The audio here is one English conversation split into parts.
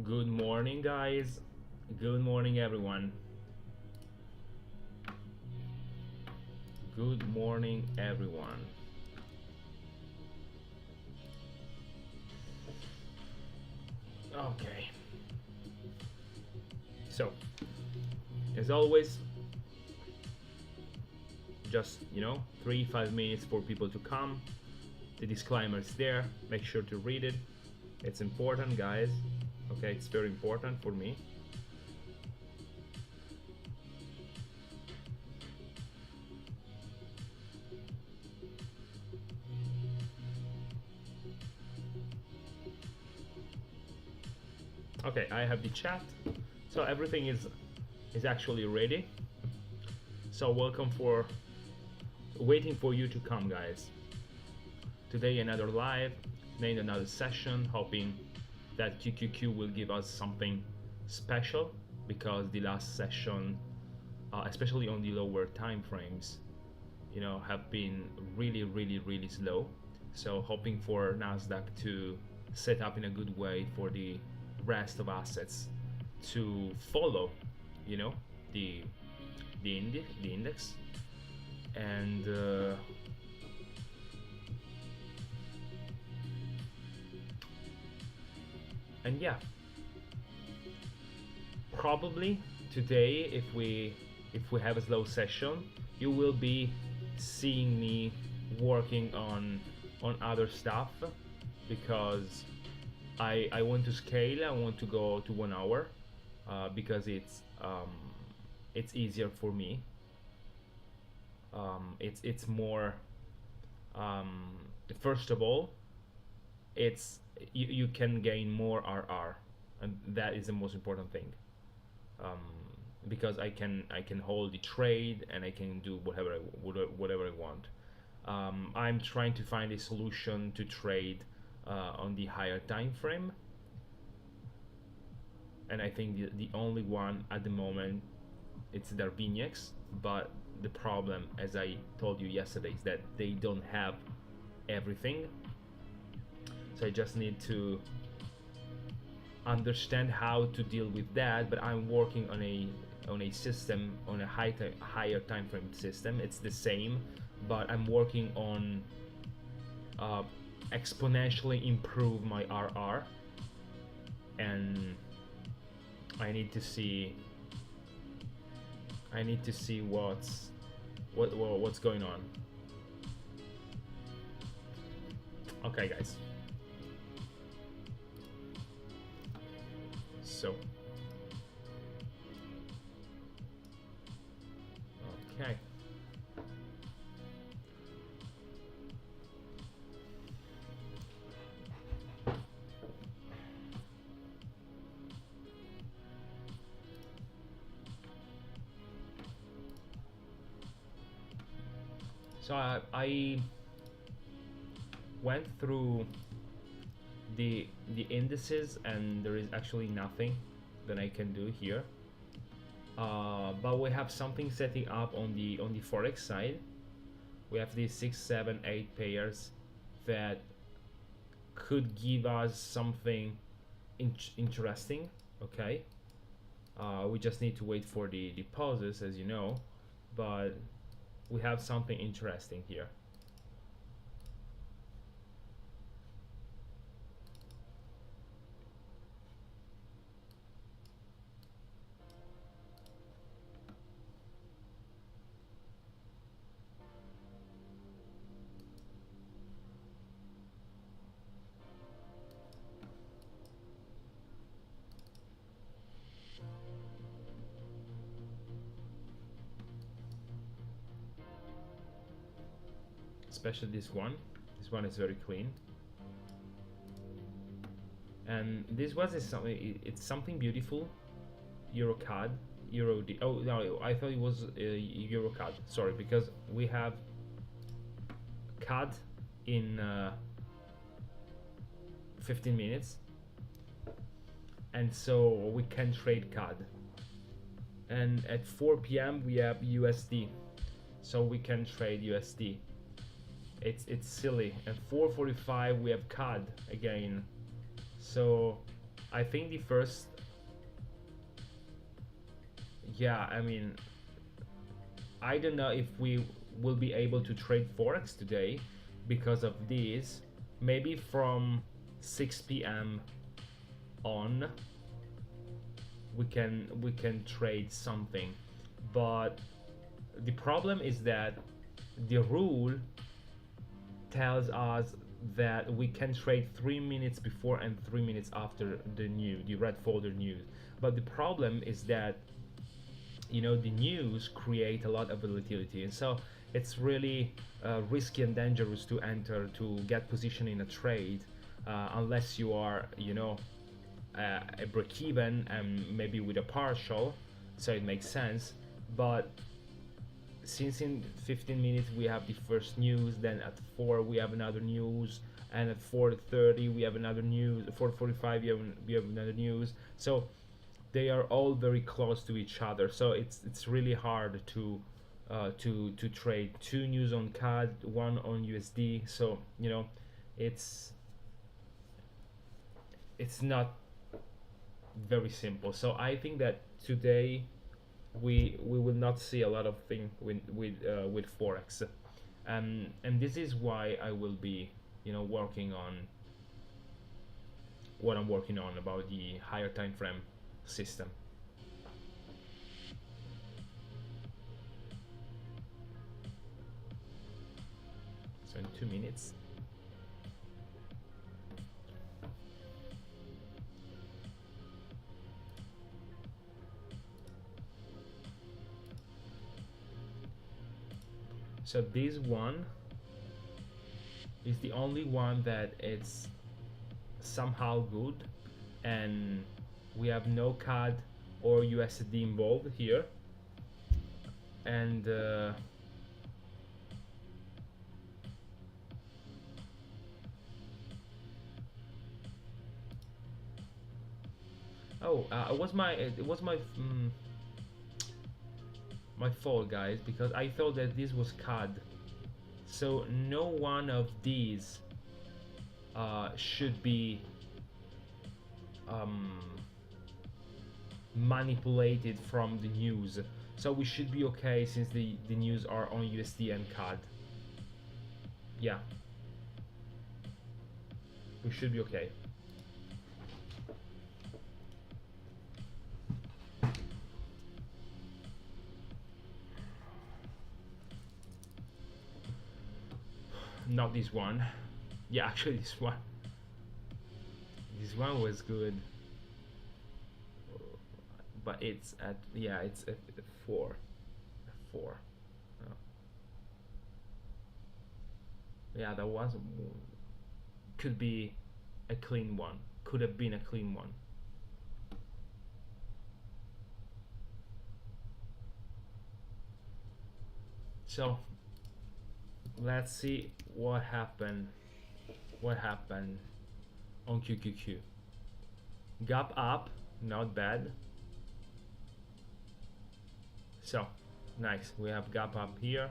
Good morning, guys. Good morning, everyone. Good morning, everyone. Okay. So, as always, just 3-5 minutes for people to come. The disclaimer is there. Make sure to read it. It's important, guys. Okay, it's very important for me. Okay, I have the chat, so everything is actually ready. So welcome for waiting for you to come, guys. Today another live, then another session, hoping that QQQ will give us something special, because the last session, especially on the lower time frames, have been really slow. So hoping for Nasdaq to set up in a good way for the rest of assets to follow, the index, and yeah, probably today, if we have a slow session, you will be seeing me working on other stuff, because I want to scale. I want to go to 1 hour, because it's easier for me. It's more, first of all, it's you can gain more RR, and that is the most important thing. Because I can hold the trade, and I can do whatever I want. I'm trying to find a solution to trade on the higher time frame, and I think the only one at the moment, it's Darvinex. But the problem, as I told you yesterday, is that they don't have everything. So I just need to understand how to deal with that. But I'm working on a system, on a higher time frame system. It's the same, but I'm working on exponentially improve my RR, and I need to see what's going on. Okay, guys. So, okay. So I went through the indices, and there is actually nothing that I can do here. But we have something setting up on the forex side. We have these 6, 7, 8 pairs that could give us something interesting. Okay. We just need to wait for the pauses, as you know, but we have something interesting here. Especially this one. This one is very clean. And this was something. It's something beautiful. EuroCAD, EuroD. Oh no, I thought it was EuroCAD. Sorry, because we have CAD in 15 minutes, and so we can trade CAD. And at 4 p.m. we have USD, so we can trade USD. It's silly. At 4:45 we have CAD again, so I think the first, yeah, I mean, I don't know if we will be able to trade forex today because of this. Maybe from 6 p.m. on we can trade something, but the problem is that the rule tells us that we can trade 3 minutes before and 3 minutes after the red folder news. But the problem is that, you know, the news create a lot of volatility, and so it's really risky and dangerous to enter to get position in a trade unless you are, you know, a break even and maybe with a partial, so it makes sense. But since in 15 minutes we have the first news, then at 4 we have another news, and at 4:30 we have another news, 4:45 we have another news, so they are all very close to each other, so it's really hard to trade two news on CAD, one on USD. So, you know, it's not very simple. So I think that today we will not see a lot of thing with forex, and this is why I will be, you know, working on what I'm working on about the higher time frame system. So in 2 minutes. So this one is the only one that it's somehow good, and we have no CAD or USD involved here, and oh, it was my fault, guys, because I thought that this was CAD. So no one of these should be manipulated from the news. So we should be okay since the news are on USD and CAD. Yeah, we should be okay. Not this one. Yeah, actually this one. This one was good, but it's at, yeah, it's at 4. 4. Oh. Yeah, that was, could be a clean one. Could have been a clean one. So let's see what happened on QQQ. Gap up, not bad. So nice, we have gap up here.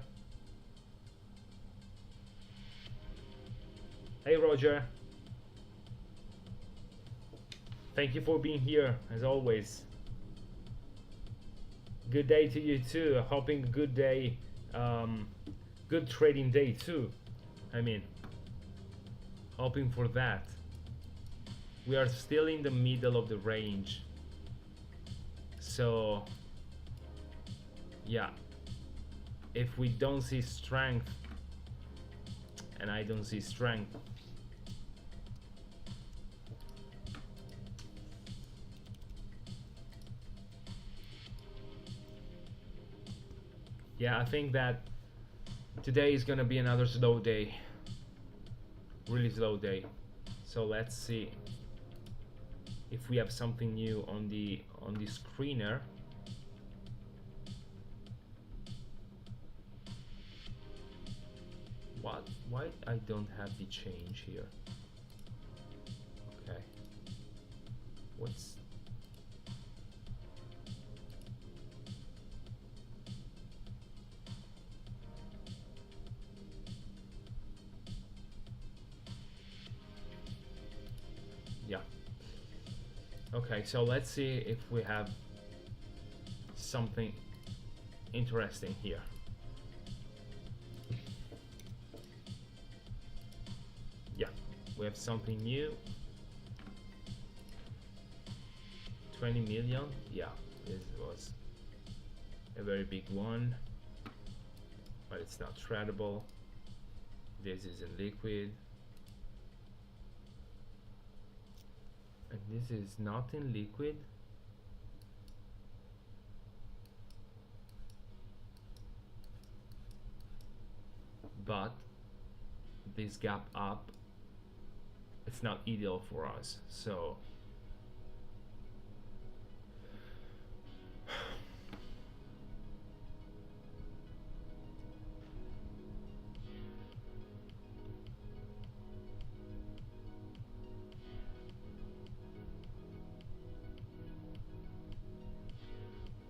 Hey Roger, thank you for being here as always. Good day to you too, hoping good day, good trading day too. I mean, hoping for that. We are still in the middle of the range, so yeah, if we don't see strength, and I don't see strength, yeah, I think that today is gonna be another slow day, really slow day. So let's see if we have something new on the screener. Why I don't have the change here? Okay, what's, yeah, Okay, so let's see if we have something interesting here. Yeah, we have something new. 20 million. Yeah, this was a very big one, but it's not tradable. This is in liquid, and this is not in liquid. But this gap up, it's not ideal for us, so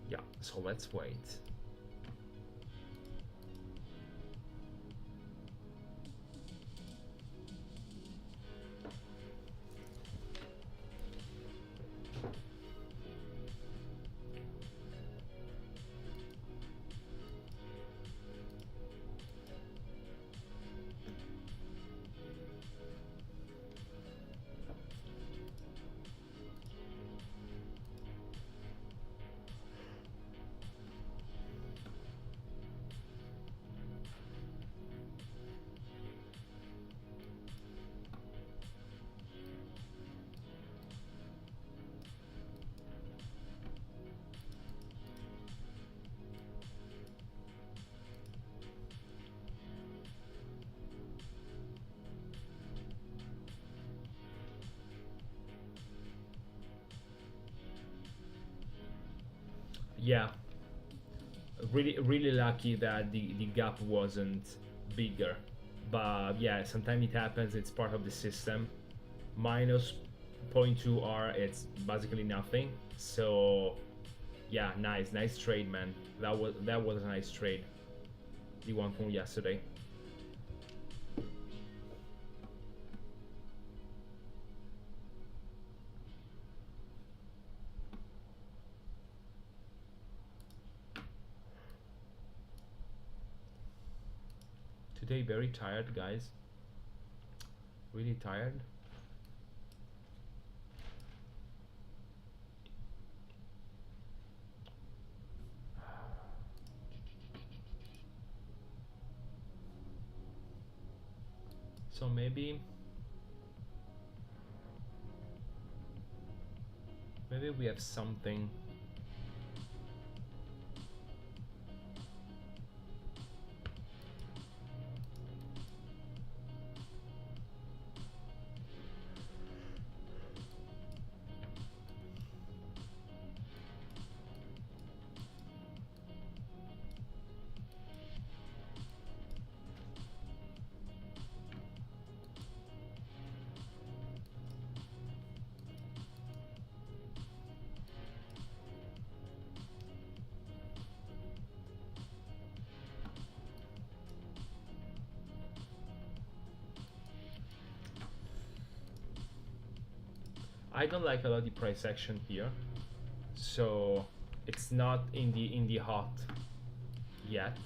yeah, so let's wait. Yeah, really lucky that the gap wasn't bigger, but yeah, sometimes it happens. It's part of the system. Minus zero point 0.2 R, it's basically nothing. So yeah, nice trade, man. That was a nice trade, the one from yesterday. Today very tired, guys, really tired. So maybe we have something. I don't like a lot of the price action here, so it's not in the hot yet.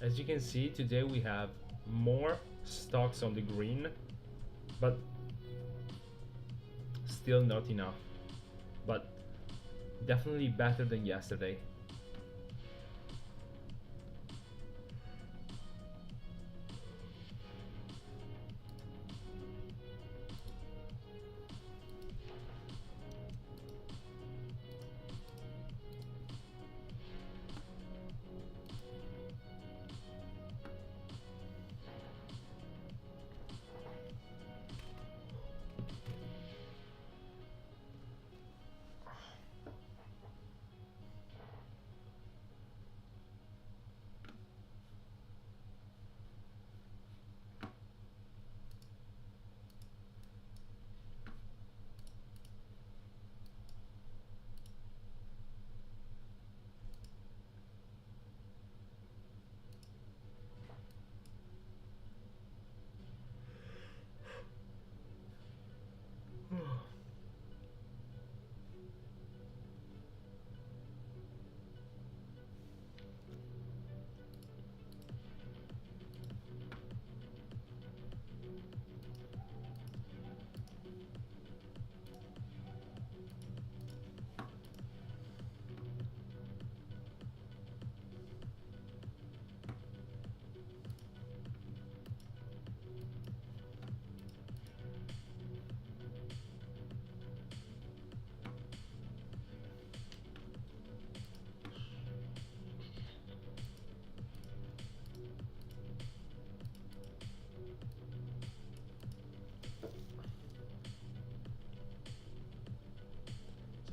As you can see, today we have more stocks on the green, but still not enough. But definitely better than yesterday.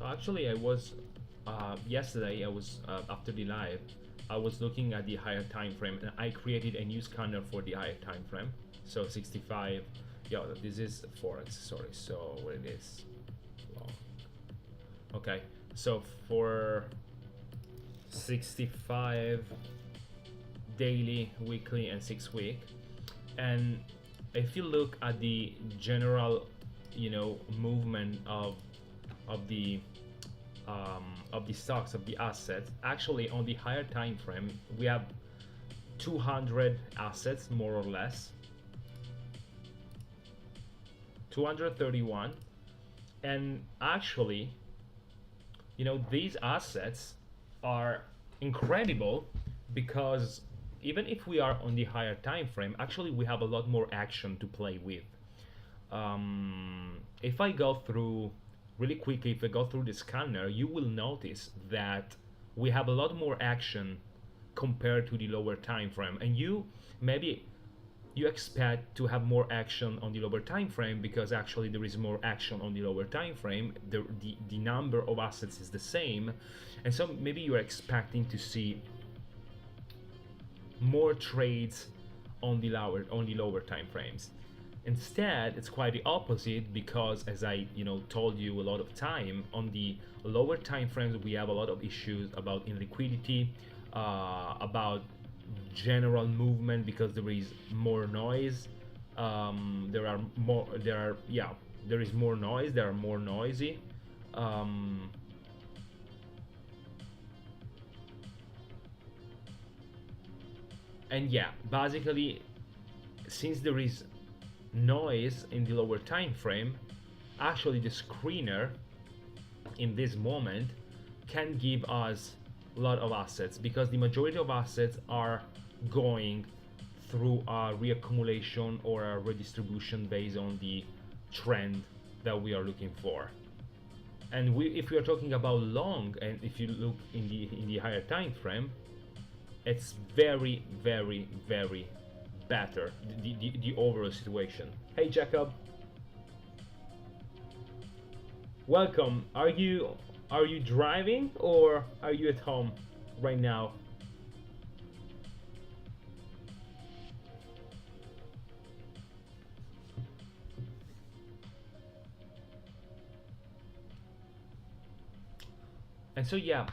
So actually, I was yesterday. I was after the live. I was looking at the higher time frame, and I created a new scanner for the higher time frame. So 65. Yeah, this is forex. Sorry. So what it is? Long. Okay. So for 65 daily, weekly, and 6 week, and if you look at the general, movement of the stocks, of the assets, actually on the higher time frame we have 200 assets more or less, 231. And actually, these assets are incredible because even if we are on the higher time frame, actually we have a lot more action to play with. If I go through really quickly, if I go through the scanner, you will notice that we have a lot more action compared to the lower time frame. And maybe you expect to have more action on the lower time frame because actually there is more action on the lower time frame. The number of assets is the same, and so maybe you're expecting to see more trades on the lower time frames. Instead, it's quite the opposite because, as I told you a lot of time, on the lower time frames we have a lot of issues about illiquidity, about general movement because there is more noise. There is more noise. They are more noisy. And yeah, basically, since there is noise in the lower time frame, actually the screener in this moment can give us a lot of assets because the majority of assets are going through a reaccumulation or a redistribution based on the trend that we are looking for. And if we are talking about long, and if you look in the higher time frame, it's very, very, very better, the overall situation. Hey Jacob, welcome. Are you driving or are you at home right now? And so yeah,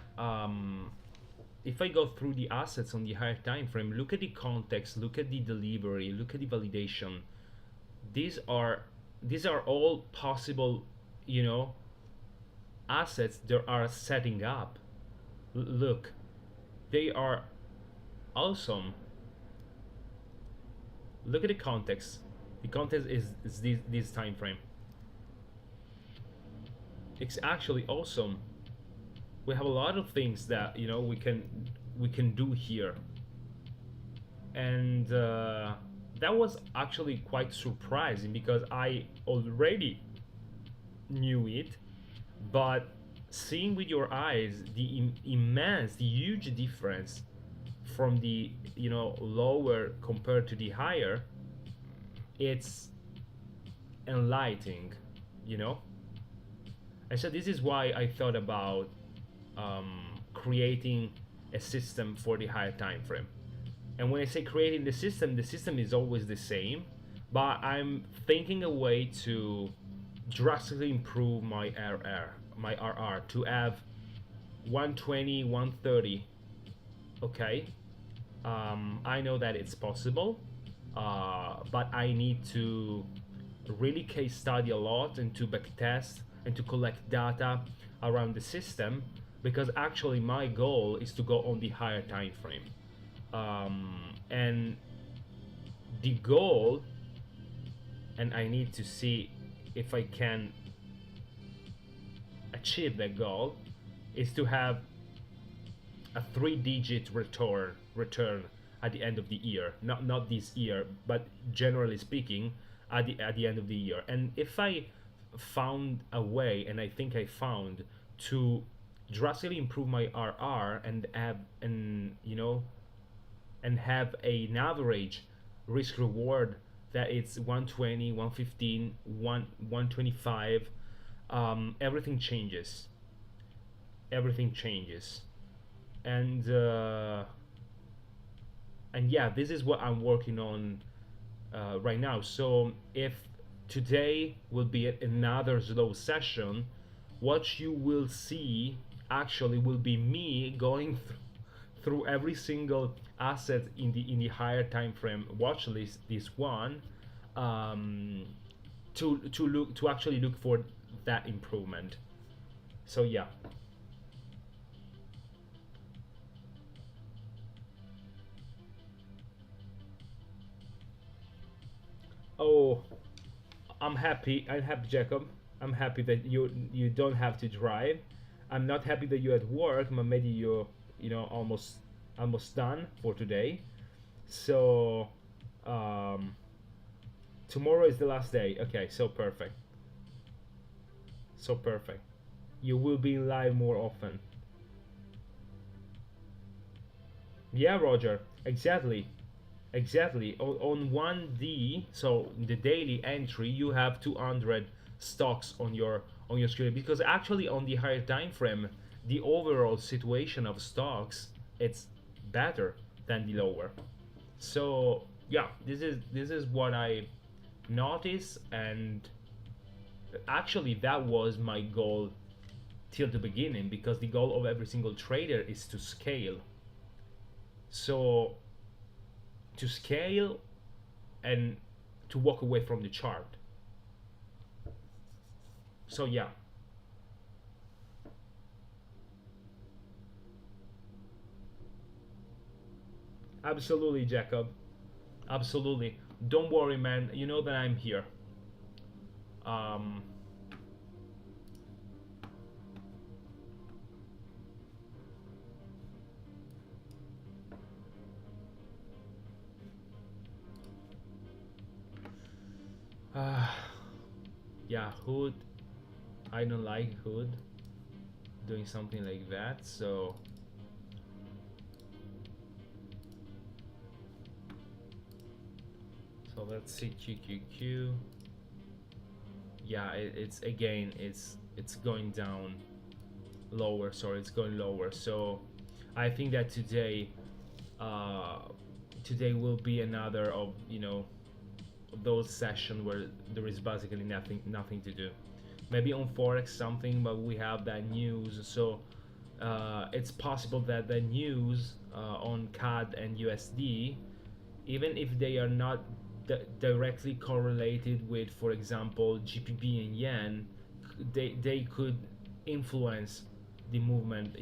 if I go through the assets on the higher time frame, look at the context, look at the delivery, look at the validation. These are all possible, assets that are setting up. Look, they are awesome. Look at the context. The context is this time frame. It's actually awesome. We have a lot of things that we can do here, and that was actually quite surprising because I already knew it, but seeing with your eyes the the huge difference from the lower compared to the higher, it's enlightening, and so this is why I thought about creating a system for the higher time frame. And when I say creating the system is always the same, but I'm thinking a way to drastically improve my RR to have 120, 130. Okay, I know that it's possible, but I need to really case study a lot and to backtest and to collect data around the system, because actually my goal is to go on the higher time frame, and the goal, and I need to see if I can achieve that goal, is to have a 3-digit return at the end of the year, not this year, but generally speaking at the end of the year. And if I found a way, and I think I found, to drastically improve my RR and have an average risk reward that it's 120, 115, 125, everything changes. everything changes. And and yeah, this is what I'm working on right now. So if today will be another slow session, what you will see actually will be me going through every single asset in the higher time frame watch list, this one, um, to actually look for that improvement. So yeah. Oh, I'm happy, Jacob. I'm happy that you don't have to drive. I'm not happy that you're at work, but maybe you're, almost done for today. So um, tomorrow is the last day. Okay, so perfect. So perfect. You will be live more often. Yeah, Roger. Exactly. Exactly. On 1D, so the daily entry, you have 200 stocks on your screen, because actually on the higher time frame, the overall situation of stocks, it's better than the lower. So yeah, this is what I noticed, and actually that was my goal till the beginning, because the goal of every single trader is to scale. So to scale and to walk away from the chart. So yeah, absolutely, Jacob. Absolutely. Don't worry, man. You know that I'm here. Um, uh, yeah, Hood. I don't like Hood doing something like that. So let's see QQQ. Yeah, it's again, it's going down lower. Sorry, it's going lower. So I think that uh, today will be another of those sessions where there is basically nothing to do. Maybe on forex something, but we have that news. So it's possible that the news on CAD and USD, even if they are not directly correlated with, for example, GBP and yen, they could influence the movement,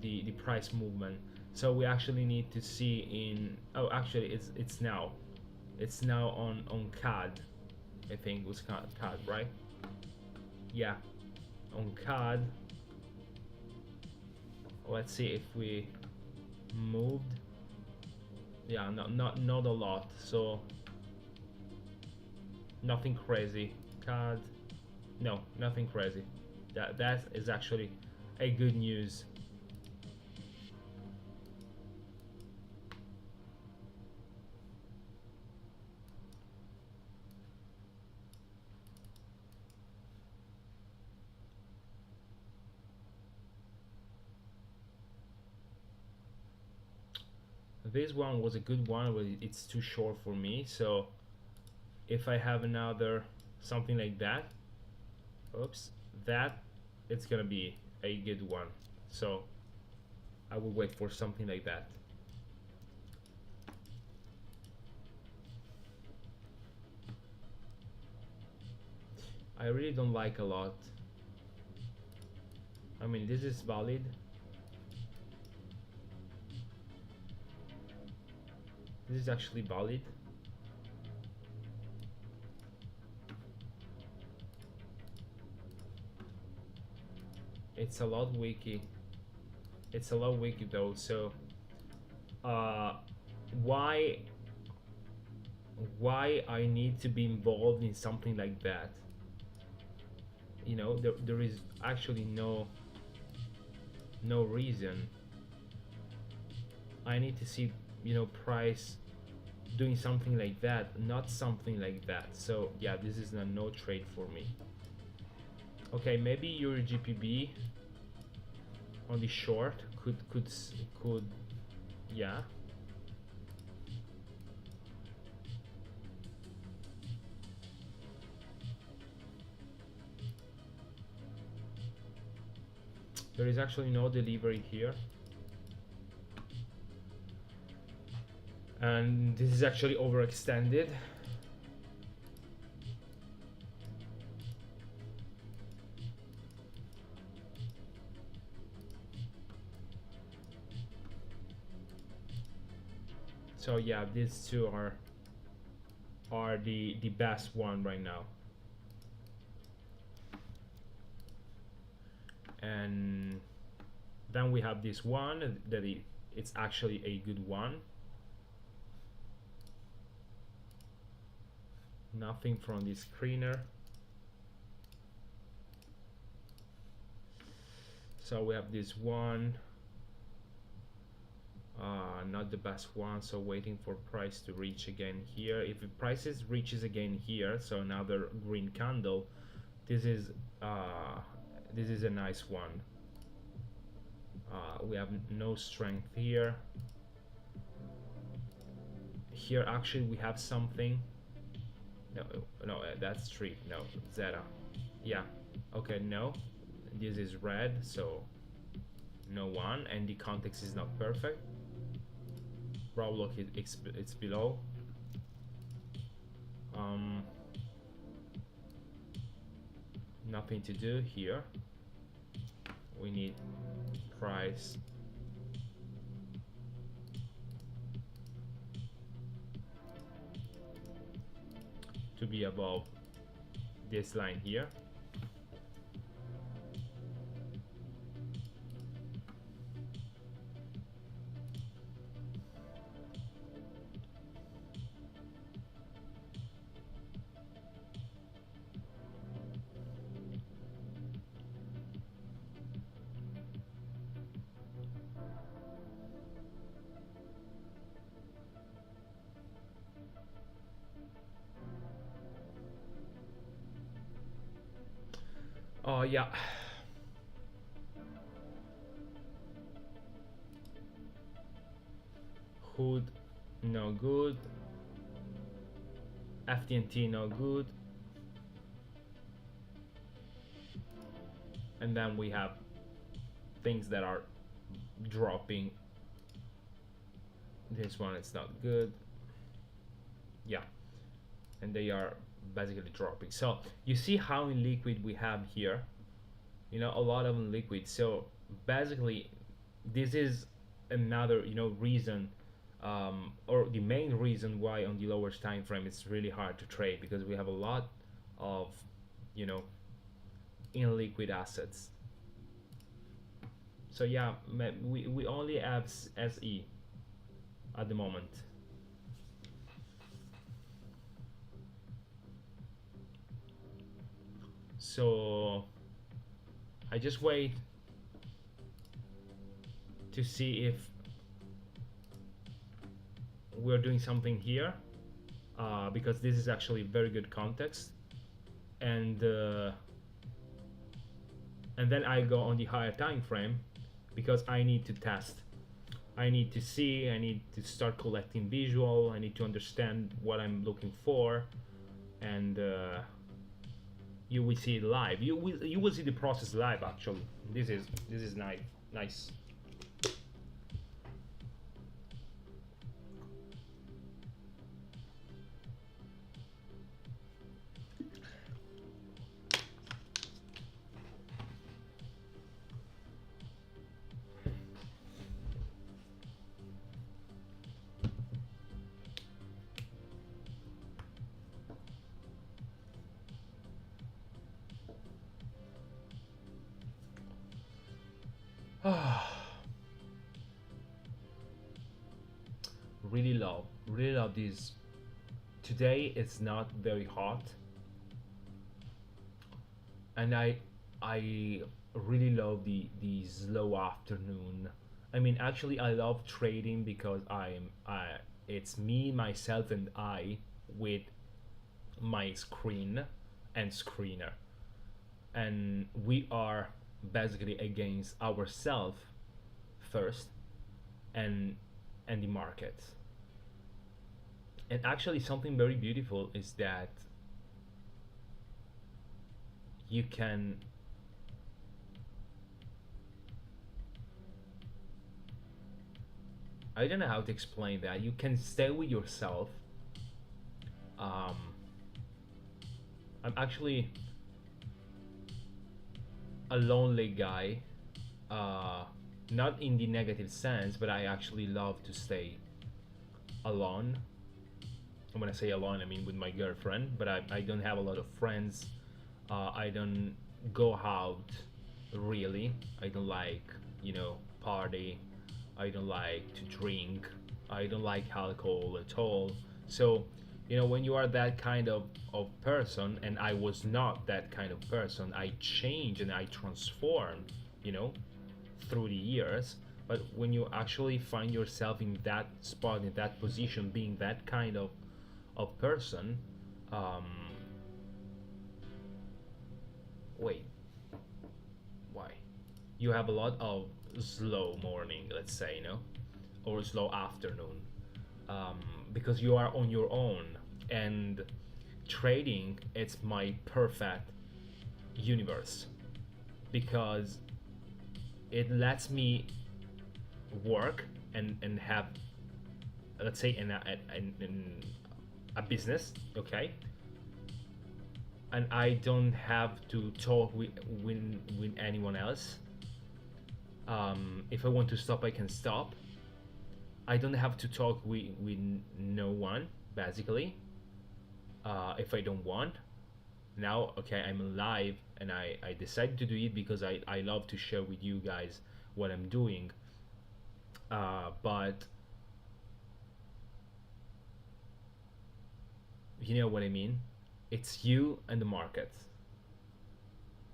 the price movement. So we actually need to see in. Oh, actually, it's now on CAD. I think it was CAD, right? Yeah, on CAD. Let's see if we moved. Yeah, not a lot. So nothing crazy. CAD. No, nothing crazy. That is actually a good news. This one was a good one, but it's too short for me. So if I have another something like that, oops, that it's gonna be a good one. So I will wait for something like that. I really don't like a lot. I mean, this is valid. This is actually valid. It's a lot wiki. It's a lot wiki though. So uh, why why I need to be involved in something like that? There is actually no reason. I need to see price doing something like that, not something like that. So yeah, this is a no trade for me. Okay, maybe your GPB. on the short could yeah. There is actually no delivery here, and this is actually overextended. So yeah, these two are the best one right now. And then we have this one that it's actually a good one. Nothing from the screener. So we have this one, not the best one, so waiting for price to reach again here. If the prices reaches again here, so another green candle, this is a nice one. We have no strength here. Here actually we have something. No, that's 3. No, Zeta. Yeah. Okay, no. This is red, so no one, and the context is not perfect. Raw look, it's below. Nothing to do here. We need price to be above this line here. Oh yeah. Hood, no good. FTNT, no good. And then we have things that are dropping. This one is not good. Yeah, and they are basically dropping. So you see how in liquid we have here, you know, a lot of liquid. So basically this is another, you know, reason, or the main reason why on the lower time frame it's really hard to trade, because we have a lot of, you know, in liquid assets. So yeah, we only have SE at the moment. So I just wait to see if we're doing something here, because this is actually very good context, and then I go on the higher time frame, because I need to test, I need to see, I need to start collecting visual, I need to understand what I'm looking for, and you will see it live. You will see the process live. Actually, this is nice. Really love this. Today it's not very hot, and I really love the slow afternoon. I mean, actually I love trading because it's me, myself, and I with my screen and screener, and we are basically against ourselves first, and the market. And actually, something very beautiful is that you can, I don't know how to explain that. You can stay with yourself. Um, I'm actually a lonely guy, uh, not in the negative sense, but I actually love to stay alone. And when I say alone, I mean with my girlfriend, but I don't have a lot of friends. I don't go out really. I don't like, party. I don't like to drink. I don't like alcohol at all. So, when you are that kind of person, and I was not that kind of person, I changed and I transformed, you know, through the years. But when you actually find yourself in that spot, in that position, being that kind of person, um, wait, why? You have a lot of slow morning, let's say, or slow afternoon, um, because you are on your own, and trading it's my perfect universe because it lets me work and have, let's say, in a business, okay, and I don't have to talk with anyone else. If I want to stop, I can stop. I don't have to talk with no one, basically, if I don't want. Now, okay, I'm alive and I decided to do it because I love to share with you guys what I'm doing. But you know what I mean? It's you and the market.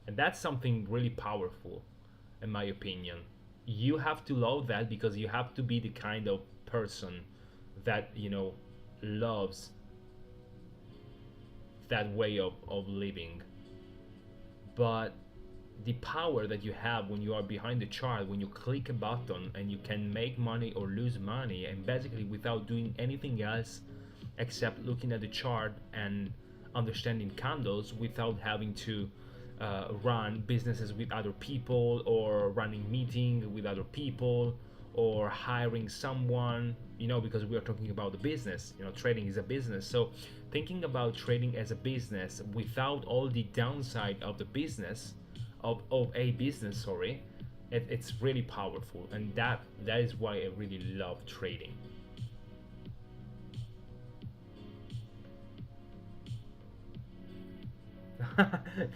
And that's something really powerful, in my opinion. You have to love that because you have to be the kind of person that, loves that way of living. But the power that you have when you are behind the chart, when you click a button and you can make money or lose money, and basically without doing anything else except looking at the chart and understanding candles, without having to run businesses with other people or running meeting with other people or hiring someone, because we are talking about the business. Trading is a business. So thinking about trading as a business without all the downside of the business, of a business, sorry, it's really powerful, and that is why I really love trading.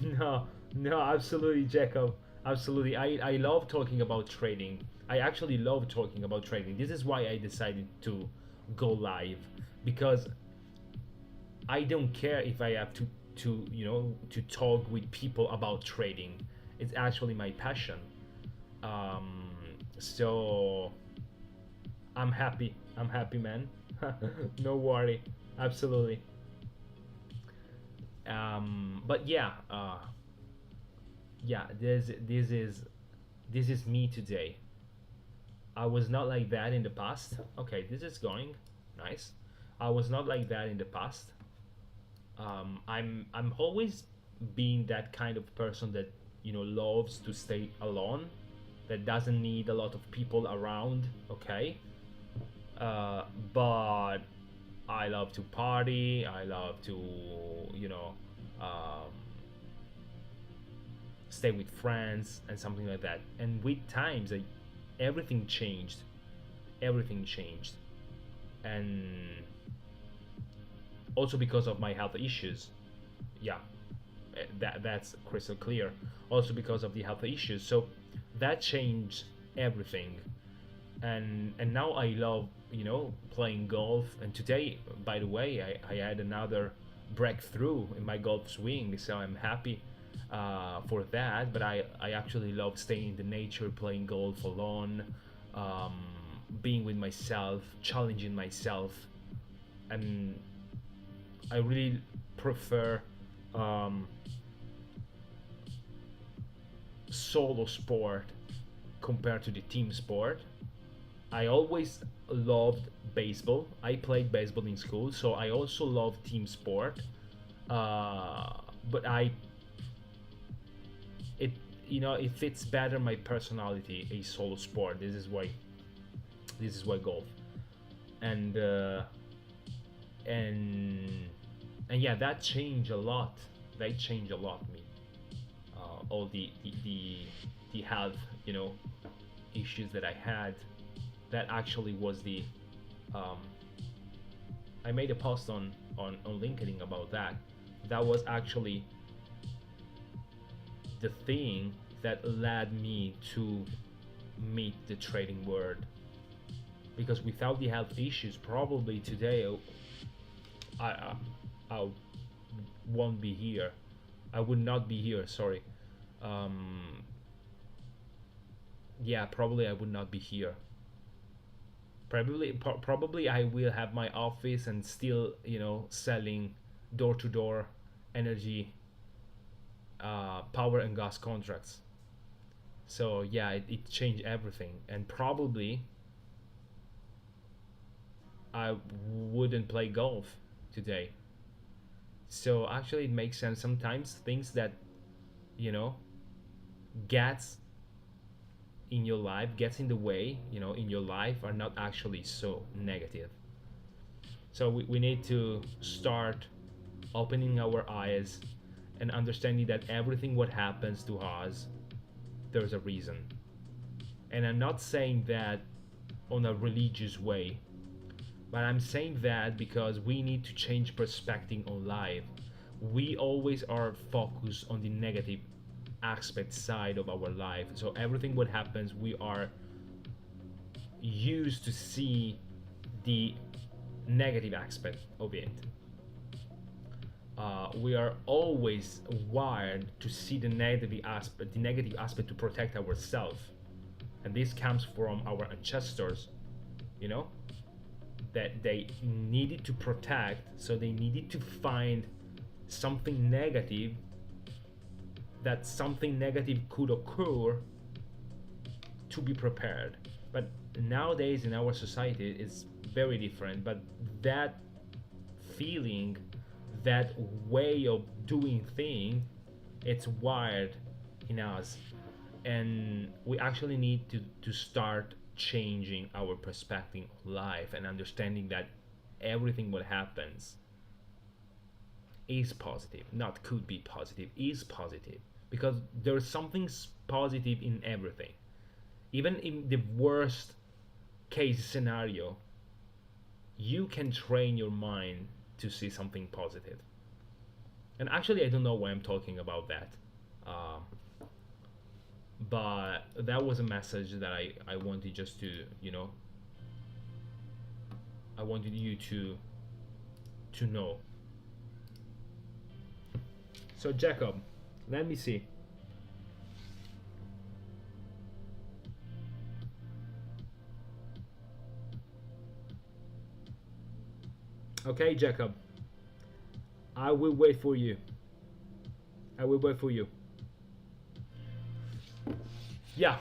No, no, absolutely, Jacob. Absolutely. I love talking about trading. I actually love talking about trading. This is why I decided to go live, because I don't care if I have to talk with people about trading. It's actually my passion. Um, so I'm happy. I'm happy, man. No worry. Absolutely. But yeah, yeah. This is me today. I was not like that in the past. Okay, this is going nice. I was not like that in the past. I'm always being that kind of person that loves to stay alone, that doesn't need a lot of people around. Okay, uh, but I love to party. I love to you know um, stay with friends and something like that. And with times, everything changed. Everything changed, and also because of my health issues. Yeah, that's crystal clear. Also because of the health issues, so that changed everything. And now I love playing golf. And today, by the way, I had another breakthrough in my golf swing, so I'm happy for that. But I actually love staying in the nature, playing golf alone, um, being with myself, challenging myself. And I really prefer um, solo sport compared to the team sport. I always loved baseball. I played baseball in school, so I also love team sport. But it it fits better my personality a solo sport. This is why golf. And and and yeah, that changed a lot. They changed a lot me. All the health issues that I had. That actually was the um, I made a post on LinkedIn about that. That was actually the thing that led me to meet the trading world. Because without the health issues, probably today I won't be here. I would not be here. Sorry. Um, yeah, probably I would not be here. Probably I will have my office and still selling door to door energy, power and gas contracts. So yeah, it changed everything, and probably I wouldn't play golf today. So actually it makes sense. Sometimes things that you know gets in your life, gets in the way in your life, are not actually so negative. So we need to start opening our eyes and understanding that everything what happens to us, there's a reason. And I'm not saying that on a religious way, but I'm saying that because we need to change perspective on life. We always are focused on the negative aspect side of our life. So everything what happens, we are used to see the negative aspect of it. We are always wired to see the negative aspect to protect ourselves, and this comes from our ancestors. You know that they needed to protect, so they needed to find something negative, that something negative could occur to be prepared. But nowadays in our society it's very different. But that feeling, that way of doing thing, it's wired in us, and we actually need to start changing our perspective of life and understanding that everything what happens is positive, not could be positive, is positive, because there's something positive in everything. Even in the worst case scenario, you can train your mind to see something positive. And actually, I don't know why I'm talking about that. Um, but that was a message that I wanted just to, I wanted you to know. So, Jacob, let me see. Okay, Jacob, I will wait for you. I will wait for you. Yeah.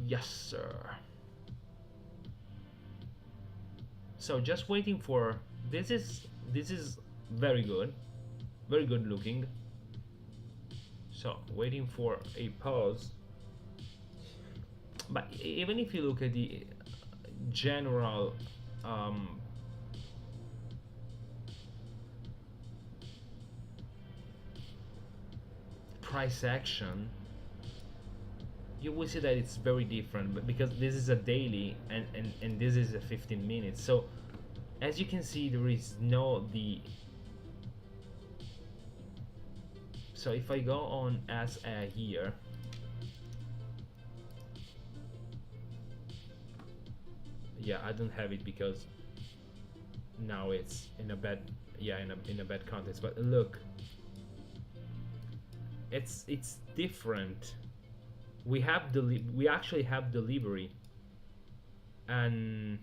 Yes, sir. So just waiting for this is very good looking. So waiting for a pause. But even if you look at the general um, price action, you will see that it's very different. But because this is a daily and this is a 15 minutes, so as you can see there is no the. So if I go on as a here, yeah, I don't have it because now it's in a bad, yeah, in a bad context. But look, it's different. We actually have delivery, and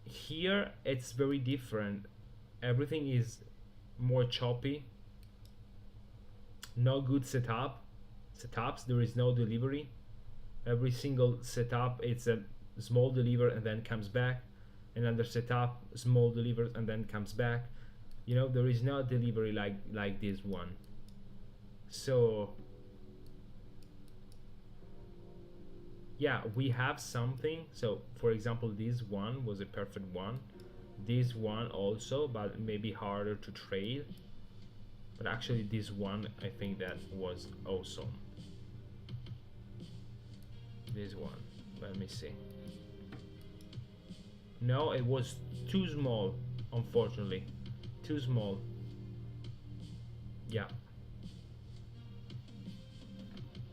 here it's very different. everything is more choppy, no good setups, there is no delivery. Every single setup, it's a small deliver and then comes back, another setup, small delivers and then comes back. You know, there is no delivery like this one. So yeah, we have something. So for example, this one was a perfect one, this one also, but maybe harder to trade. But actually this one, I think that was awesome. This one, let me see. No, it was too small, unfortunately. Too small. Yeah.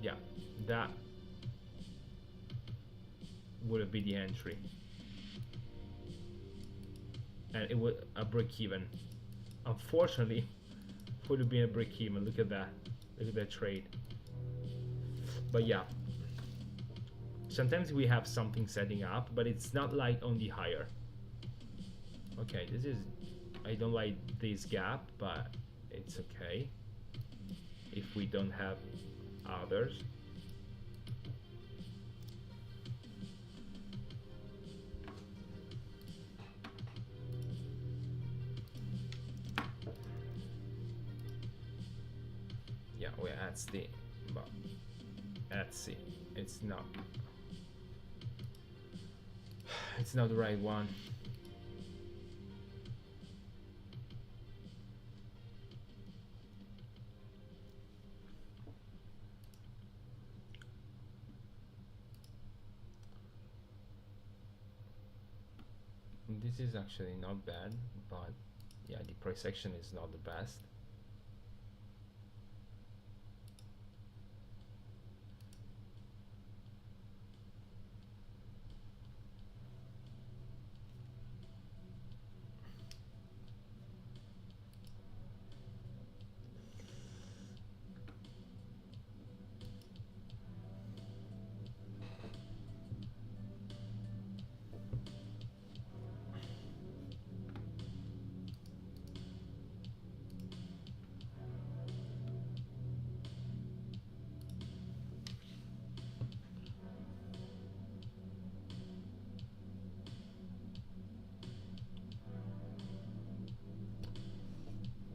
Yeah, that would have been the entry. And it was a break even. Unfortunately, would have been a break even. Look at that. Look at that trade. But yeah, sometimes we have something setting up, but it's not like on the higher. Okay, this is, I don't like this gap, but it's okay if we don't have others. Yeah, well, that's the, but let's see, it's not the right one. This is actually not bad, but yeah, the price action is not the best.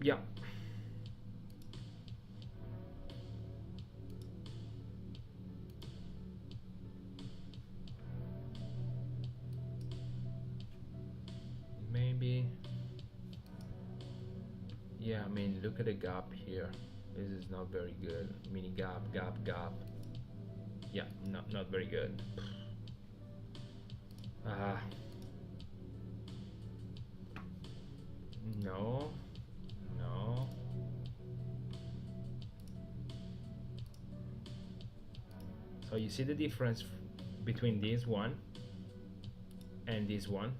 Yeah. Maybe. Yeah, I mean, look at the gap here. This is not very good. Mini gap, gap, gap. Yeah, not very good. No. No. So you see the difference between this one and this one?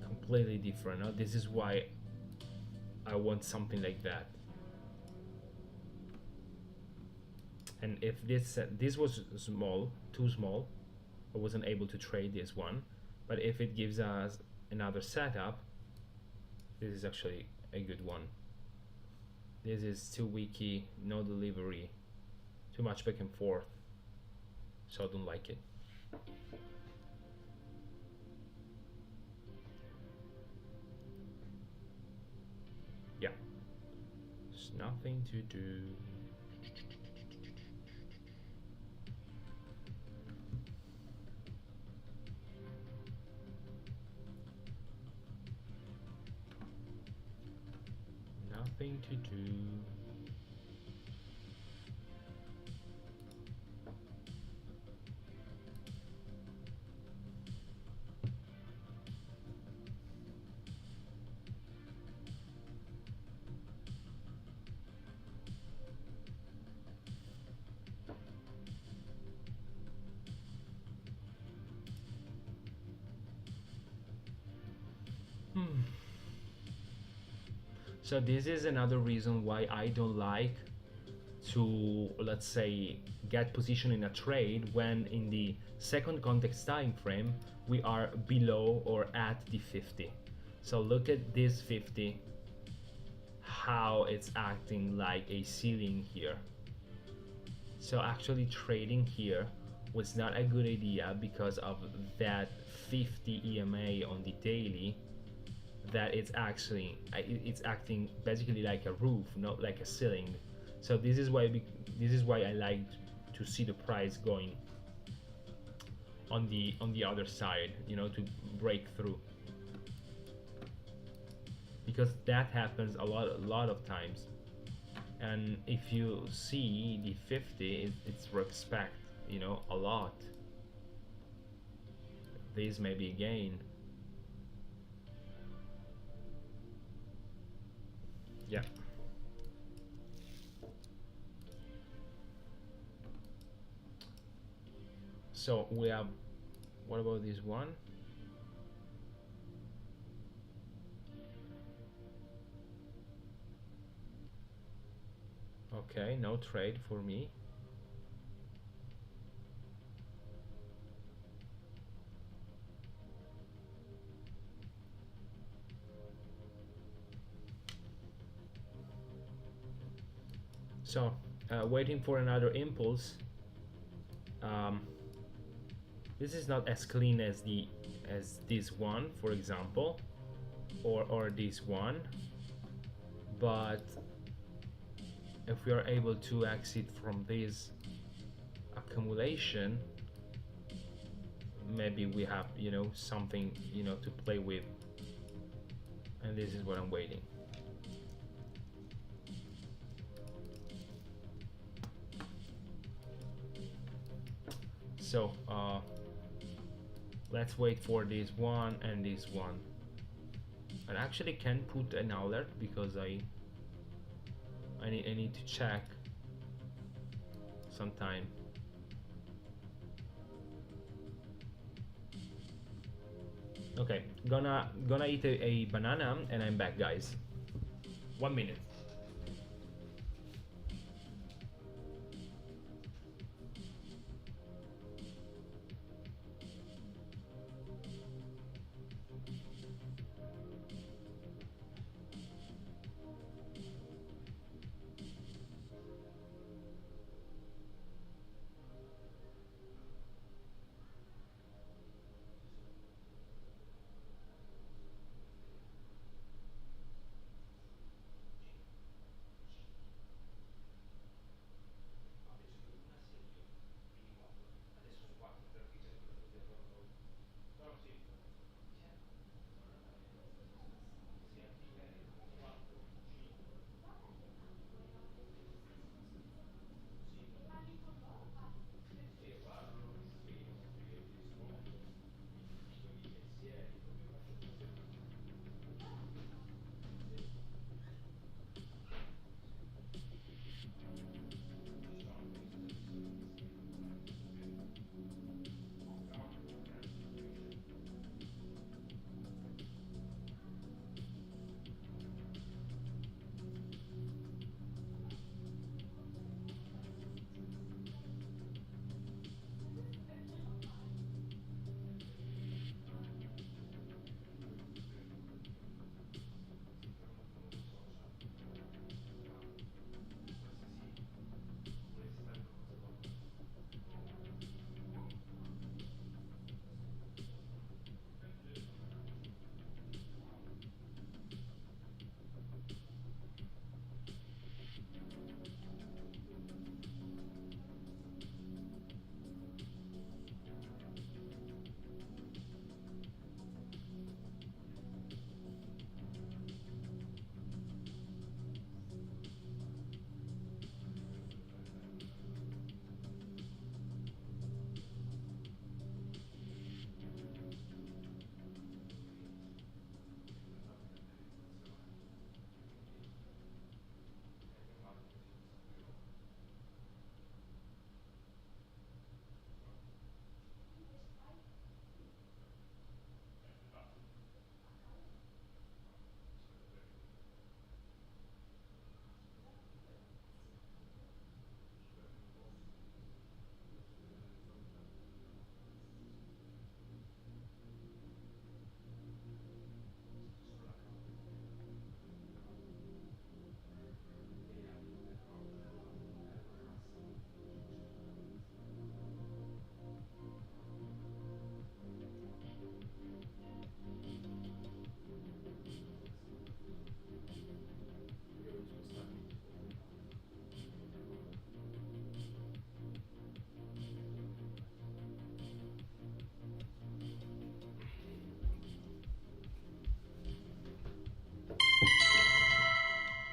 Completely different. No? This is why I want something like that. And if this was small, too small, I wasn't able to trade this one. But if it gives us another setup, this is actually a good one. This is too weaky, no delivery, too much back and forth, so I don't like it. Yeah, there's nothing to do. Nothing to do. So this is another reason why I don't like to, let's say, get position in a trade when in the second context time frame we are below or at the 50. So look at this 50, how it's acting like a ceiling here. So actually trading here was not a good idea because of that 50 EMA on the daily, that it's acting basically like a roof, not like a ceiling. So this is why I like to see the price going on the other side, you know, to break through, because that happens a lot of times. And if you see the 50, it's respect, you know, a lot. This may be a gain. Yeah. So we have, what about this one? Okay, no trade for me. So waiting for another impulse. um, this is not as clean as this one, for example, or this one, but if we are able to exit from this accumulation, maybe we have, you know, something, you know, to play with. And this is what I'm waiting. So let's wait for this one and this one. I actually can put an alert because I need to check sometime. Okay, gonna eat a banana and I'm back, guys. 1 minute.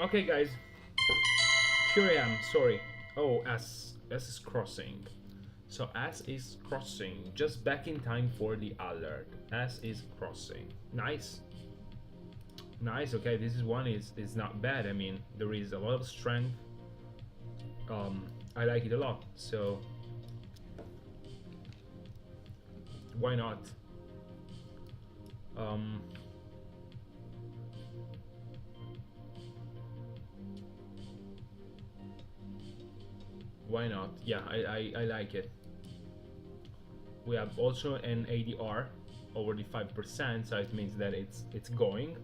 Okay, guys, here I am. Sorry. Oh, S is crossing. So S is crossing. Just back in time for the alert. S is crossing. Nice. Nice. Okay, this is one is not bad. I mean, there is a lot of strength. I like it a lot. So why not? Why not? Yeah, I like it. We have also an ADR over the 5%, so it means that it's going.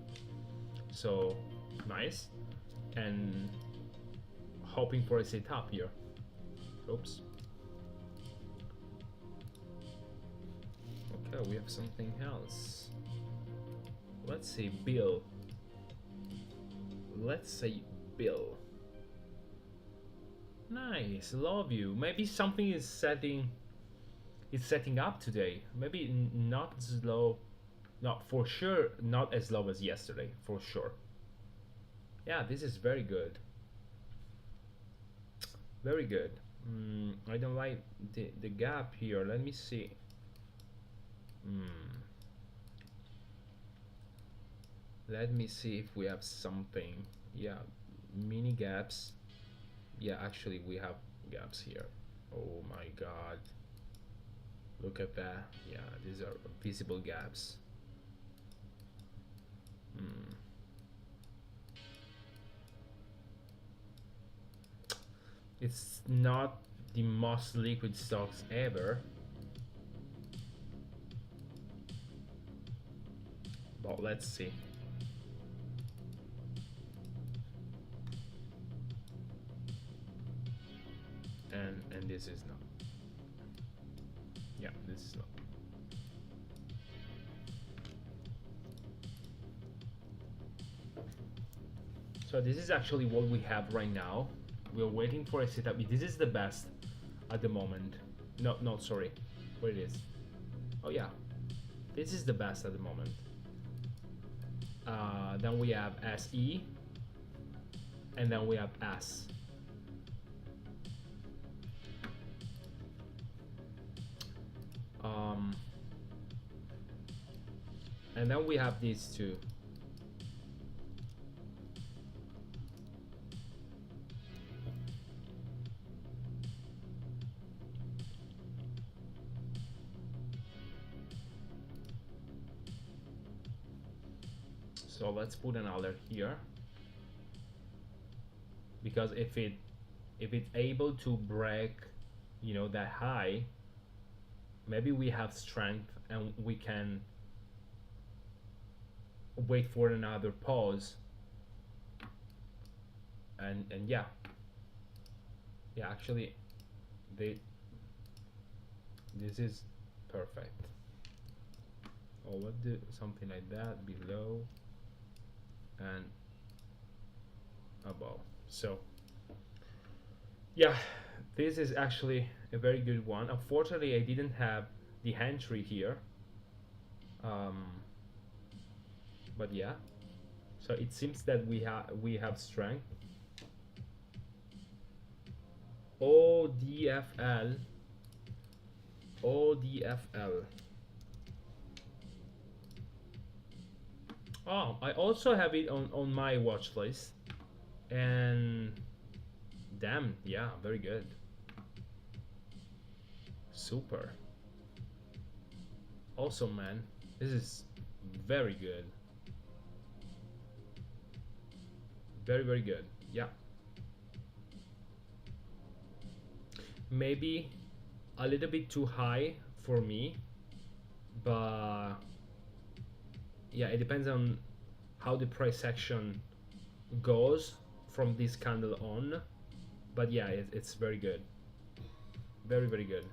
So nice. And hoping for a setup here. Oops. Okay, we have something else. Let's say Bill. Let's say Bill. Nice, love you. Maybe something is setting up today. Maybe not slow, not for sure, not as low as yesterday, for sure. Yeah, this is very good. Very good. I don't like the gap here. Let me see. Let me see if we have something. Yeah, mini gaps. Yeah, actually we have gaps here. Oh my god. Look at that. Yeah, these are visible gaps. It's not the most liquid stocks ever. But let's see. And this is not. Yeah, this is not. So this is actually what we have right now. We're waiting for a setup. This is the best at the moment. No, sorry. Where it is? Oh yeah, this is the best at the moment. Then we have SE, and then we have S. And then we have these two. So let's put an alert here, because if it's able to break, you know, that high, maybe we have strength and we can wait for another pause. And yeah, actually this is perfect. Or what do something like that below and above. So yeah, this is actually a very good one. Unfortunately, I didn't have the entry here, but yeah, so it seems that we have strength. ODFL. Oh, I also have it on my watch list. And damn, yeah, very good. Super. Awesome, man. This is very good. Very, very good. Yeah. Maybe a little bit too high for me, but yeah, it depends on how the price action goes from this candle on. But yeah, it's very good. Very, very good.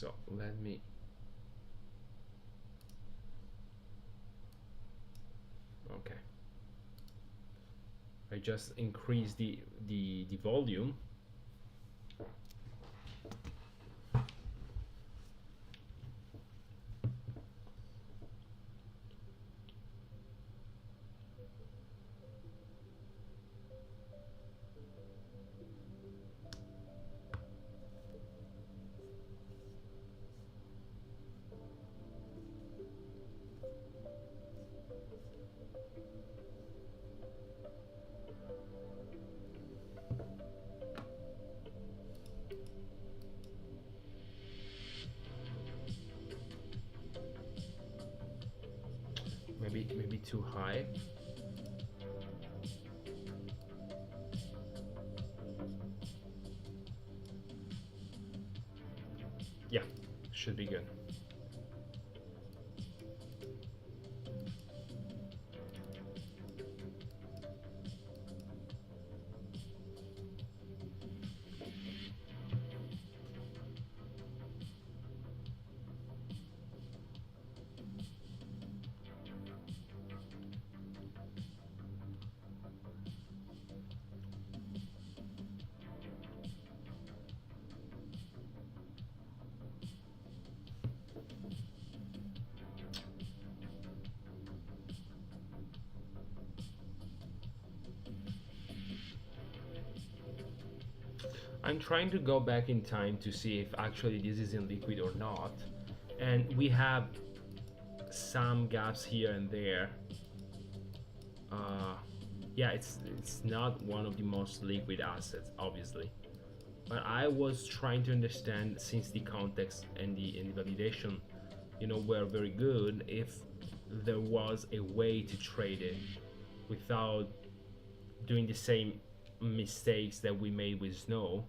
So let me okay. I just increase the volume. Maybe too high. Yeah, should be good. I'm trying to go back in time to see if actually this is in liquid or not. And we have some gaps here and there. Yeah, it's not one of the most liquid assets, obviously. But I was trying to understand, since the context and the validation, were very good, if there was a way to trade it without doing the same mistakes that we made with Snow,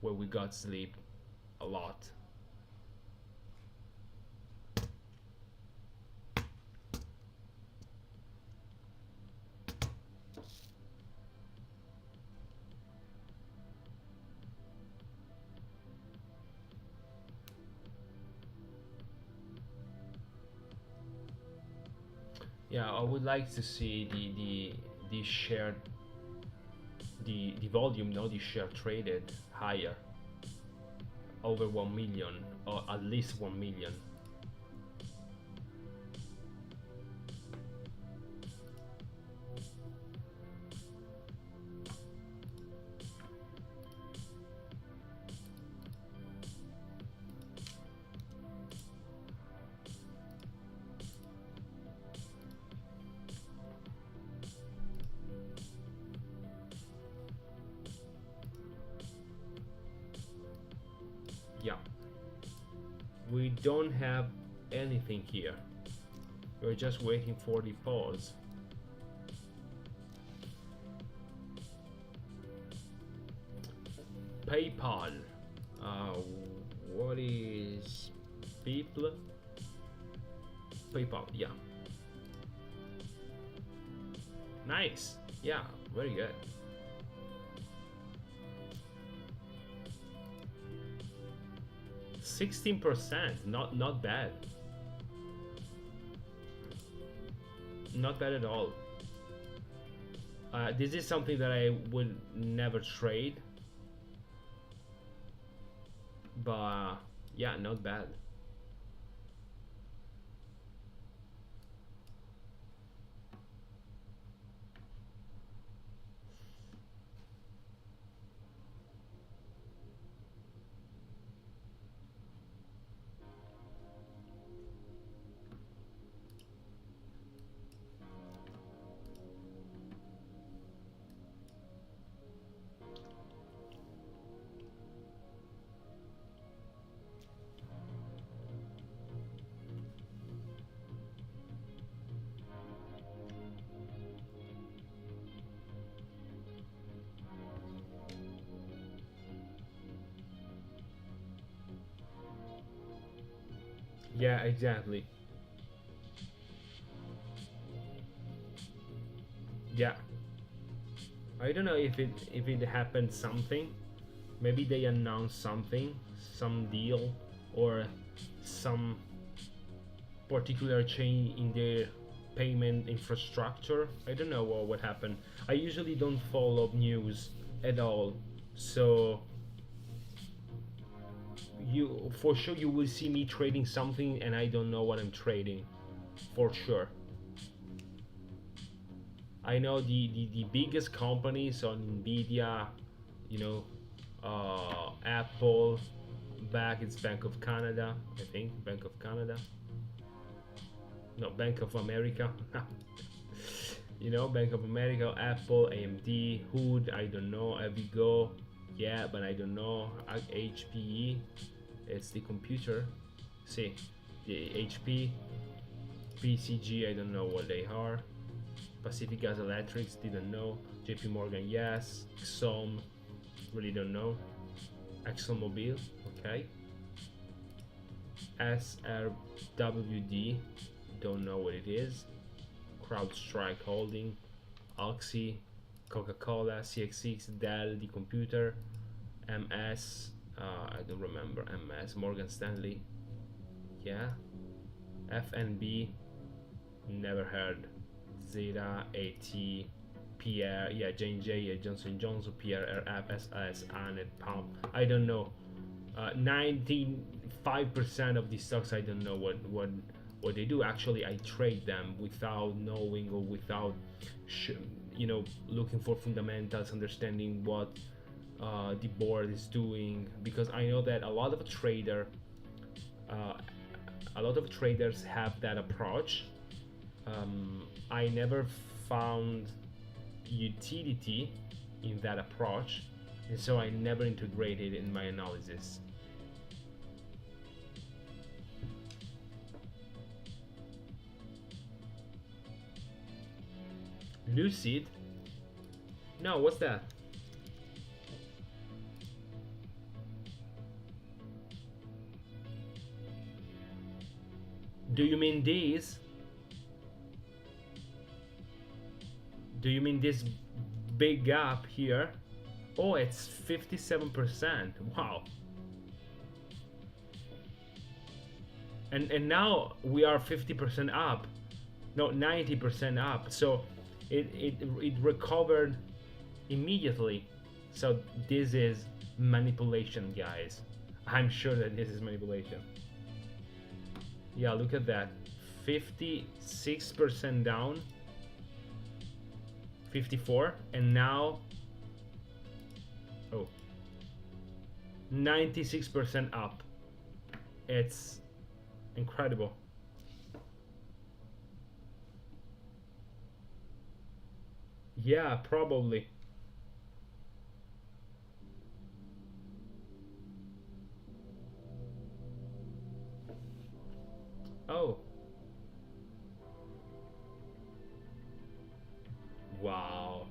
where we got sleep a lot. Yeah, I would like to see the share, the volume, no, the share traded higher, over 1 million, or at least 1 million. Yeah, we don't have anything here. We're just waiting for the pause. PayPal. What is people? PayPal, yeah. Nice. Yeah, very good. 16%, not bad. Not bad at all. This is something that I would never trade, but yeah, not bad. Yeah, exactly. Yeah, I don't know if it happened something. Maybe they announced something, some deal, or some particular change in their payment infrastructure. I don't know what happened. I usually don't follow news at all, so you for sure you will see me trading something and I don't know what I'm trading, for sure. I know the biggest companies on Nvidia, you know, Apple, back it's Bank of Canada, I think, Bank of Canada. No, Bank of America. You know, Bank of America, Apple, AMD, Hood, I don't know, Avigo, yeah, but I don't know, HPE, it's the computer. See, the HP, PCG, I don't know what they are. Pacific Gas Electrics, didn't know. JP Morgan, yes. Exxon, really don't know. ExxonMobil, okay. SRWD, don't know what it is. CrowdStrike Holding, Oxy, Coca-Cola, CX6, Dell, the computer, MS, I don't remember, MS, Morgan Stanley, yeah. FNB, never heard. Zeta, AT, Pierre, yeah, J&J, yeah, Johnson Johnson, Pierre, FSS, Anet, Palm, I don't know. 95% of these stocks I don't know what they do. Actually, I trade them without knowing or without you know, looking for fundamentals, understanding what the board is doing, because I know that a lot of traders have that approach. I never found utility in that approach, and so I never integrated it in my analysis. Lucid? No, what's that? Do you mean these? Do you mean this big gap here? Oh, it's 57%. Wow. And now we are 50% up. No, 90% up. So it recovered immediately. So this is manipulation, guys. I'm sure that this is manipulation. Yeah, look at that. 56% down. 54, and now 96% up. It's incredible. Yeah, probably. Oh. Wow.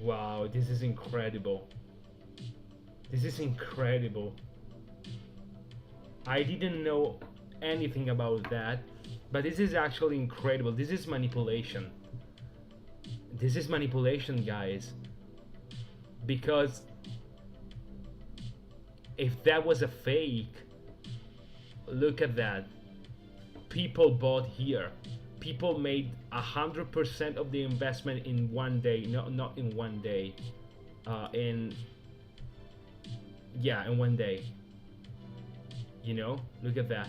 Wow, this is incredible. This is incredible. I didn't know anything about that, but this is actually incredible. This is manipulation. This is manipulation, guys. Because if that was a fake, look at that. People bought here. People made 100% of the investment in one day. No, not in one day. In one day. You know, look at that.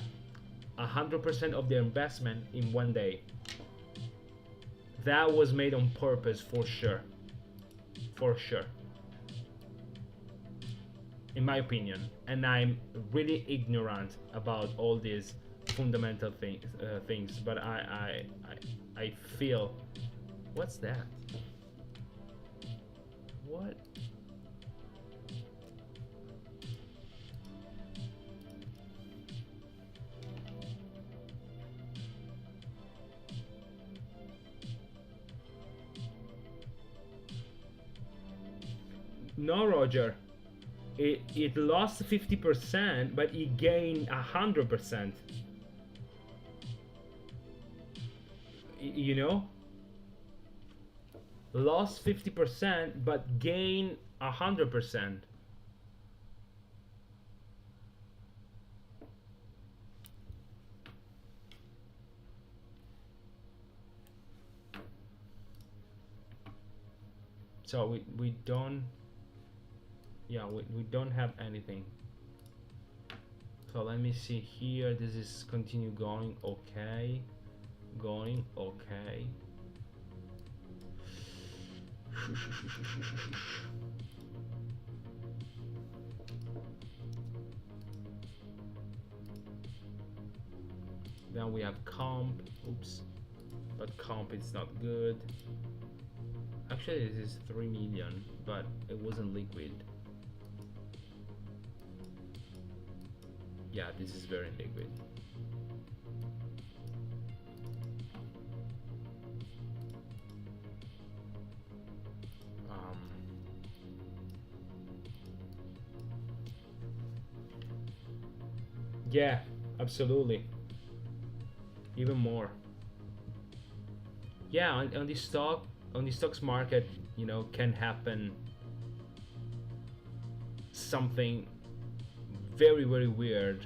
100% of their investment in one day. That was made on purpose, for sure. For sure. In my opinion, and I'm really ignorant about all these fundamental things, but I feel, what's that? What? No, Roger. It lost 50%, but it gained 100%. You know? lost 50% but gain 100%. So we don't, yeah, we don't have anything. So let me see here. This is continue going okay, going okay. Then we have comp. Oops, but comp is not good. Actually, this is 3 million, but it wasn't liquid. Yeah, this is very liquid. Yeah, absolutely. Even more. Yeah, on the stocks market, you know, can happen something very weird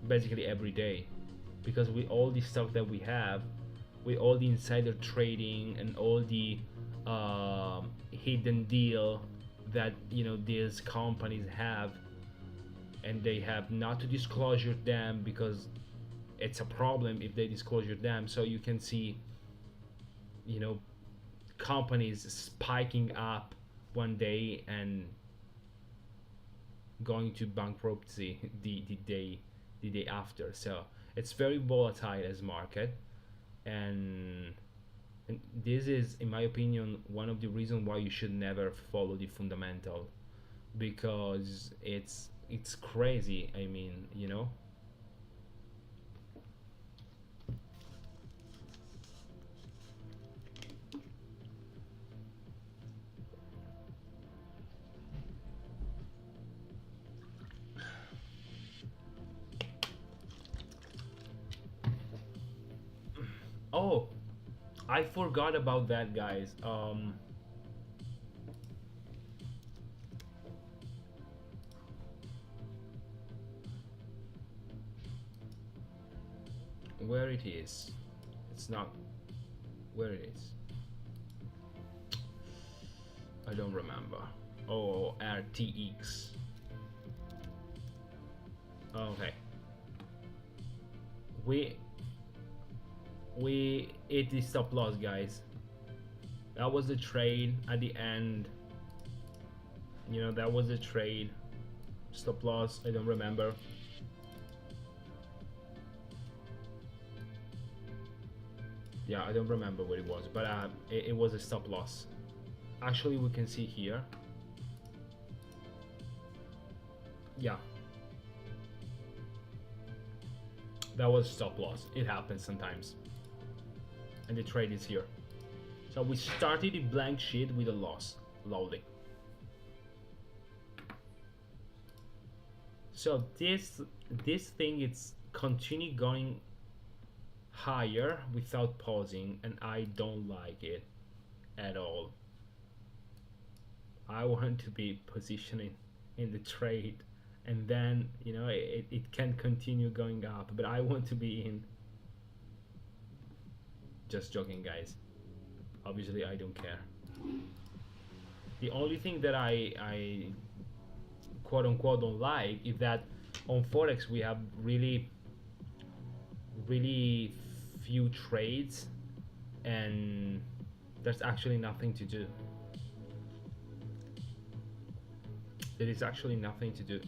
basically every day, because with all the stock that we have, with all the insider trading and all the hidden deal that, you know, these companies have, and they have not to disclosure them because it's a problem if they disclosure them. So you can see, you know, companies spiking up one day and going to bankruptcy the day after. So it's very volatile as market, and this is, in my opinion, one of the reasons why you should never follow the fundamental, because it's crazy. I mean, you know. Oh, I forgot about that, guys. Where it is? It's not where it is. I don't remember. Oh, RTX. Okay. We hit the stop loss, guys. That was the trade at the end. You know, that was the trade. Stop loss, I don't remember. Yeah, I don't remember what it was, but it was a stop loss. Actually, we can see here. Yeah, that was stop loss. It happens sometimes, and the trade is here. So we started a blank sheet with a loss, loading. So this thing, it's continue going higher without pausing, and I don't like it at all. I want to be positioning in the trade, and then, you know, it can continue going up, but I want to be in. Just joking, guys. Obviously, I don't care. The only thing that I quote unquote don't like is that on forex we have really few trades, and there's actually nothing to do. There is actually nothing to do.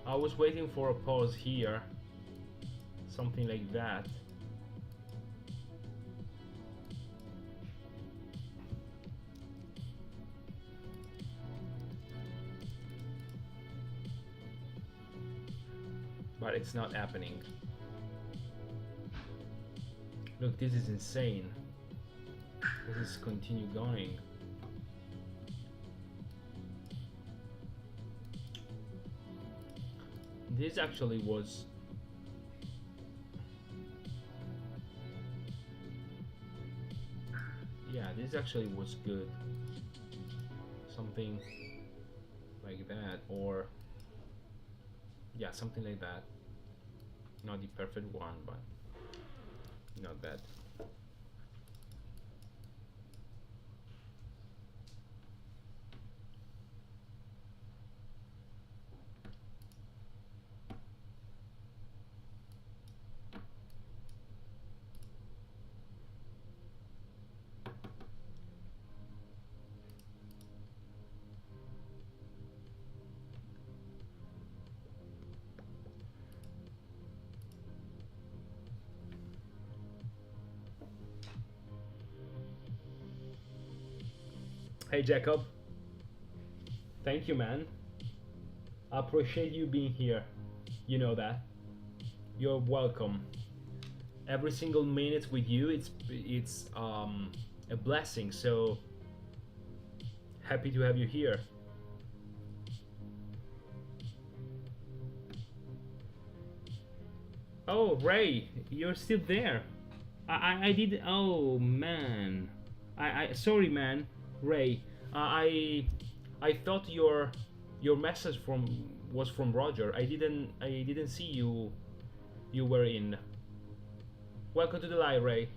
I was waiting for a pause here, something like that. but it's not happening. Look, this is insane. This is continue going. This actually was this actually was good. Something like that, or yeah, something like that. Not the perfect one, but not bad. Hey Jacob, thank you, man. I appreciate you being here. You know that. You're welcome. Every single minute with you, it's a blessing. So happy to have you here. Oh, Ray, you're still there. I did. Oh man, I sorry, man. Ray, I thought your message was from Roger. I didn't see you were in. Welcome to the live, Ray.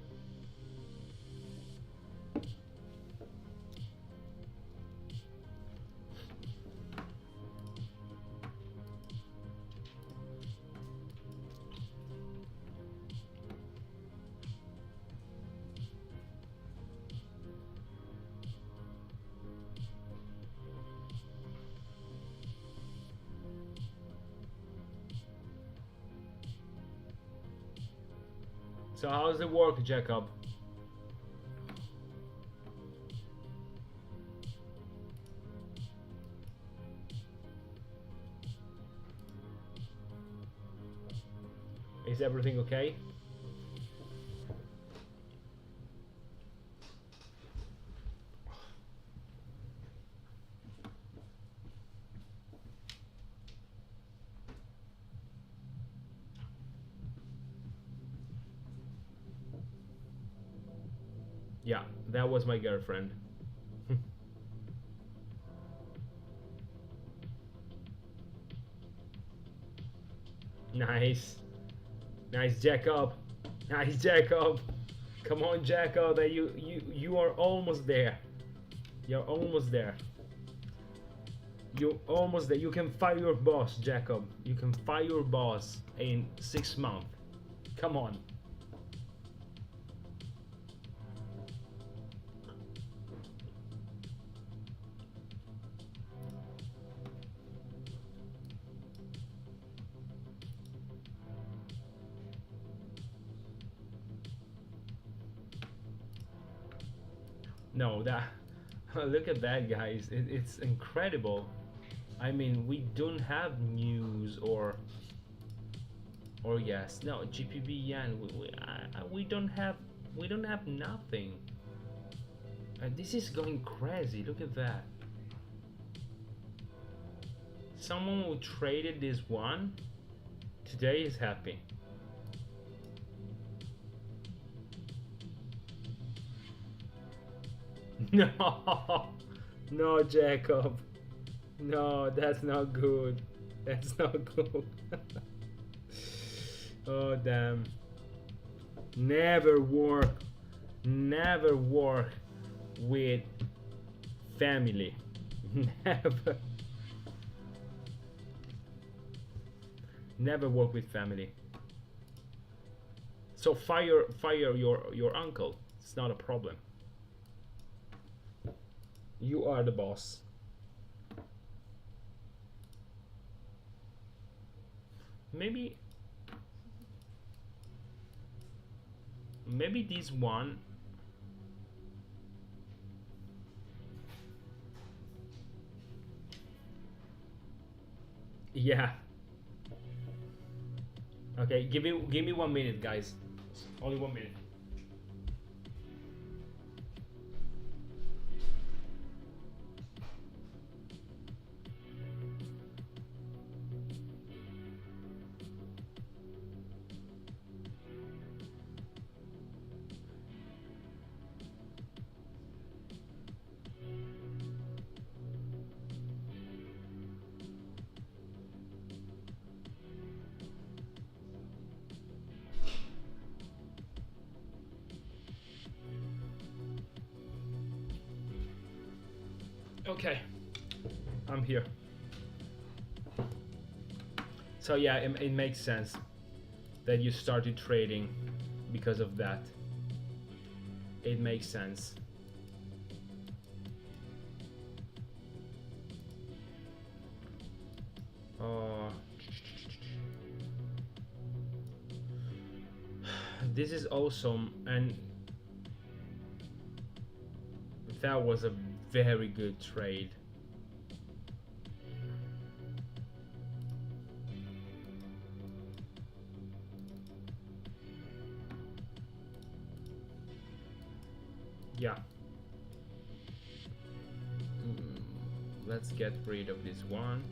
So how's the work, Jacob? Is everything okay? Yeah, that was my girlfriend. Nice. Nice, Jacob. Nice, Jacob. Come on, Jacob. You are almost there. You're almost there. You're almost there. You can fire your boss, Jacob. You can fire your boss in 6 months. Come on. No, that look at that, guys. It's incredible. I mean, we don't have news or yes, no GPB yen. We don't have nothing. This is going crazy. Look at that. Someone who traded this one today is happy. No, no, Jacob. No, that's not good. That's not good. Oh, damn. Never work with family. Never. Never work with family. So fire your uncle. It's not a problem. You are the boss. Maybe this one. Yeah. Okay, give me 1 minute, guys. Only 1 minute. Okay, I'm here. So yeah, it makes sense that you started trading because of that. It makes sense. This is awesome, and that was a very good trade. Yeah. Let's get rid of this one.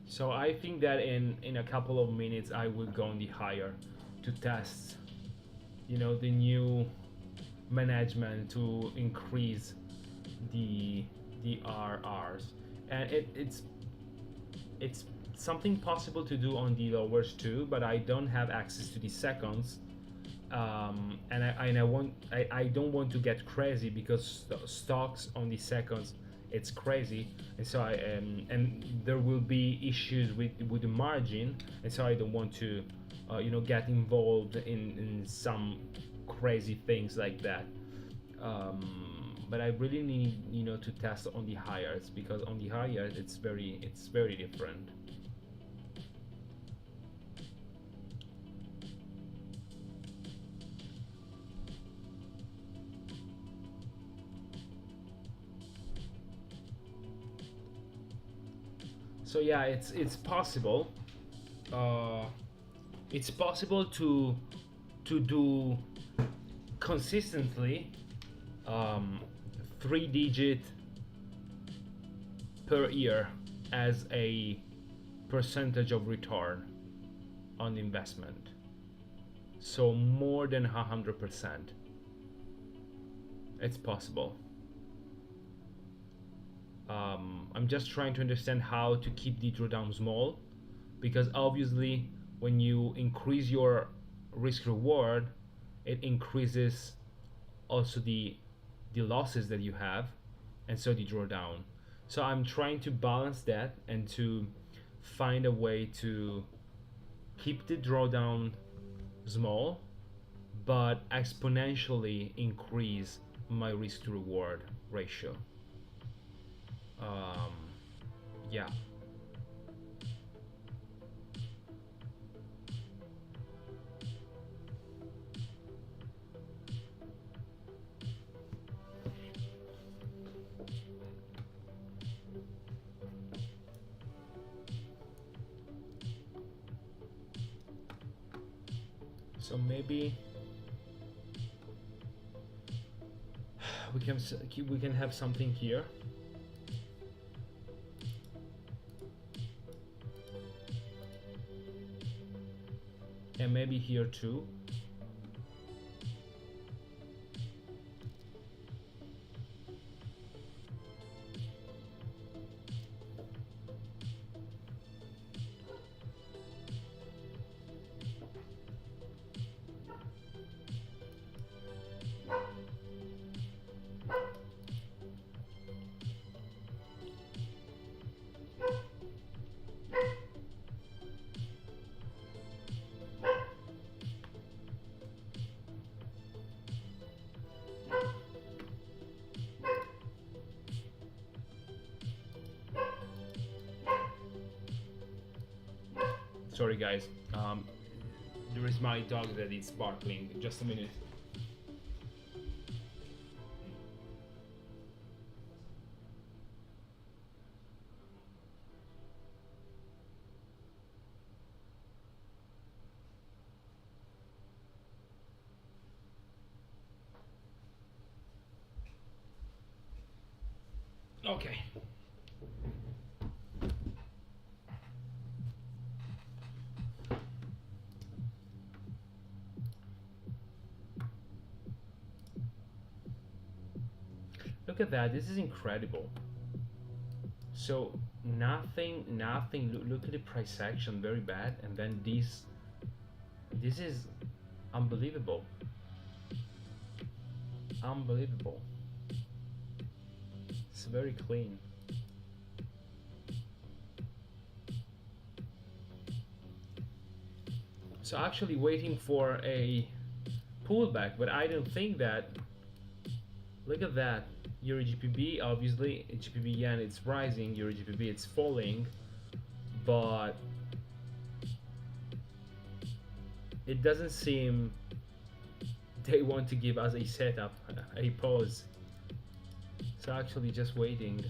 So I think that in a couple of minutes I will go on the higher to test, the new management to increase the RRs, and it's something possible to do on the lowers too, but I don't have access to the seconds, and I don't want to get crazy because stocks on the seconds, it's crazy, and so and there will be issues with the margin, and so I don't want to get involved in some crazy things like that. But I really need to test on the higher, because on the higher it's very different. So yeah, it's possible. It's possible to do consistently 3-digit per year as a percentage of return on investment. So more than 100%. It's possible. I'm just trying to understand how to keep the drawdown small, because obviously when you increase your risk reward, it increases also the losses that you have, and so the drawdown. So I'm trying to balance that and to find a way to keep the drawdown small but exponentially increase my risk to reward ratio. Yeah. So maybe we can have something here. And maybe here too. Sorry guys, there is my dog that is barking. Just a minute. Okay. Look at that, this is incredible. So nothing, look at the price action, very bad, and then this is unbelievable. Unbelievable. It's very clean. So actually waiting for a pullback, but I don't think that. Look at that. Euro GBP, obviously GBP yen it's rising, Euro GBP it's falling, but it doesn't seem they want to give us a setup, a pause. So actually just waiting.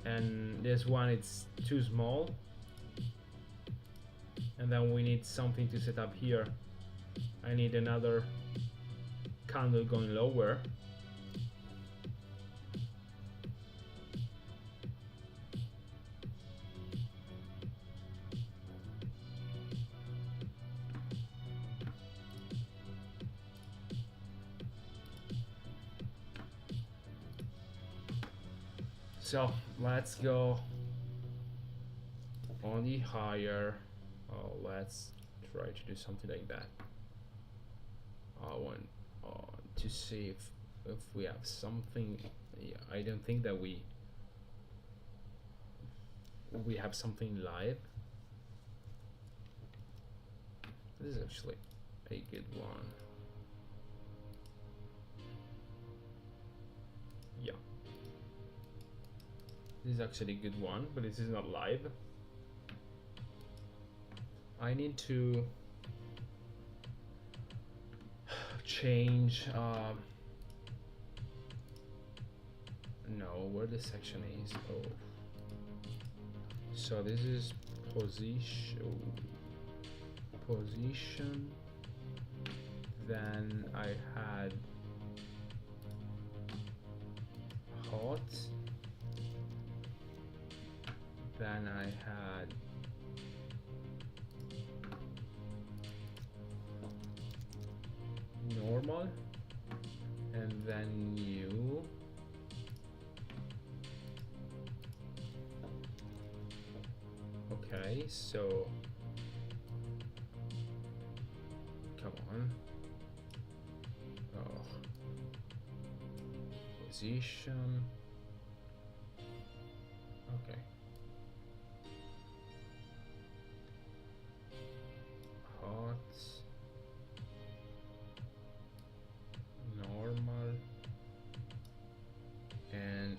And this one it's too small. And then we need something to set up here. I need another candle going lower. So let's go on the higher. Oh, let's try to do something like that. I want to see if we have something. Yeah, I don't think that we have something live. This is actually a good one. Yeah, this is actually a good one, but this is not live. I need to change no, where the section is. Oh, so this is position, then I had hot, then I had normal, and then new, okay, so come on, oh, position, okay, hot, normal, and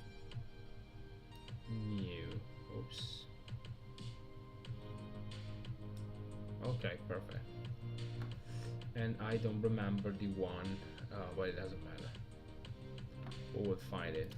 new. Oops. Okay, perfect. And I don't remember the one, but it doesn't matter. We will find it.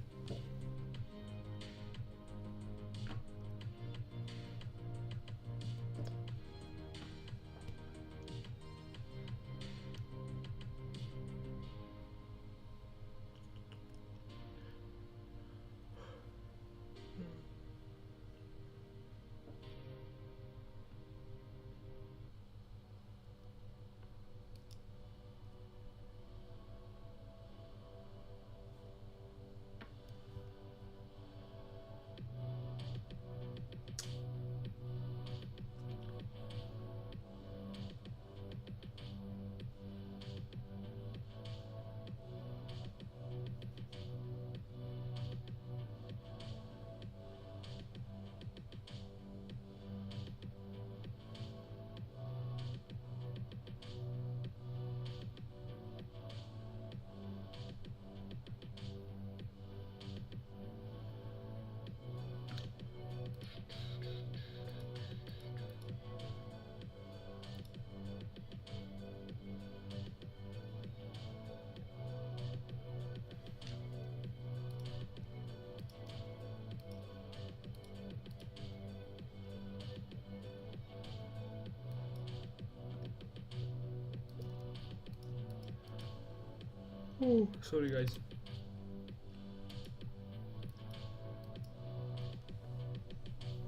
Oh, sorry guys.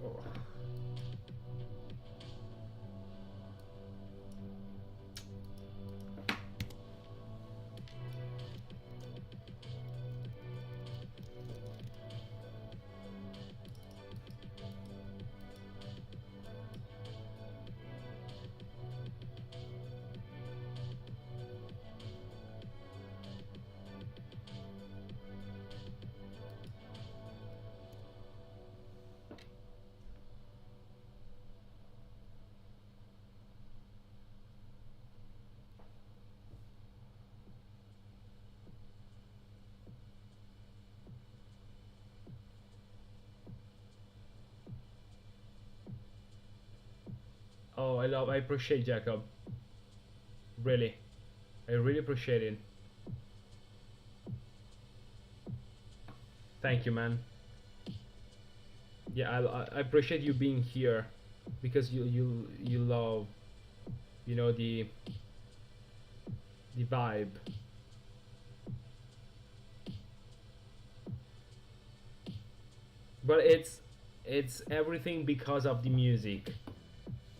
Oh. Oh, I appreciate Jacob. Really, I really appreciate it. Thank you, man. Yeah, I appreciate you being here because you love, you know, the vibe. But it's everything because of the music.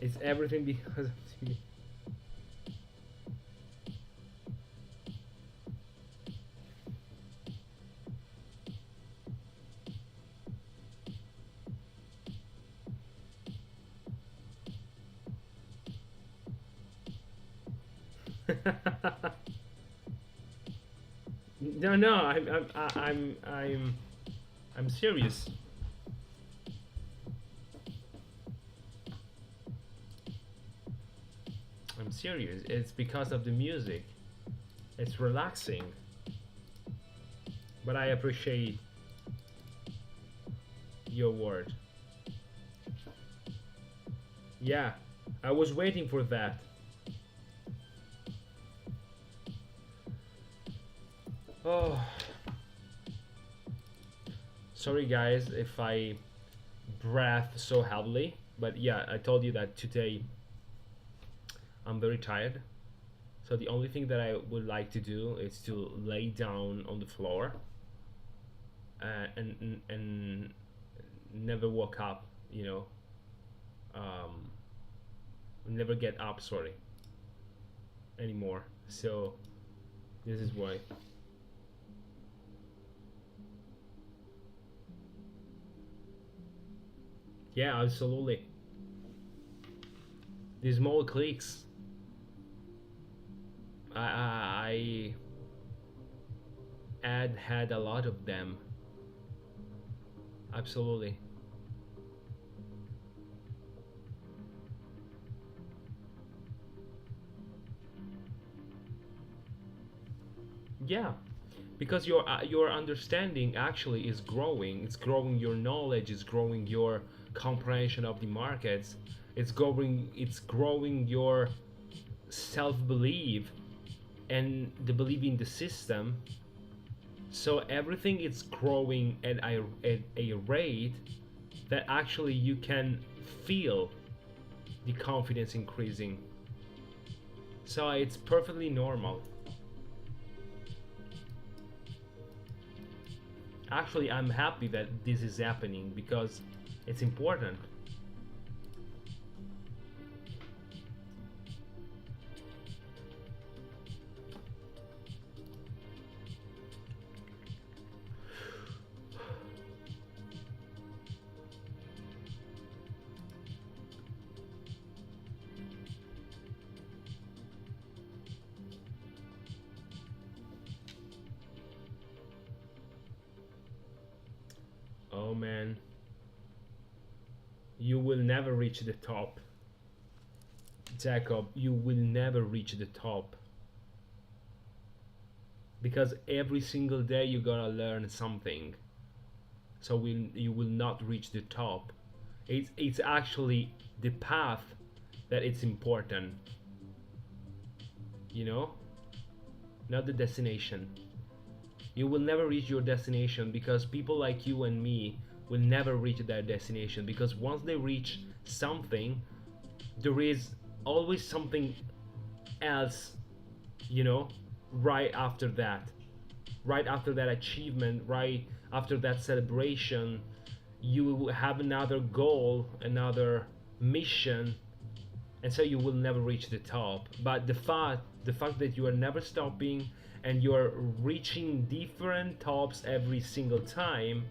It's everything because of the No, no, I'm serious. I'm serious. It's because of the music. It's relaxing. But I appreciate your word. Yeah, I was waiting for that. Oh, sorry guys if I breathe so heavily, but yeah, I told you that today I'm very tired. So the only thing that I would like to do is to lay down on the floor and never woke up, you know, um, never get up, sorry, anymore. So this is why. Yeah, absolutely. These small clicks, I had a lot of them. Absolutely. Yeah, because your understanding actually is growing. It's growing your knowledge. It's growing your comprehension of the markets. It's growing your self belief and the belief in the system. So everything is growing at a rate that actually you can feel the confidence increasing. So it's perfectly normal. Actually, I'm happy that this is happening because it's important. Oh man, you will never reach the top. Jacob, you will never reach the top because every single day you gotta learn something. So you will not reach the top. It's actually the path that it's important, you know, not the destination. You will never reach your destination because people like you and me will never reach their destination because once they reach something, there is always something else, you know, right after that. right after that achievement, right after that celebration, you have another goal, another mission, and so you will never reach the top. But the fact that you are never stopping and you are reaching different tops every single time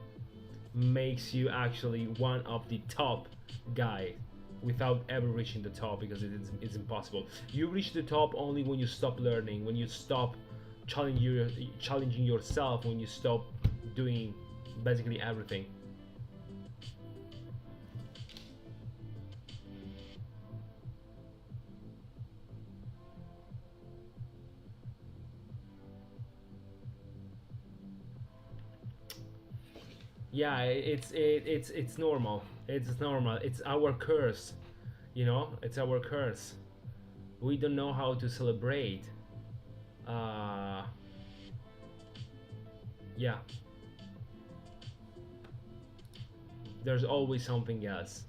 makes you actually one of the top guy without ever reaching the top, because it's impossible. You reach the top only when you stop learning, when you stop challenging yourself, when you stop doing basically everything. Yeah, it's normal. It's normal. It's our curse, it's our curse. We don't know how to celebrate. uh yeah, there's always something else,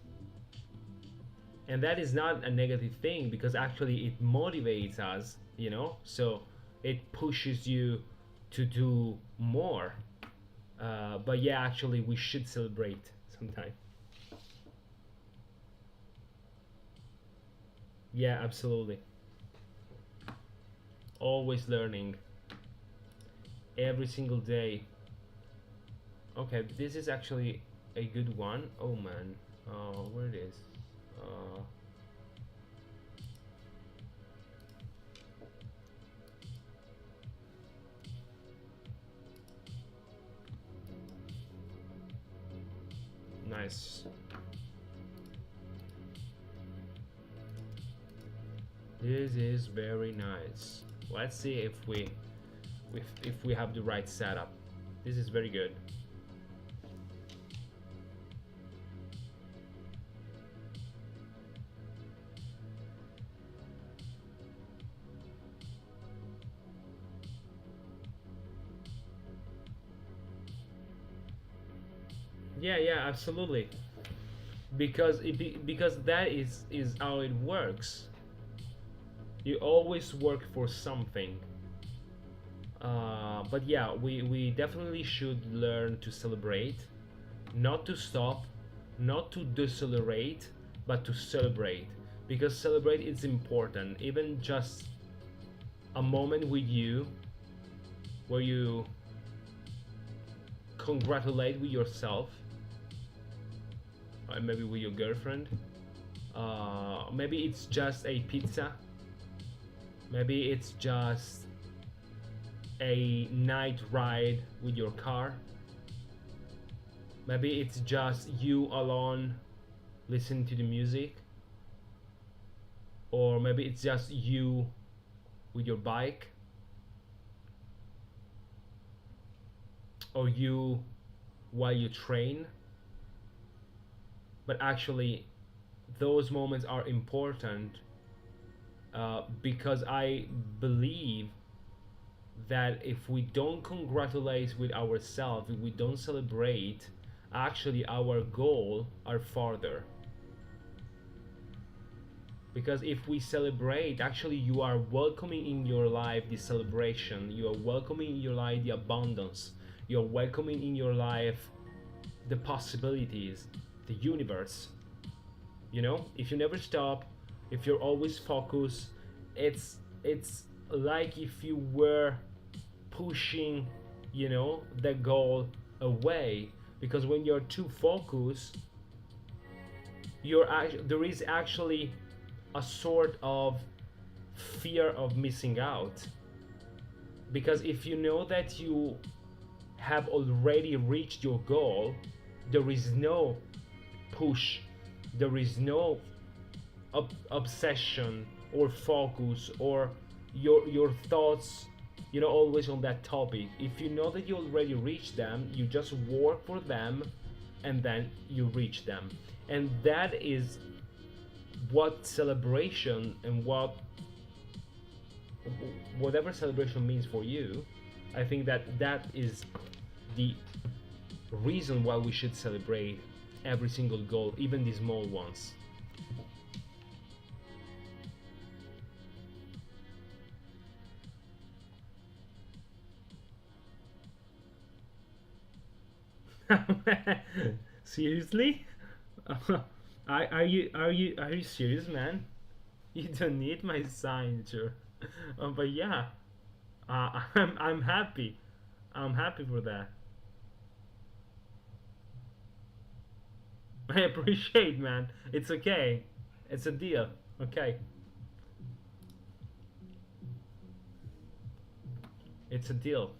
and that is not a negative thing, because actually it motivates us, so it pushes you to do more. But yeah, actually we should celebrate sometime. Yeah, absolutely. Always learning, every single day. Okay, this is actually a good one. Oh man, where it is? Uh, nice. This is very nice. Let's see if we have the right setup. This is very good. Yeah, yeah, absolutely. Because that is how it works. You always work for something. But yeah, we definitely should learn to celebrate, not to stop, not to decelerate, but to celebrate. Because celebrate is important. Even just a moment with you where you congratulate with yourself, or maybe with your girlfriend. Maybe it's just a pizza. Maybe it's just a night ride with your car. Maybe it's just you alone listening to the music. Or maybe it's just you with your bike. Or you while you train. But actually, those moments are important, because I believe that if we don't congratulate with ourselves, if we don't celebrate, actually our goal are farther. Because if we celebrate, actually you are welcoming in your life the celebration, you are welcoming in your life the abundance, you are welcoming in your life the possibilities, the universe. If you never stop, if you're always focused, it's like if you were pushing, the goal away. Because when you're too focused, there is actually a sort of fear of missing out. Because if you know that you have already reached your goal, there is no push, there is no obsession or focus, or your thoughts, always on that topic. If you know that you already reached them, you just work for them, and then you reach them. And that is what celebration and whatever celebration means for you. I think that is the reason why we should celebrate every single goal, even the small ones. Seriously? Are you serious, man? You don't need my signature. But yeah, I'm happy. I'm happy for that. I appreciate, man. It's okay. It's a deal. Okay. It's a deal.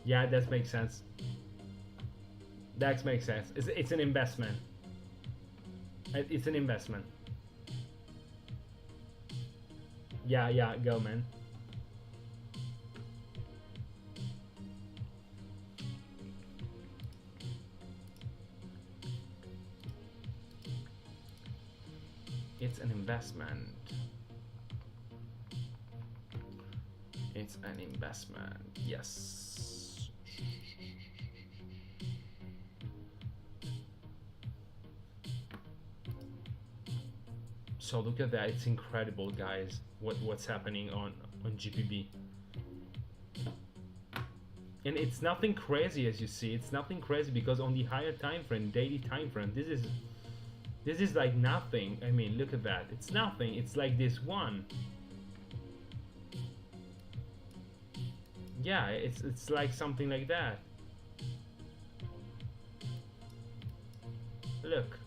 Yeah, that makes sense. That makes sense. It's an investment. It's an investment. Yeah, yeah, go, man. It's an investment. It's an investment. Yes. So look at that. It's incredible, guys. What's happening on GPB. And it's nothing crazy, as you see. It's nothing crazy because on the higher time frame, daily time frame, this is like nothing. I mean, look at that. It's nothing. It's like this one. Yeah, it's like something like that. Look.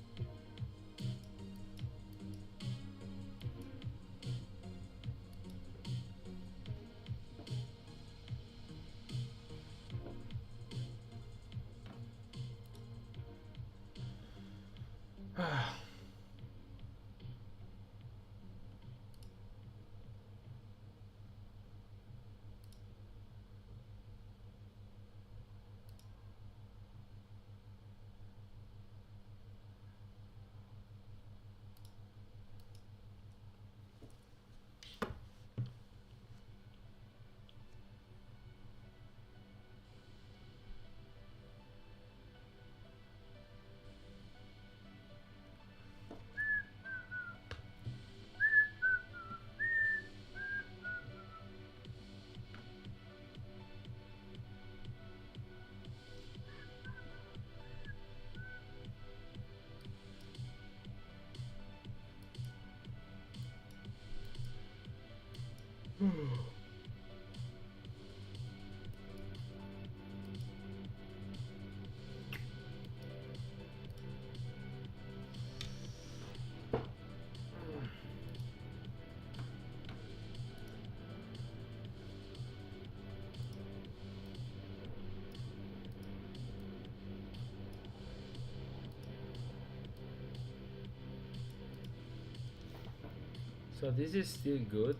So this is still good,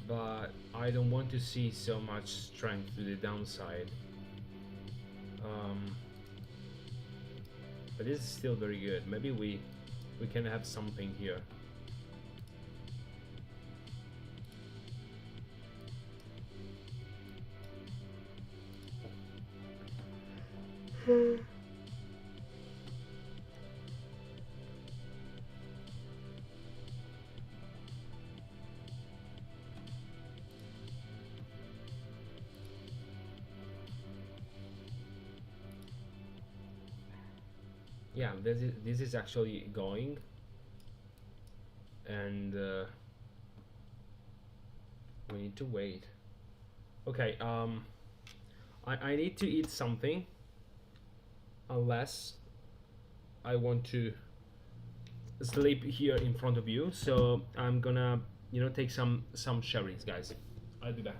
but I don't want to see so much strength to the downside. Um, but this is still very good. Maybe we can have something here. Yeah, this is actually going, and we need to wait. Okay, I need to eat something, unless I want to sleep here in front of you. So I'm gonna, take some sherries, guys. I'll be back.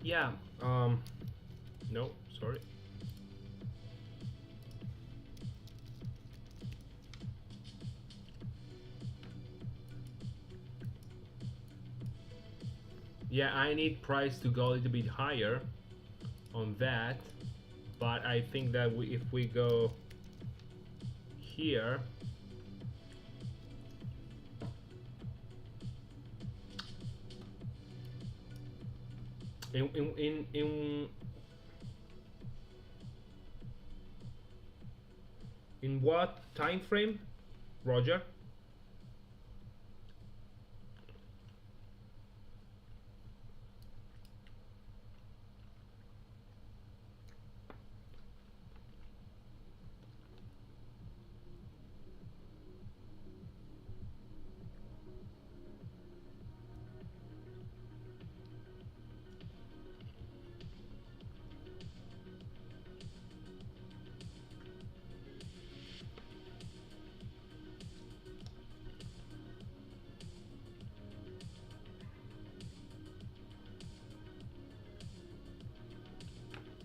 Yeah, no, sorry. Yeah, I need price to go a little bit higher on that, but I think that if we go here, in what time frame, Roger?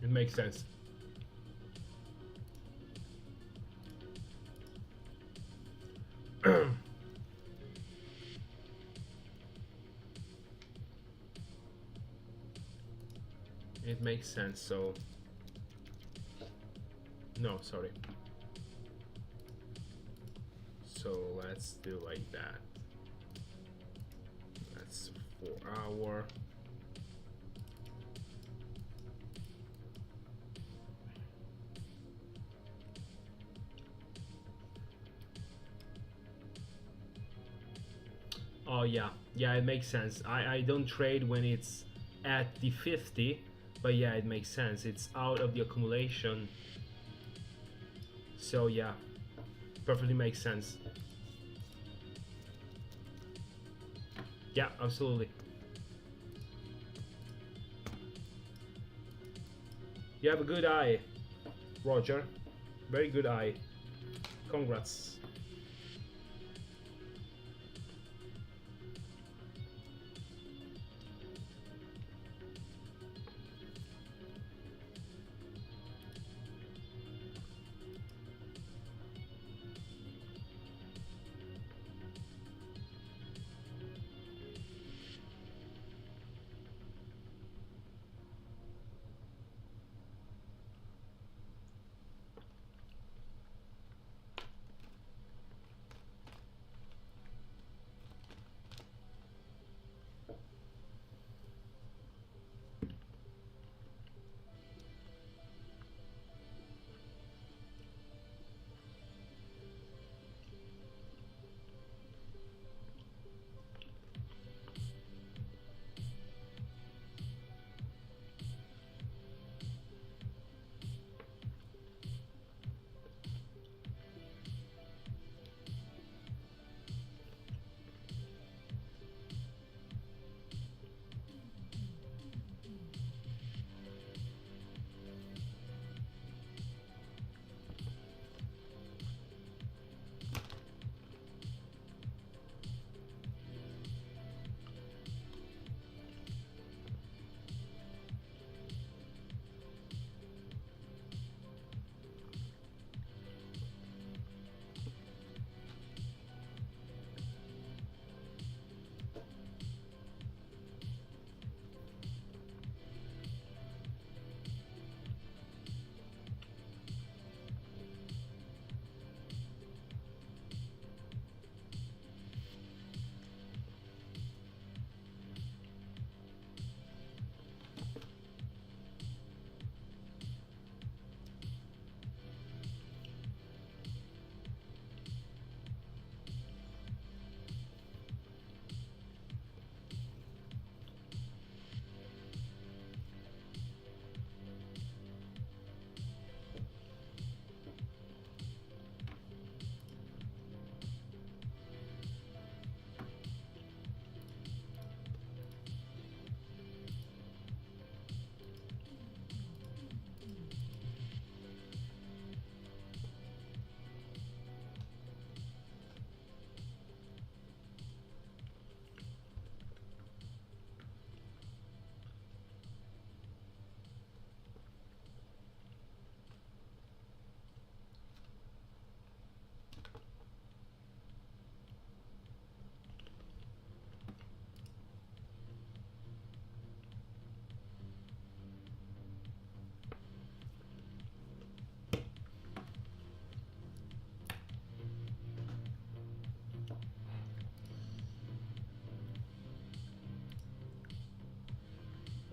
It makes sense. It makes sense. So no, sorry. So let's do like that. That's 4 hour. Oh yeah, yeah, it makes sense. I don't trade when it's at the 50, but yeah, it makes sense. It's out of the accumulation. So yeah, perfectly makes sense. Yeah, absolutely. You have a good eye, Roger. Very good eye. Congrats.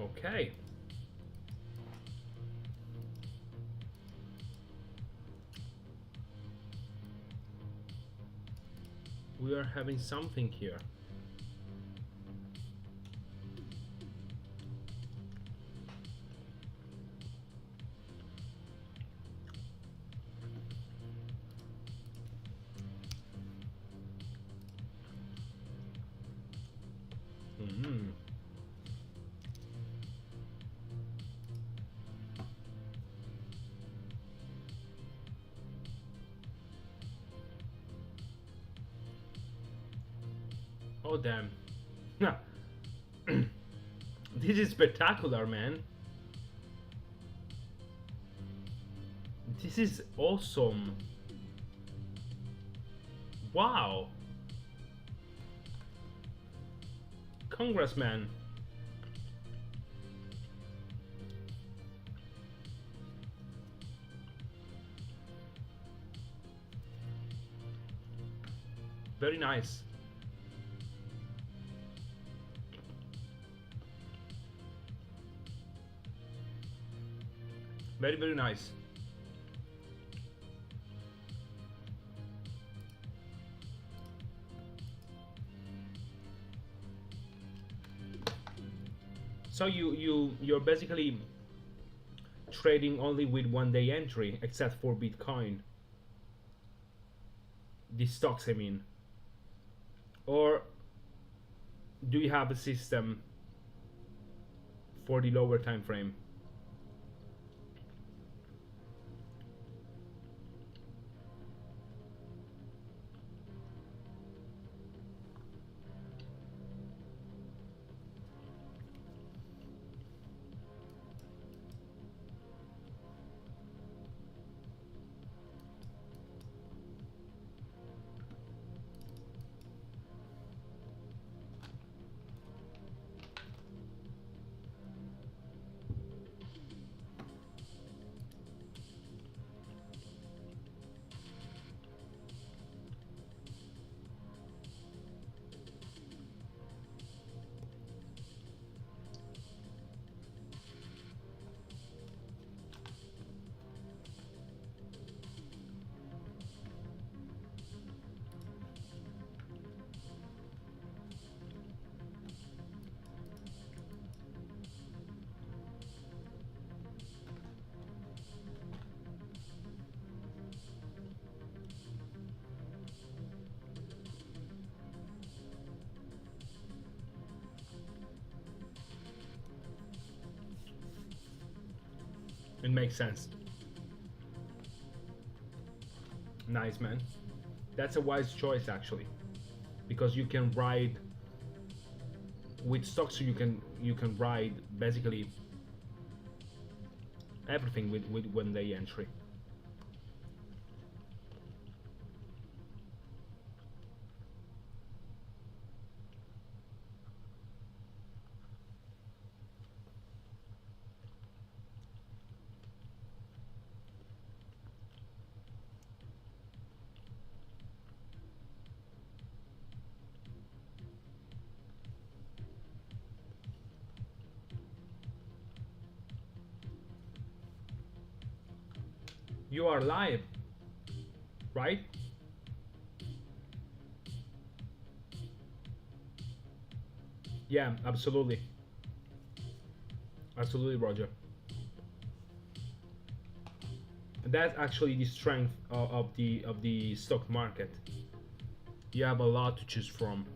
Okay. We are having something here. Mm-hmm. Oh damn. This is spectacular, man. This is awesome. Wow. Congrats, man. Very nice. Very, very nice. So you're basically trading only with 1 day entry, except for Bitcoin. The stocks, I mean. Or do you have a system for the lower time frame? It makes sense. Nice, man. That's a wise choice, actually, because you can ride with stocks. You can ride basically everything with 1 day entry. You are live, right? Yeah, absolutely, absolutely, Roger. That's actually the strength of the stock market. You have a lot to choose from.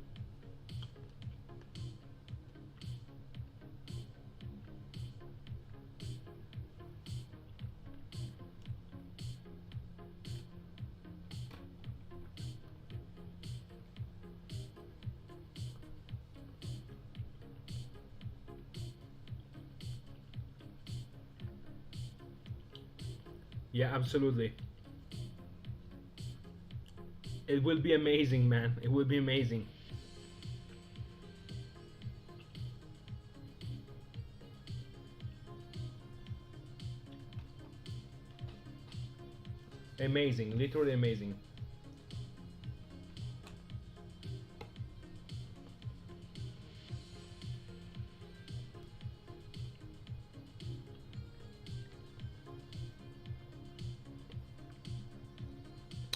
Yeah, absolutely. It will be amazing, man. It will be amazing. Amazing, literally amazing.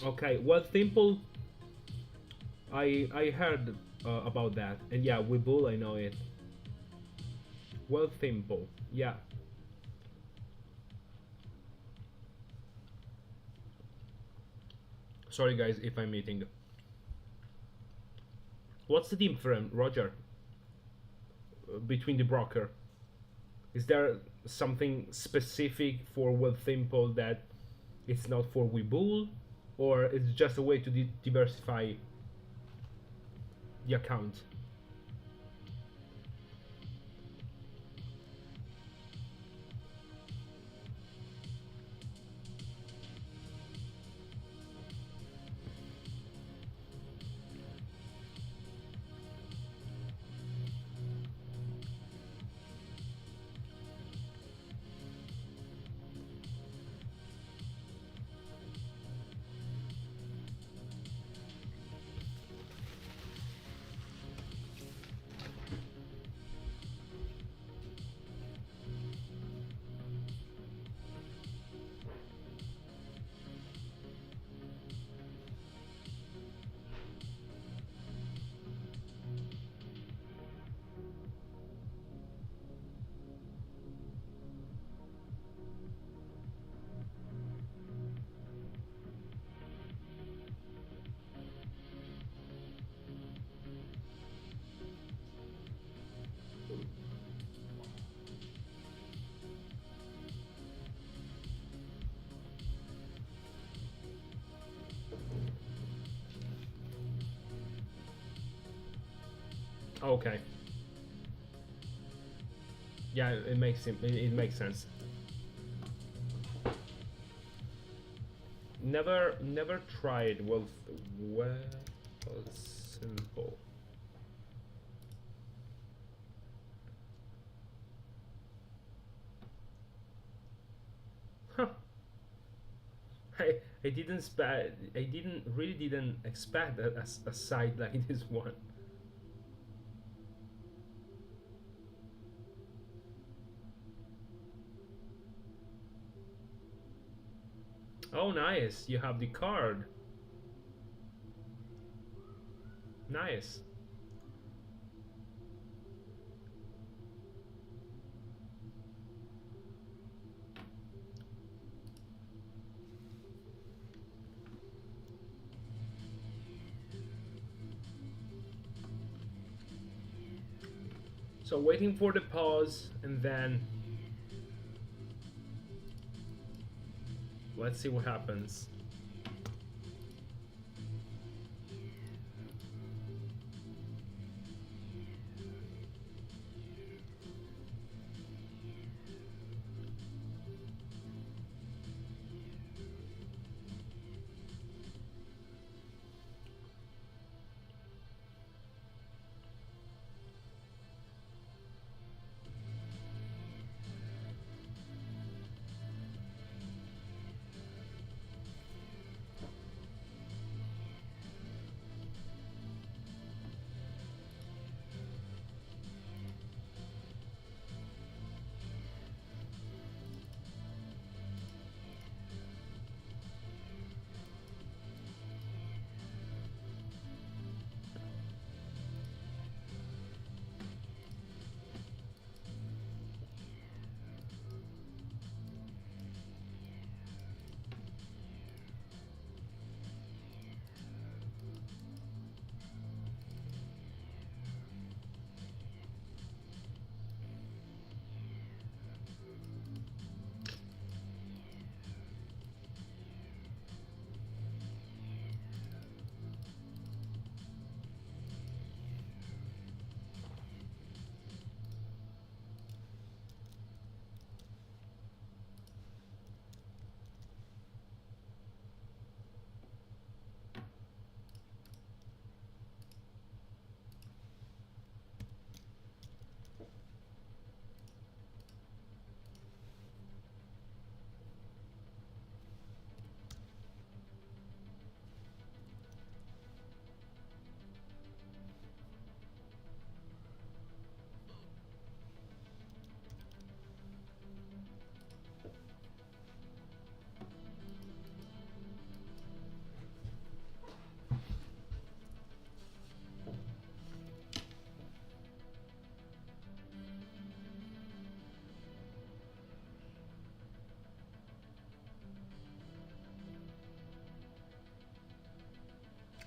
Okay, well, simple. I heard about that, and yeah, Webull, I know it. Well, simple. Yeah. Sorry, guys, if I'm eating. What's the difference, Roger, between the broker? Is there something specific for Well Simple that it's not for Webull, or it's just a way to diversify the account? Okay. Yeah, it makes sense. Never tried well simple. Huh. I didn't I didn't really didn't expect a site like this one. Oh, nice. You have the card. Nice. So waiting for the pause, and then let's see what happens.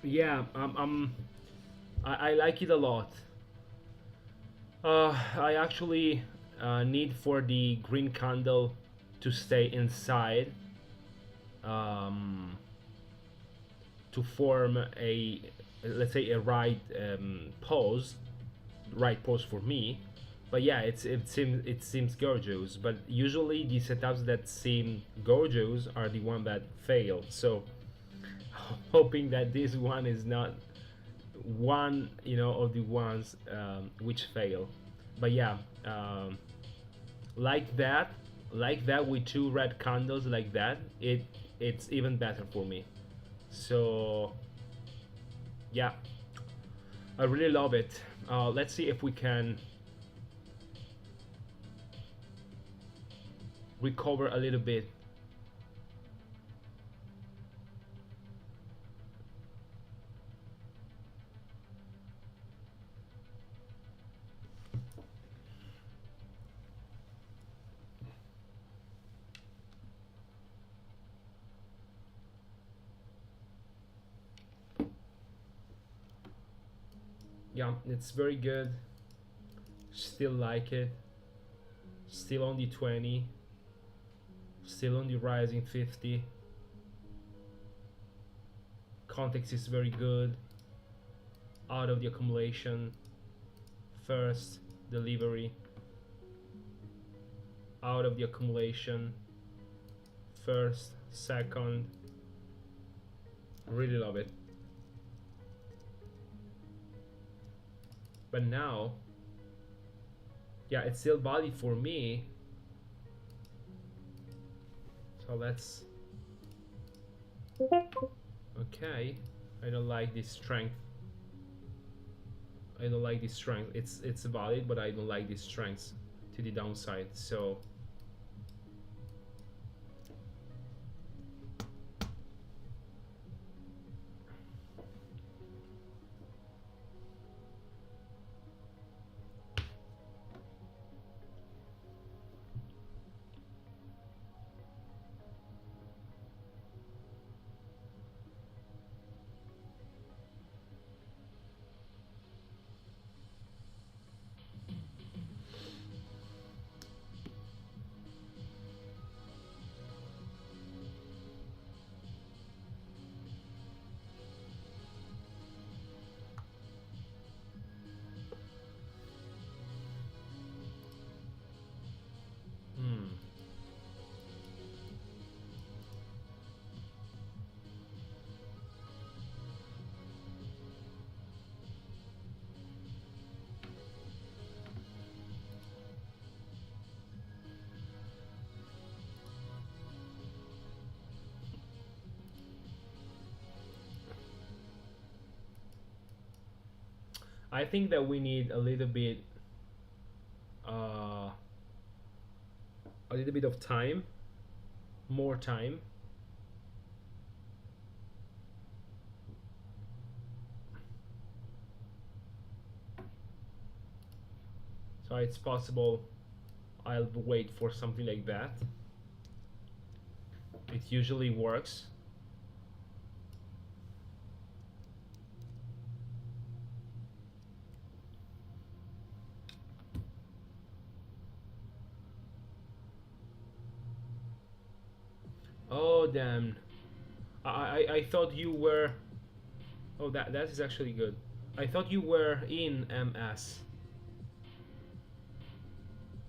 Yeah, I like it a lot. I actually need for the green candle to stay inside, um, to form a, let's say, a right pose for me. But yeah, it seems gorgeous. But usually the setups that seem gorgeous are the one that fail. So hoping that this one is not one, of the ones which fail. But yeah, like that, with two red candles like that, it's even better for me. So yeah, I really love it. Let's see if we can recover a little bit. Yeah, it's very good. Still like it. Still on the 20. Still on the rising 50. Context is very good. Out of the accumulation. First delivery. Out of the accumulation. First, second. Really love it. But now, yeah, it's still valid for me. So let's. Okay, I don't like this strength. I don't like this strength. It's valid, but I don't like this strength to the downside. So hmm. I think that we need uh, a little bit of time, more time. So it's possible I'll wait for something like that. It usually works. Oh damn! I thought you were. Oh, that is actually good. I thought you were in MS.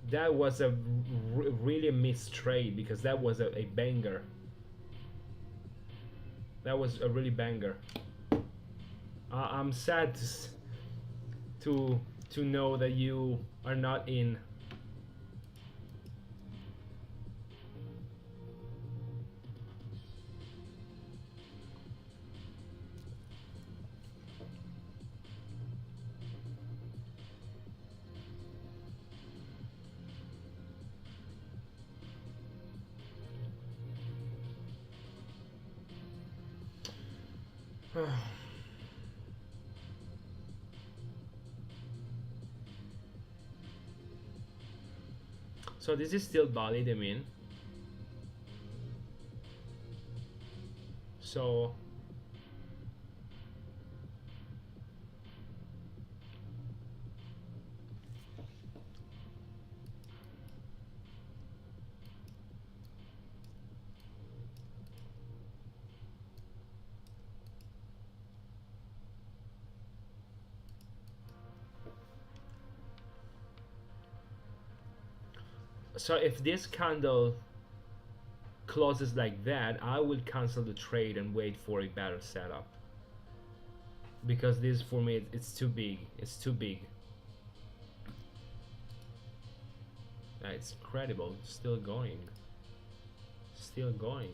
That was a really missed trade because that was a banger. That was a really banger. I'm sad to to know that you are not in. So this is still valid, I mean. So So if this candle closes like that, I will cancel the trade and wait for a better setup, because this for me it's too big. It's too big. It's incredible. Still going. Still going.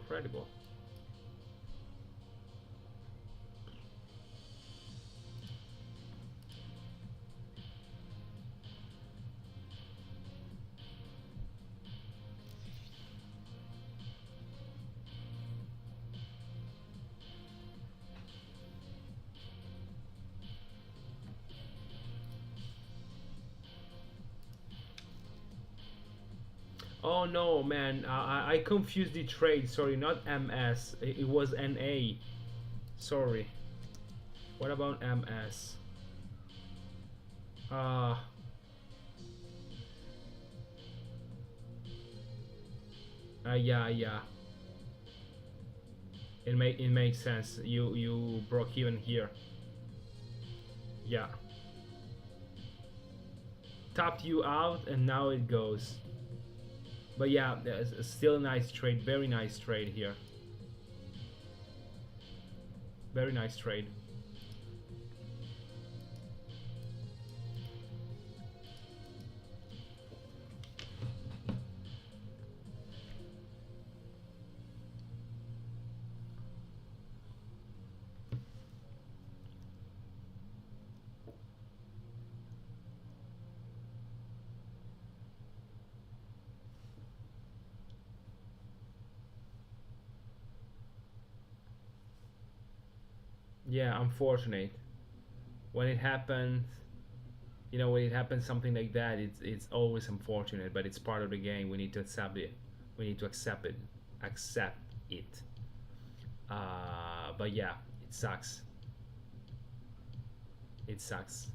Incredible. Oh no, man, I confused the trade. Sorry, not MS. It was NA. Sorry. What about MS? Uh, yeah, yeah. It makes sense. You broke even here. Yeah. Tapped you out and now it goes. But yeah, still a nice trade. Very nice trade here. Very nice trade. Yeah, unfortunate. When it happens, when it happens something like that, it's always unfortunate, but it's part of the game. We need to accept it. We need to accept it. Accept it. But yeah, it sucks. It sucks.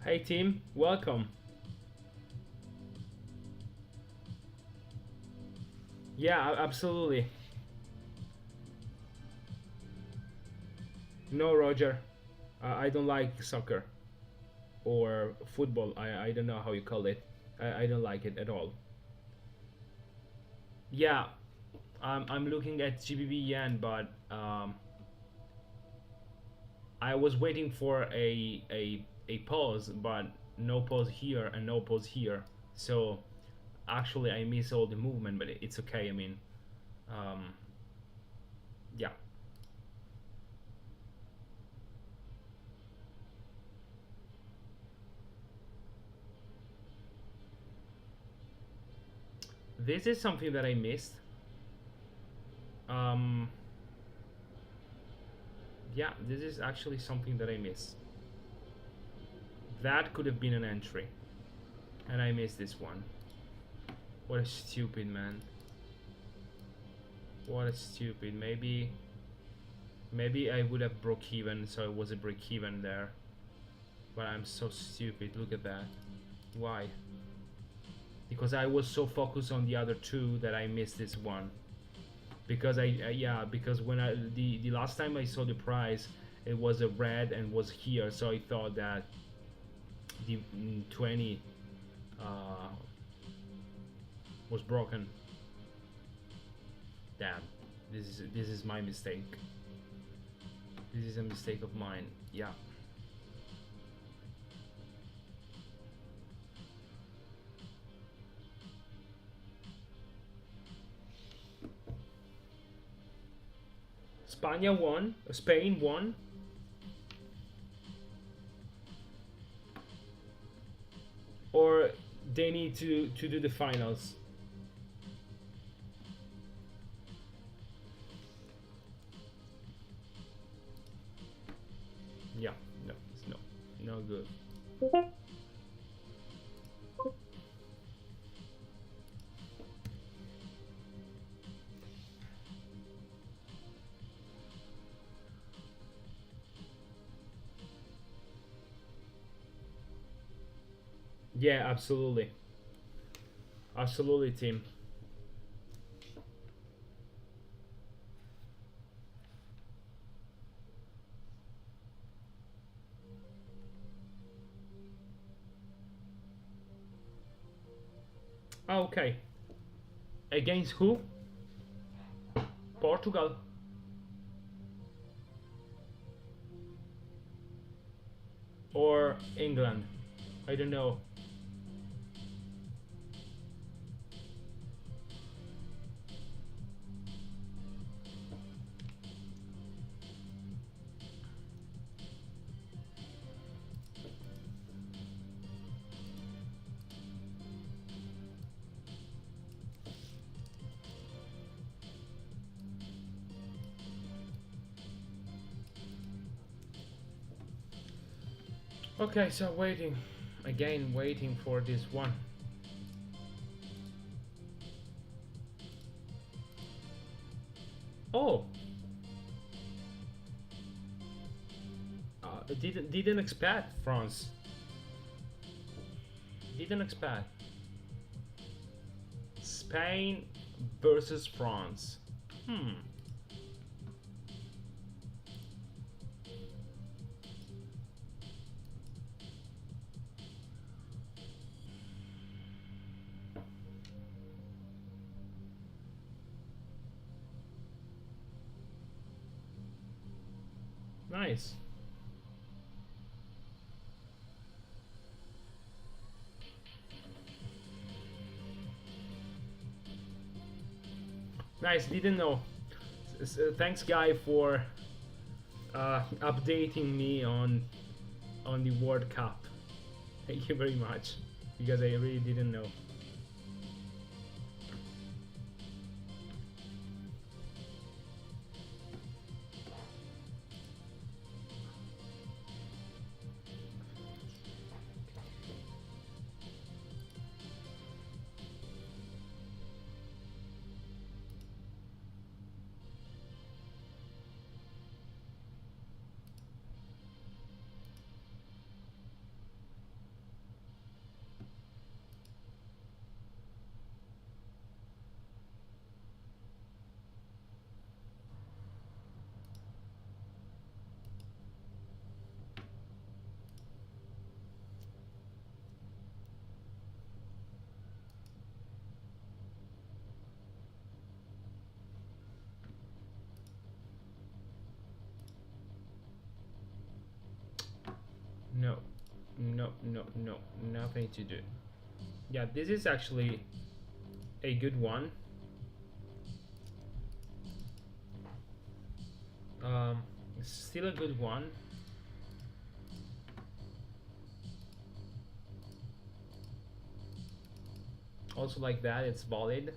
Hey team, welcome. Yeah, absolutely. No, Roger. I don't like soccer or football. I don't know how you call it. I don't like it at all. Yeah, I'm looking at GBP yen, but I was waiting for a pause, but no pause here and no pause here. So actually, I miss all the movement, but it's okay. I mean, um, yeah. This is something that I missed. Um, yeah, this is actually something that I missed. That could have been an entry, and I missed this one. What a stupid man. What a stupid. Maybe I would have broke even, so it was a break even there. But I'm so stupid. Look at that. Why? Because I was so focused on the other two that I missed this one. Because yeah, because when the last time I saw the price, it was a red and was here, so I thought that the 20 was broken. Damn, this is my mistake. This is a mistake of mine. Yeah. Spain won. Or they need to do the finals. Yeah, no, it's no good. Yeah, absolutely. Absolutely, team. Okay. Against who? Portugal. Or England. I don't know. Okay, so waiting. Again, waiting for this one. Oh! Didn't expect France. Didn't expect. Spain versus France. Nice. Nice, didn't know. Thanks, guy, for updating me on the World Cup. Thank you very much, because I really didn't know. No, nothing to do. Yeah, this is actually a good one. Still a good one. Also like that, it's valid.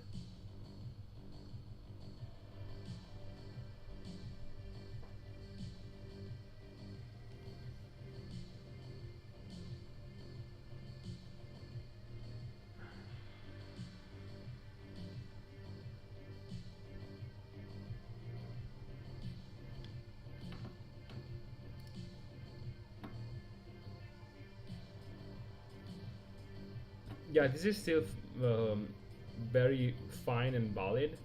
Yeah, this is still very fine and valid.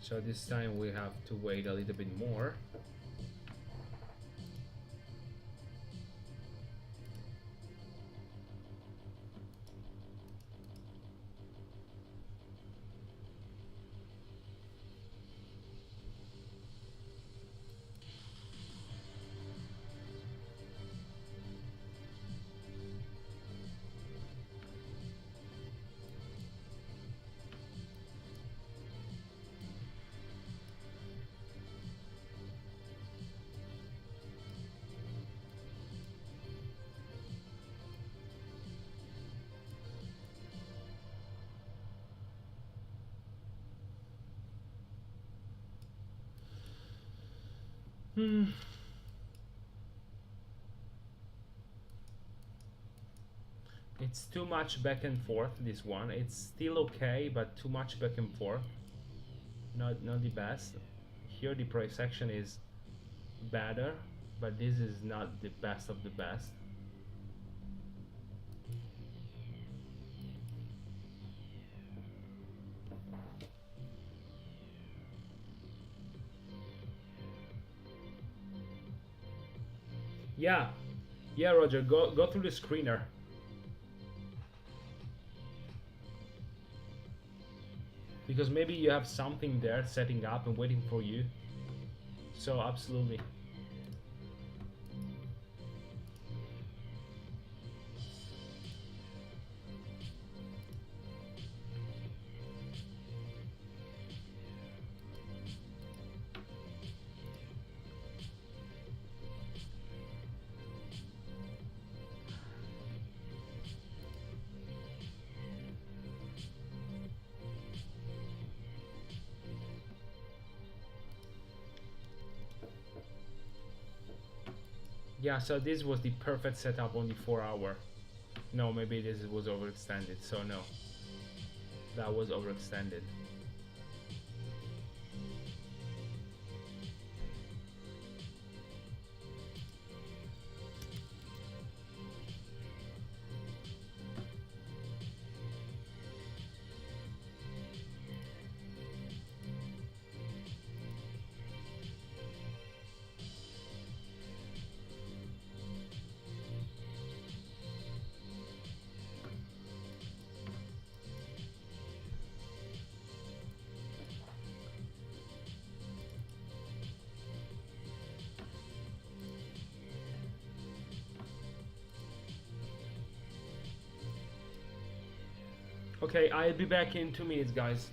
So this time we have to wait a little bit more. Hmm. It's too much back and forth, this one. It's still okay, but too much back and forth. Not the best. Here the price action is better, but this is not the best of the best. Yeah, yeah, Roger, go through the screener. Because maybe you have something there setting up and waiting for you. So absolutely. Yeah, so this was the perfect setup on the 4 hour. No, maybe this was overextended, so no. That was overextended. Okay, I'll be back in 2 minutes, guys.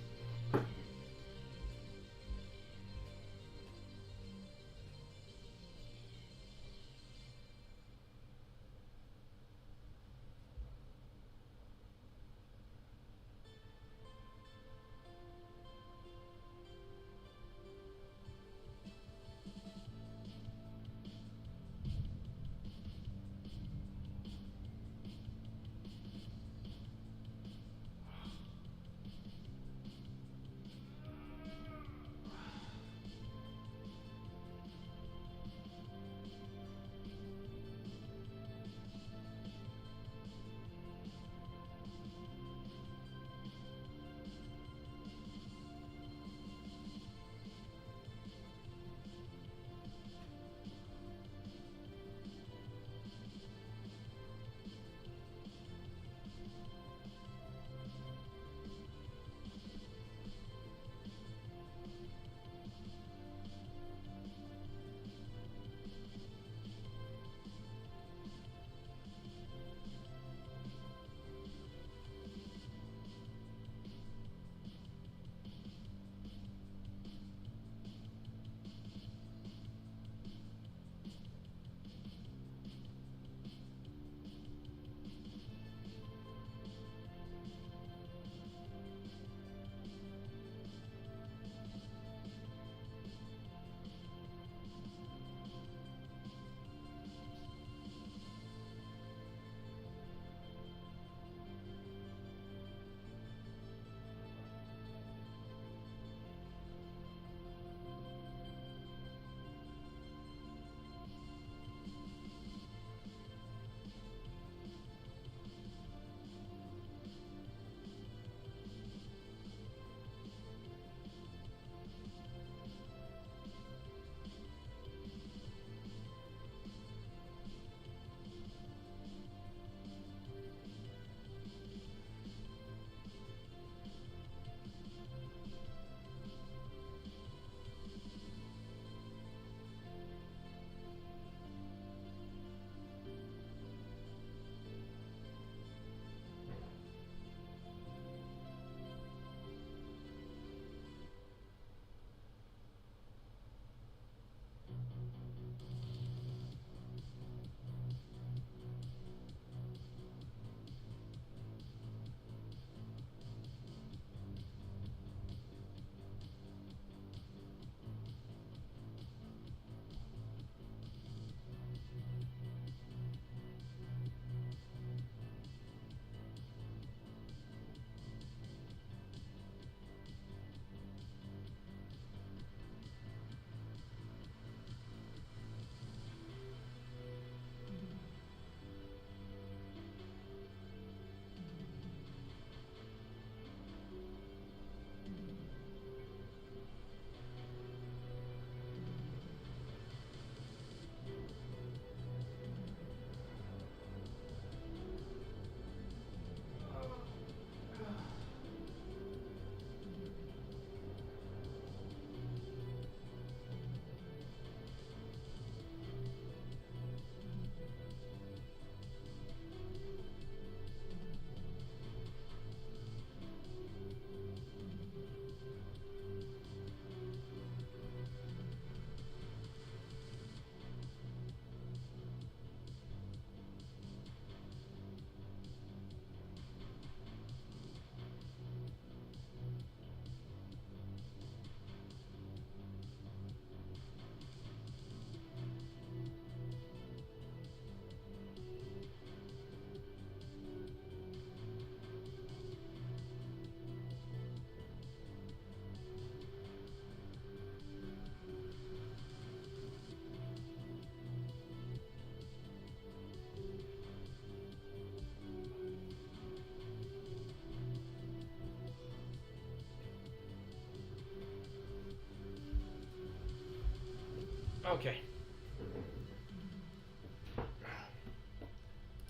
Okay.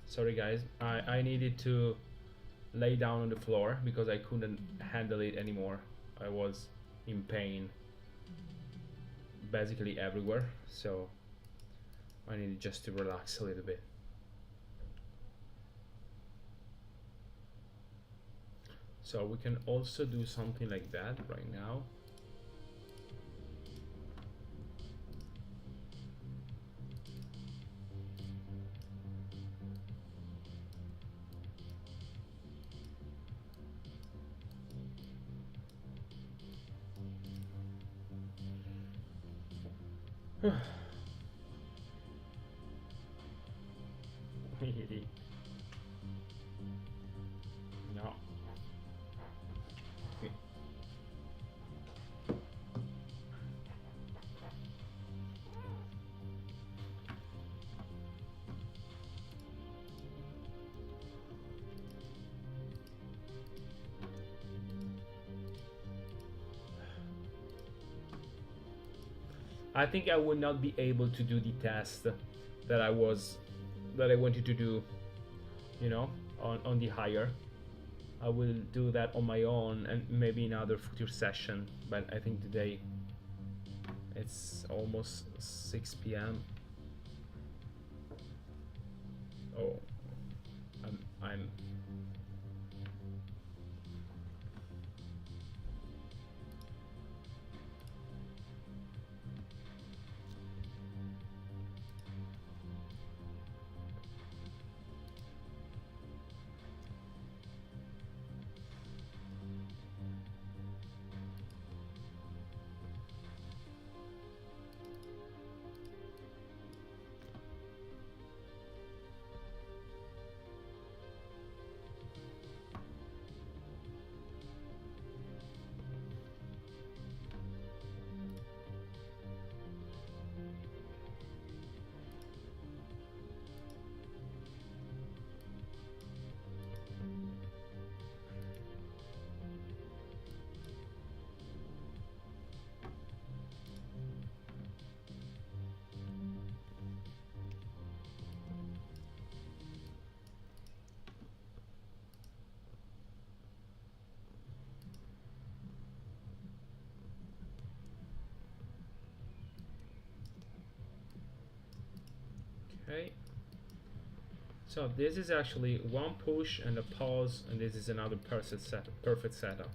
Sorry guys, I needed to lay down on the floor because I couldn't handle it anymore. I was in pain basically everywhere, so I needed just to relax a little bit. So we can also do something like that right now. No. I think I would not be able to do the test that I wanted to do, you know, on the higher. I will do that on my own and maybe in another future session, but I think today it's almost 6 p.m. Oh, I'm okay. So this is actually one push and a pause, and this is another perfect setup.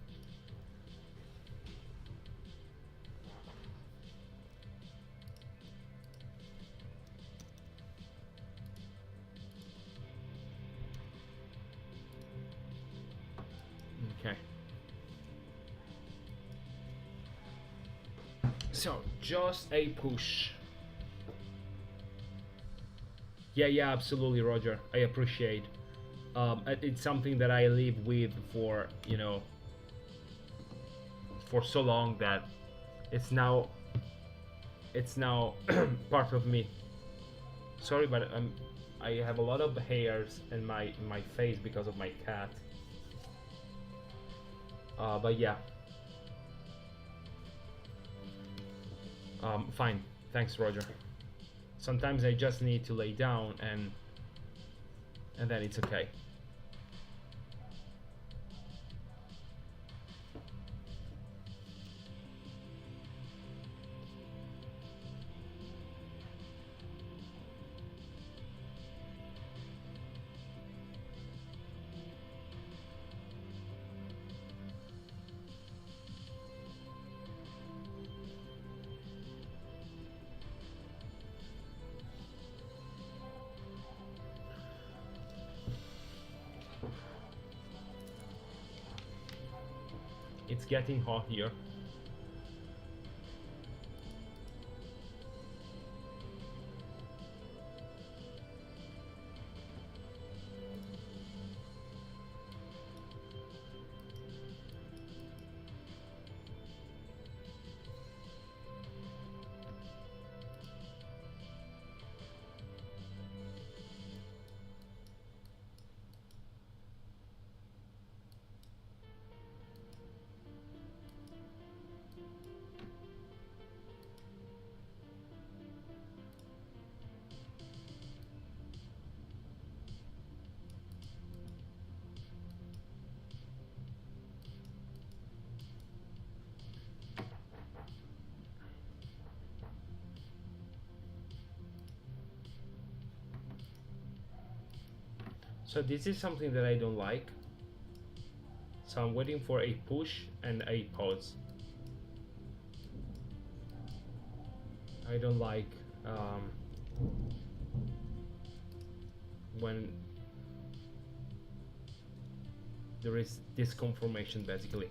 Okay. So just a push. Yeah, absolutely, Roger. I appreciate. It's something that I live with for, you know, for so long that it's now part of me. Sorry, but I have a lot of hairs in my face because of my cat. But yeah. Fine. Thanks, Roger. Sometimes I just need to lay down and then it's okay. It's getting hot here. So this is something that I don't like. So I'm waiting for a push and a pause. I don't like when there is this confirmation basically.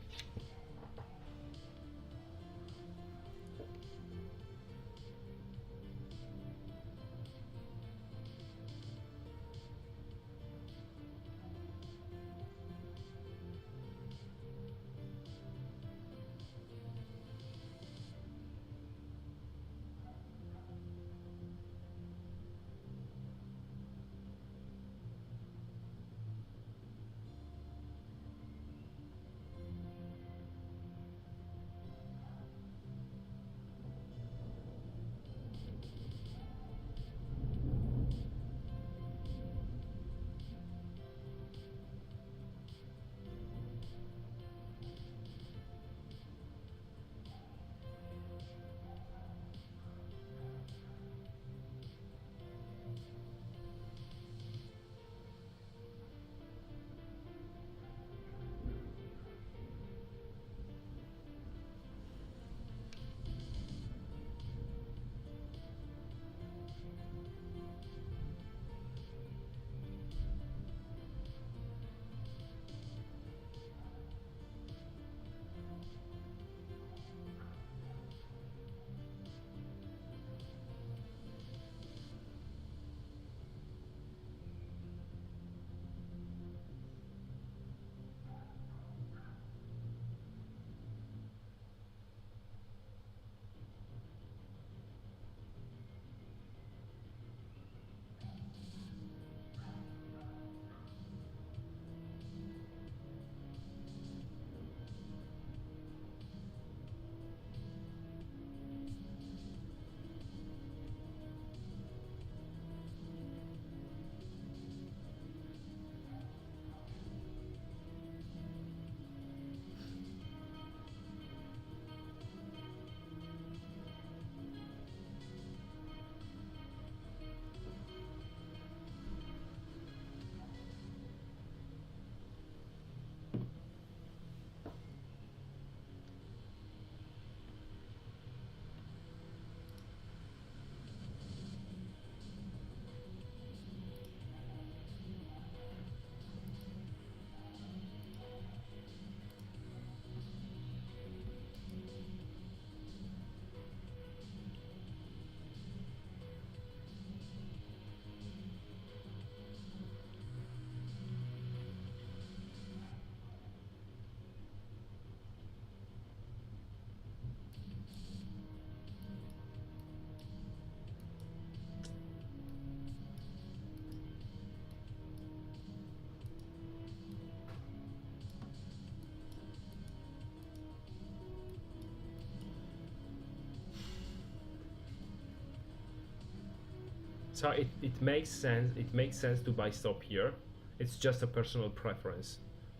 So it makes sense. It makes sense to buy stop here. It's just a personal preference.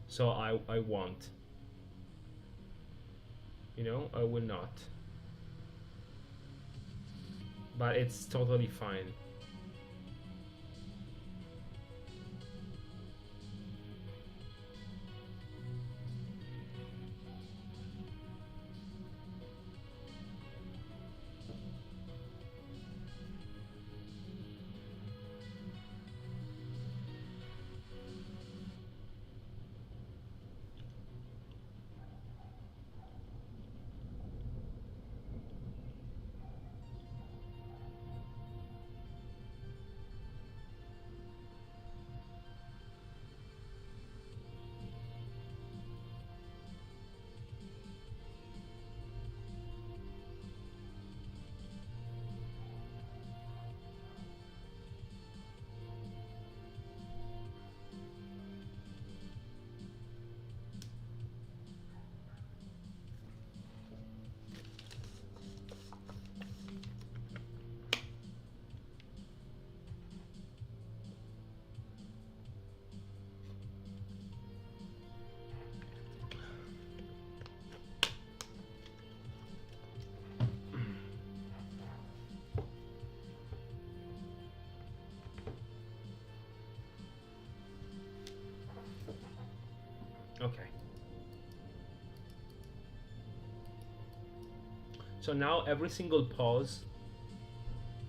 So I won't. You know, I will not. But it's totally fine. So now every single pause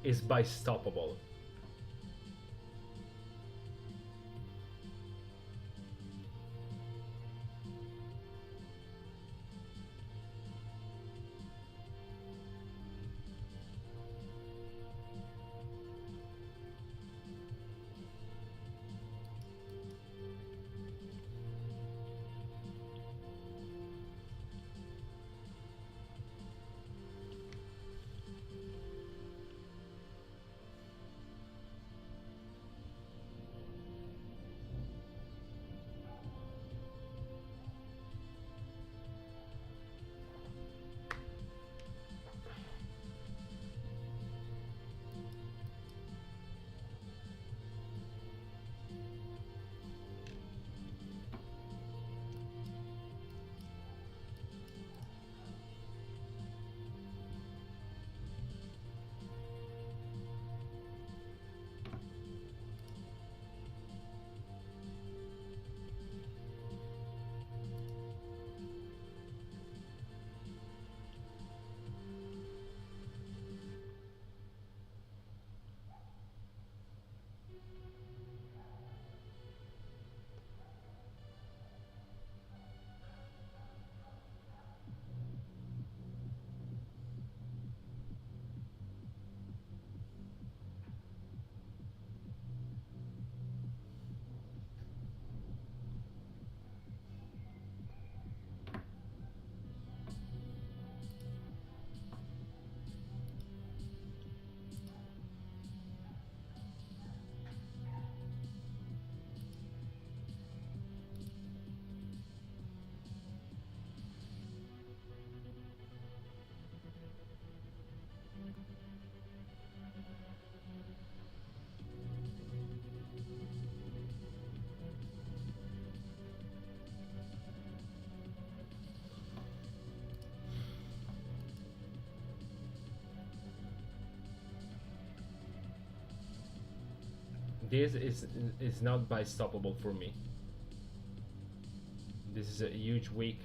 is buy stoppable. This is not buy stoppable for me. This is a huge week,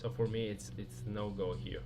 so for me it's no go here.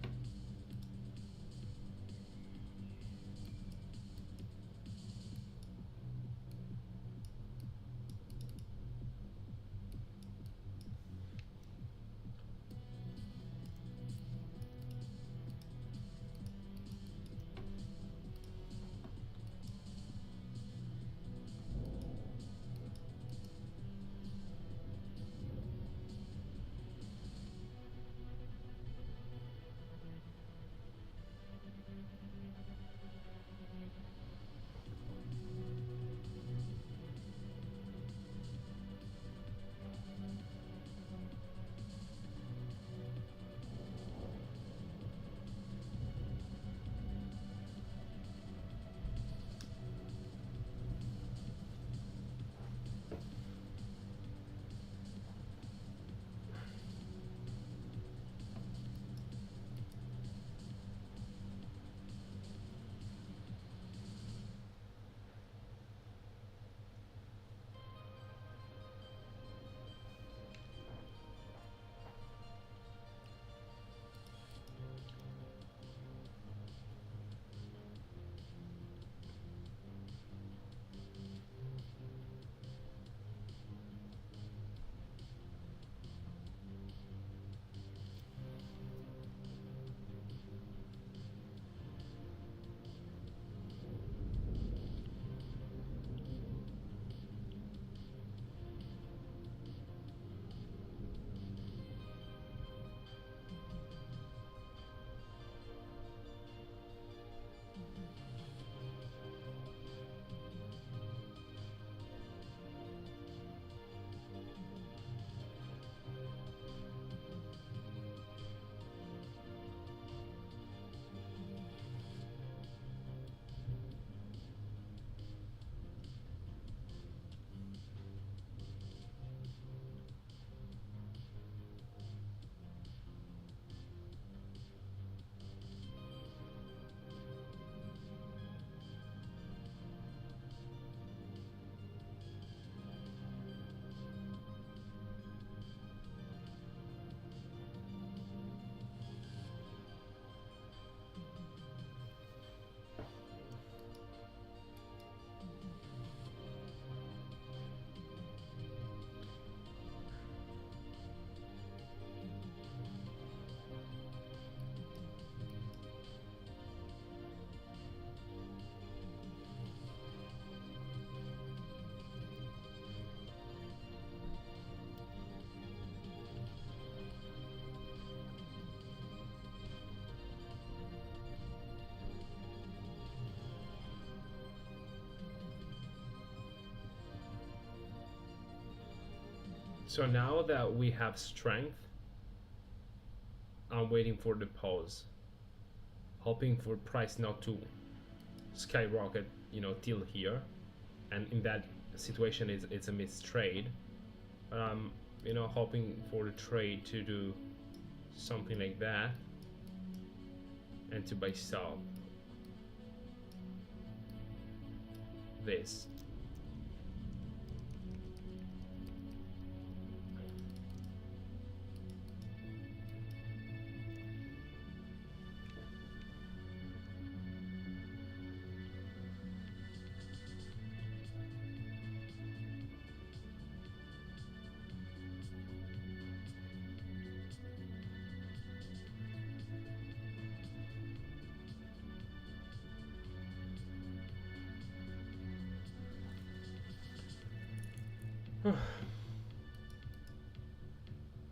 So now that we have strength, I'm waiting for the pause, hoping for price not to skyrocket, you know, till here, and in that situation it's a missed trade. But I'm, you know, hoping for the trade to do something like that and to buy stop this.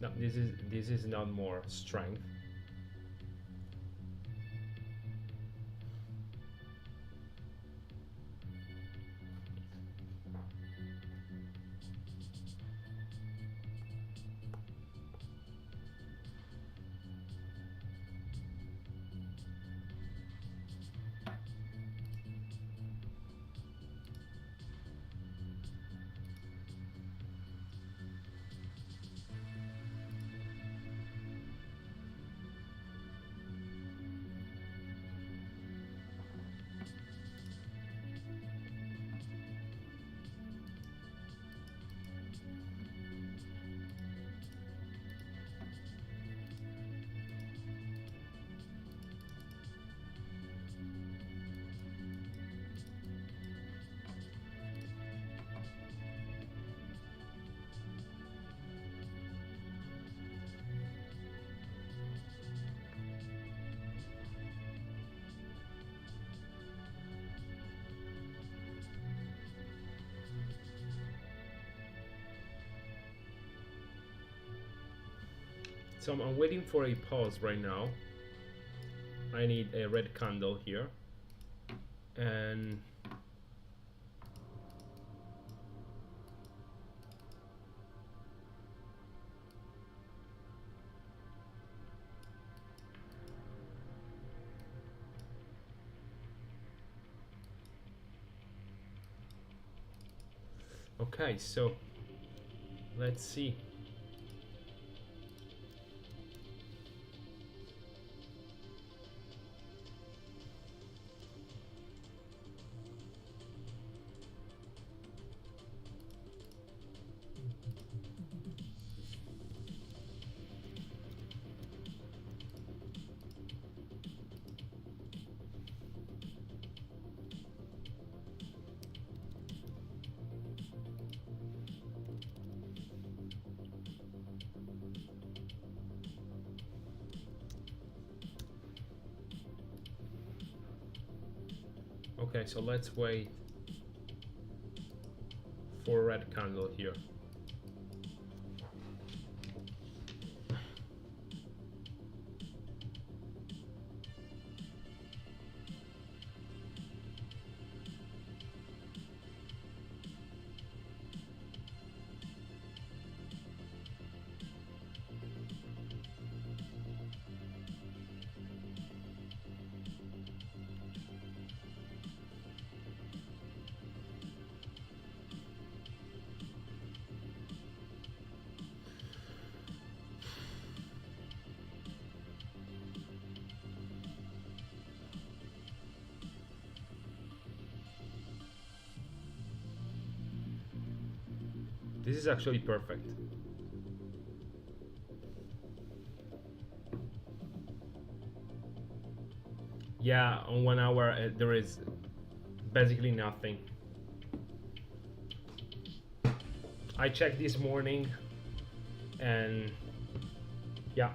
No, this is not more strength. So I'm waiting for a pause right now. I need a red candle here, and okay, so let's see. Okay, so let's wait for a red candle here. This is actually perfect. Yeah, on 1 hour there is basically nothing. I checked this morning and yeah.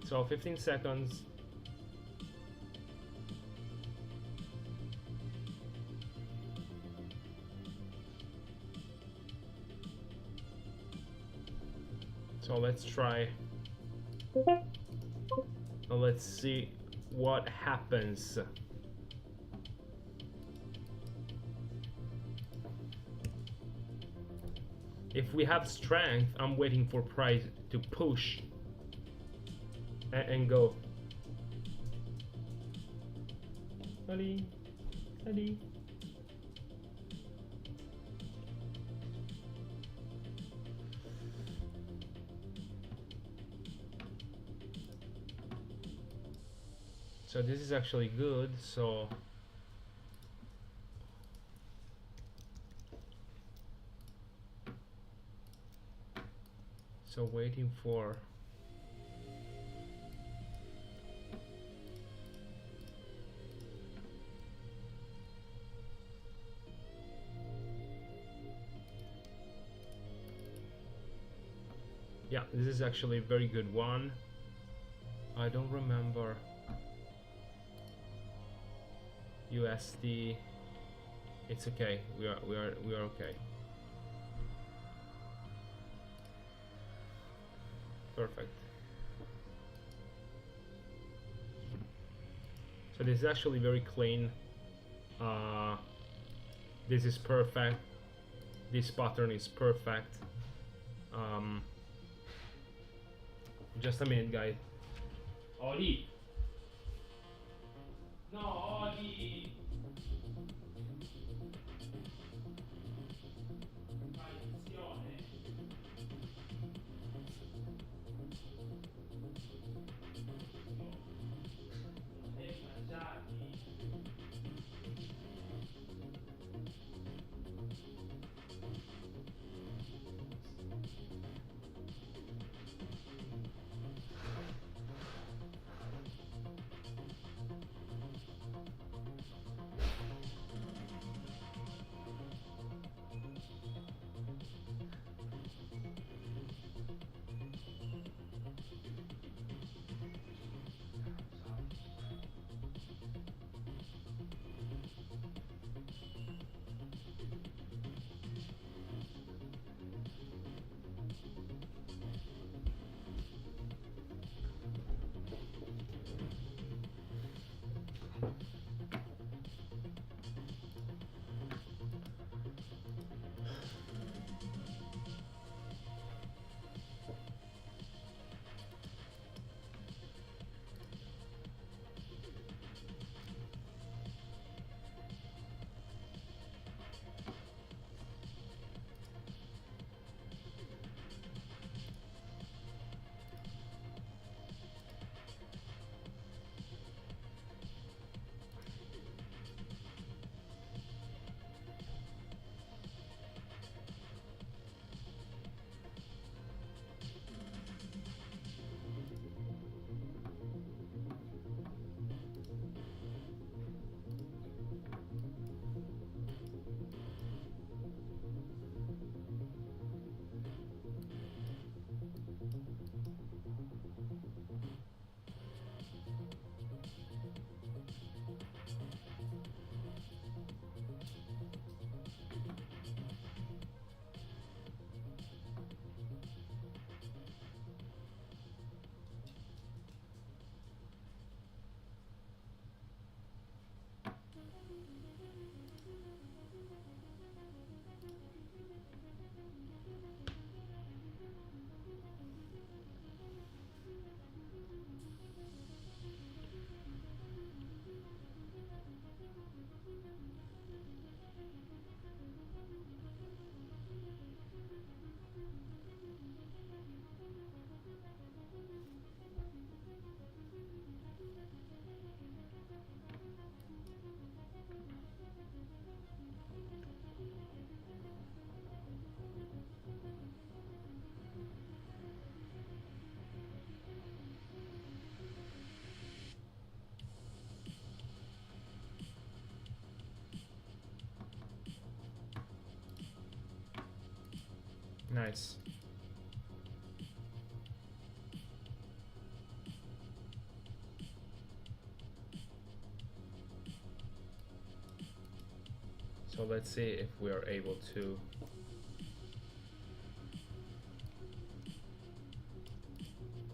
So 15 seconds. So let's try. Let's see what happens. If we have strength, I'm waiting for price to push and go. Allez, allez. So this is actually good. So waiting for yeah, this is actually a very good one. I don't remember USD. It's okay. We are okay. Perfect. So this is actually very clean. This is perfect. This pattern is perfect. Just a minute, guys. Oli. No, Oli. Nice. So let's see if we are able to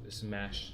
smash.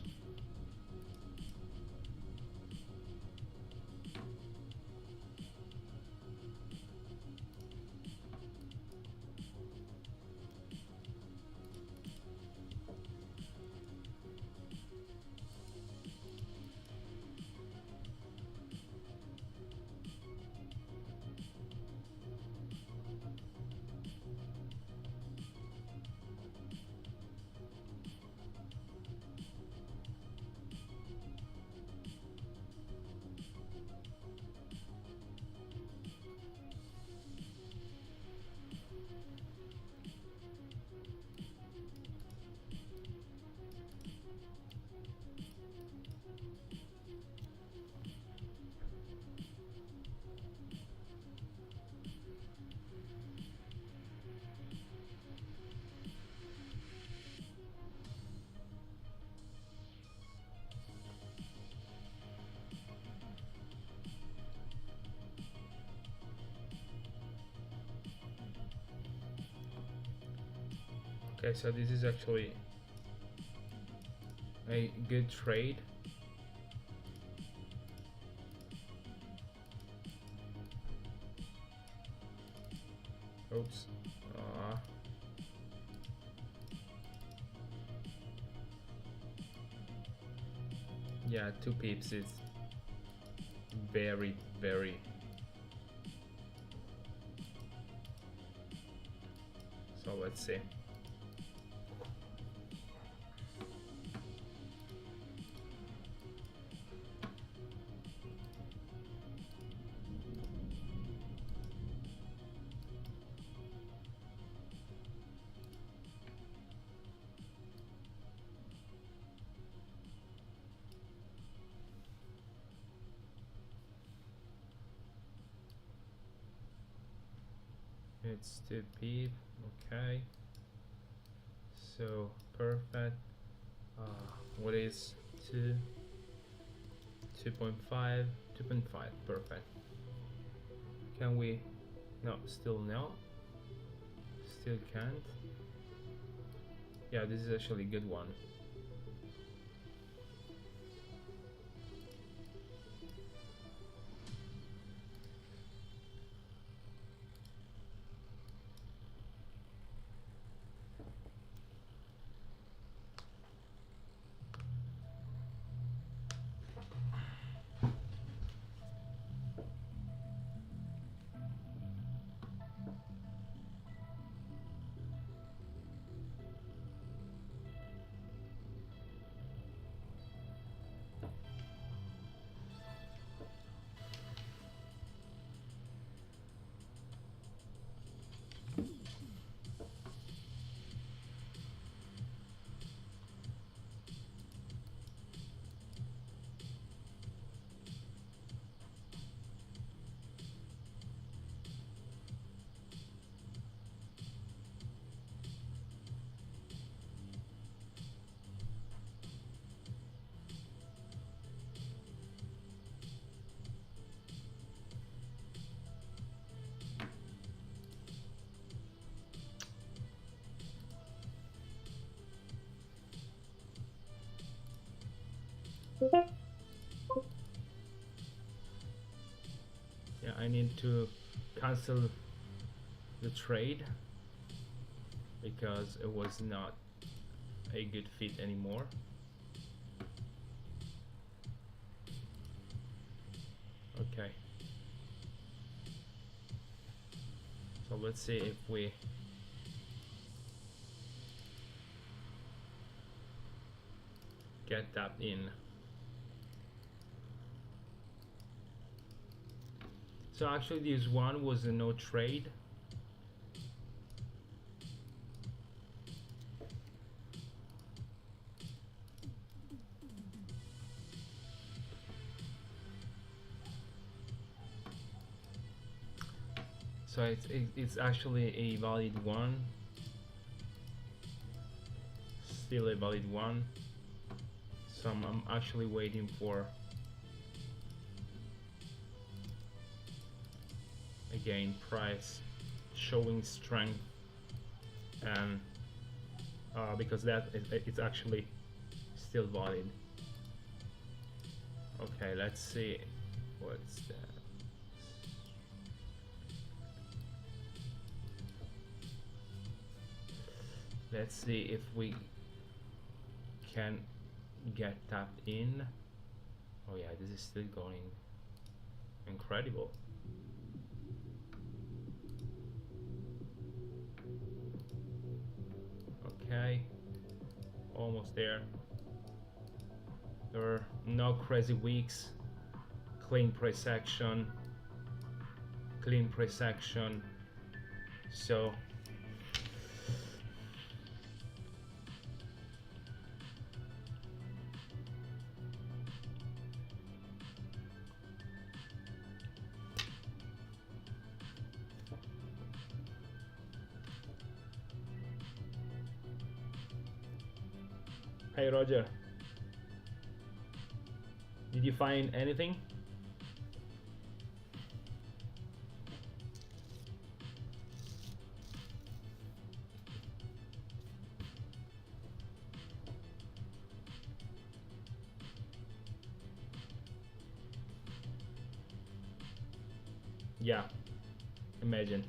Okay, so this is actually a good trade. Oops. Yeah, 2 pips is very, very. So let's see. It's 2 pip, okay. So perfect. What is 2? 2.5, 2.5, perfect. Can we? No, still no. Still can't. Yeah, this is actually a good one. Yeah, I need to cancel the trade because it was not a good fit anymore. Okay. So let's see if we get that in. So actually this one was a no trade. So it's actually a valid one. Still a valid one. So I'm actually waiting for again price showing strength, and because that it's actually still valid. Okay, let's see what's that. Let's see if we can get tapped in. Oh yeah, this is still going. Incredible. Okay, almost there. There are no crazy weeks. Clean price action, clean price action. So hey Roger, did you find anything? Yeah, imagine.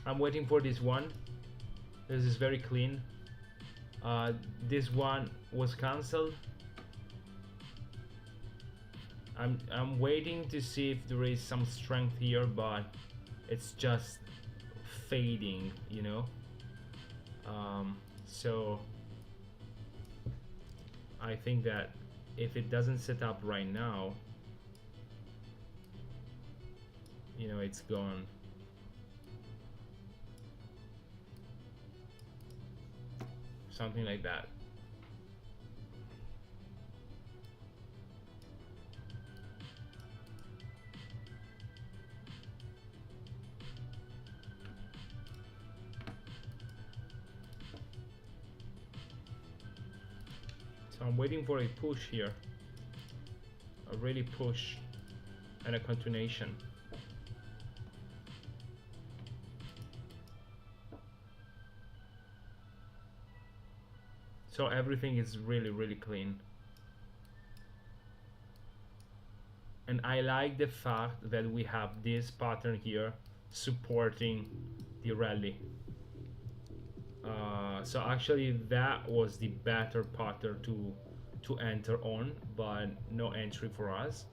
I'm waiting for this one. This is very clean. This one was cancelled. I'm waiting to see if there is some strength here, but it's just fading, you know. So I think that if it doesn't set up right now, you know, it's gone. Something like that. So I'm waiting for a push here, a really push and a continuation. So everything is really clean. And I like the fact that we have this pattern here supporting the rally. So actually that was the better pattern to enter on, but no entry for us.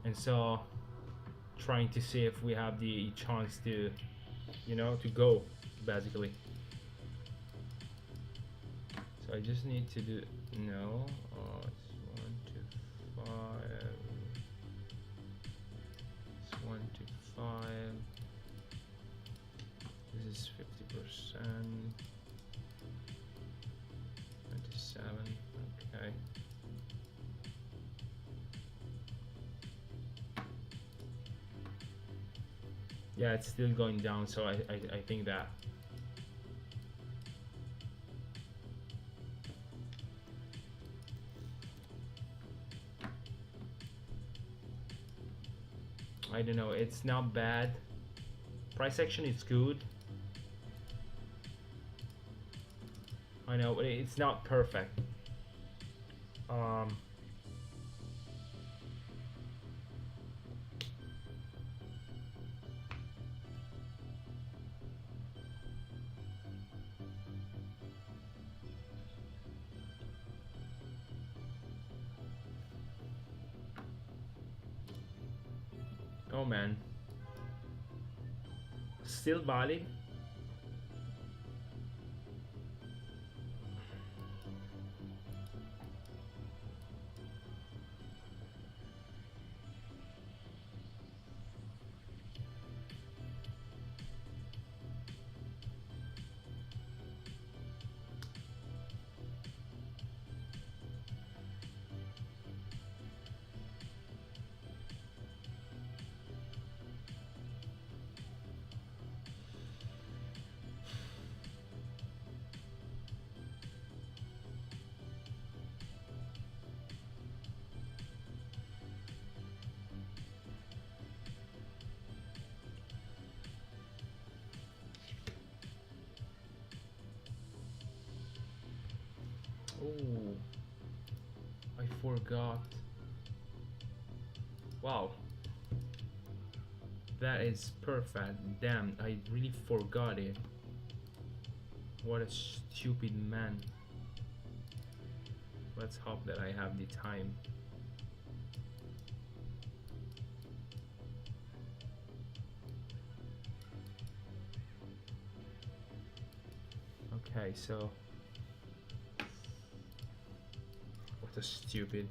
And so trying to see if we have the chance to, you know, to go basically. So I just need to do no. It's 1 to 5. It's 1 to 5. This is 50%. 27. Okay. Yeah, it's still going down, so I think that I don't know, it's not bad. Price action is good. I know, but it's not perfect. Oh man. Still valid. Oh, I forgot. Wow, that is perfect. Damn, I really forgot it. What a stupid man. Let's hope that I have the time. Okay, so what a stupid.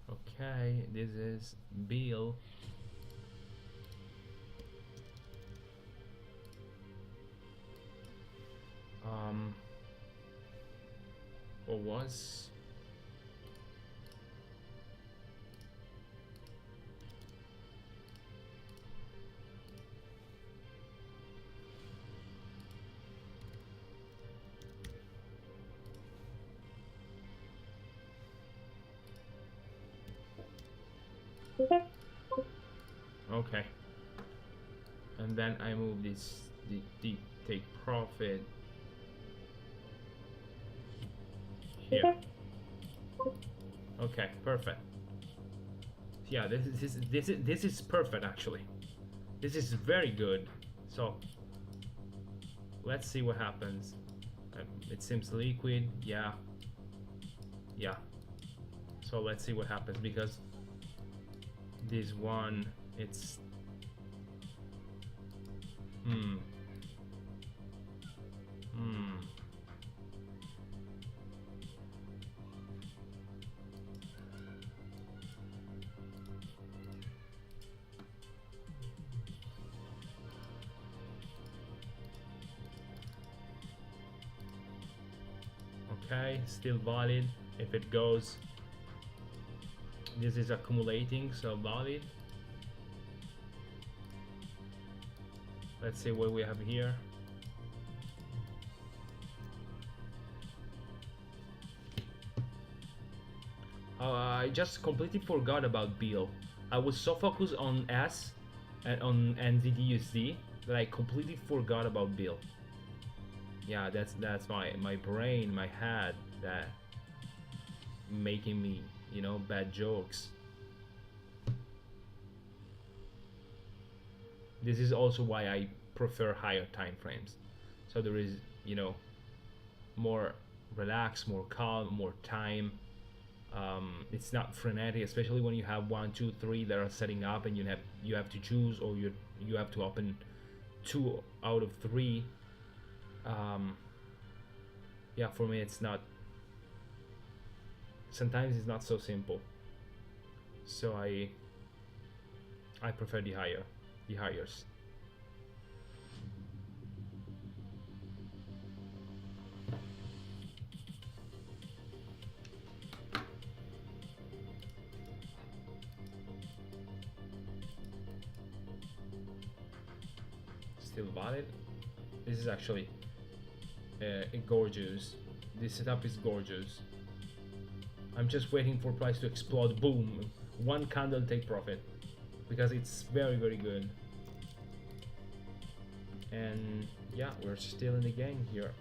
Okay, this is Bill. Or was okay, and then I move this the take profit here. Okay, perfect. Yeah, this is perfect actually. This is very good. So let's see what happens. It seems liquid. Yeah, yeah. So let's see what happens, because this one, it's okay, still valid. If it goes, this is accumulating, so valid. Let's see what we have here. I just completely forgot about Bill. I was so focused on S and on NZDUSD that I completely forgot about Bill. Yeah, that's my brain, my head, that making me, you know, bad jokes. This is also why I prefer higher time frames. So there is, you know, more relaxed, more calm, more time. It's not frenetic, especially when you have 1, 2, 3 that are setting up, and you have to choose, or you have to open 2 out of 3. Yeah, for me it's not. Sometimes it's not so simple. So I prefer the highers. Still valid. This is actually gorgeous. This setup is gorgeous. I'm just waiting for price to explode. Boom, one candle take profit, because it's very good. And yeah, we're still in the game here.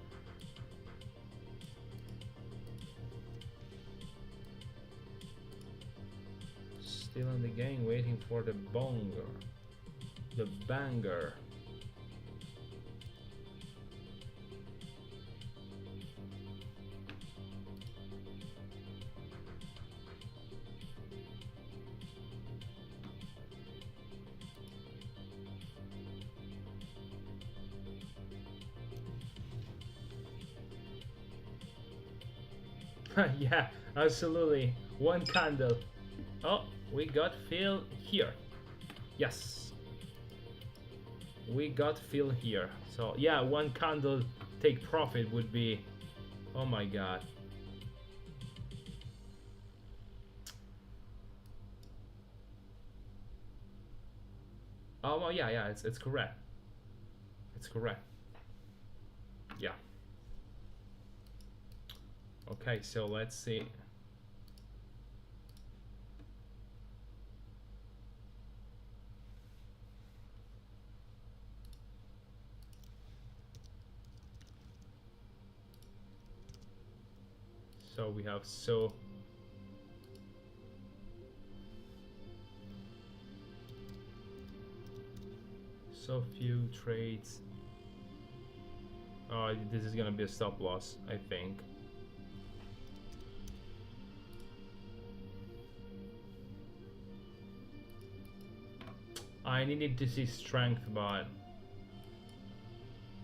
Still in the game, waiting for the bonger, the banger. Yeah, absolutely. One candle. Oh, we got fill here. Yes, we got fill here. So yeah, one candle take profit would be, oh my god. Oh well, yeah, it's correct. It's correct. Yeah. Okay, so let's see. So we have so few trades. Oh, this is gonna be a stop loss, I think. I needed to see strength, but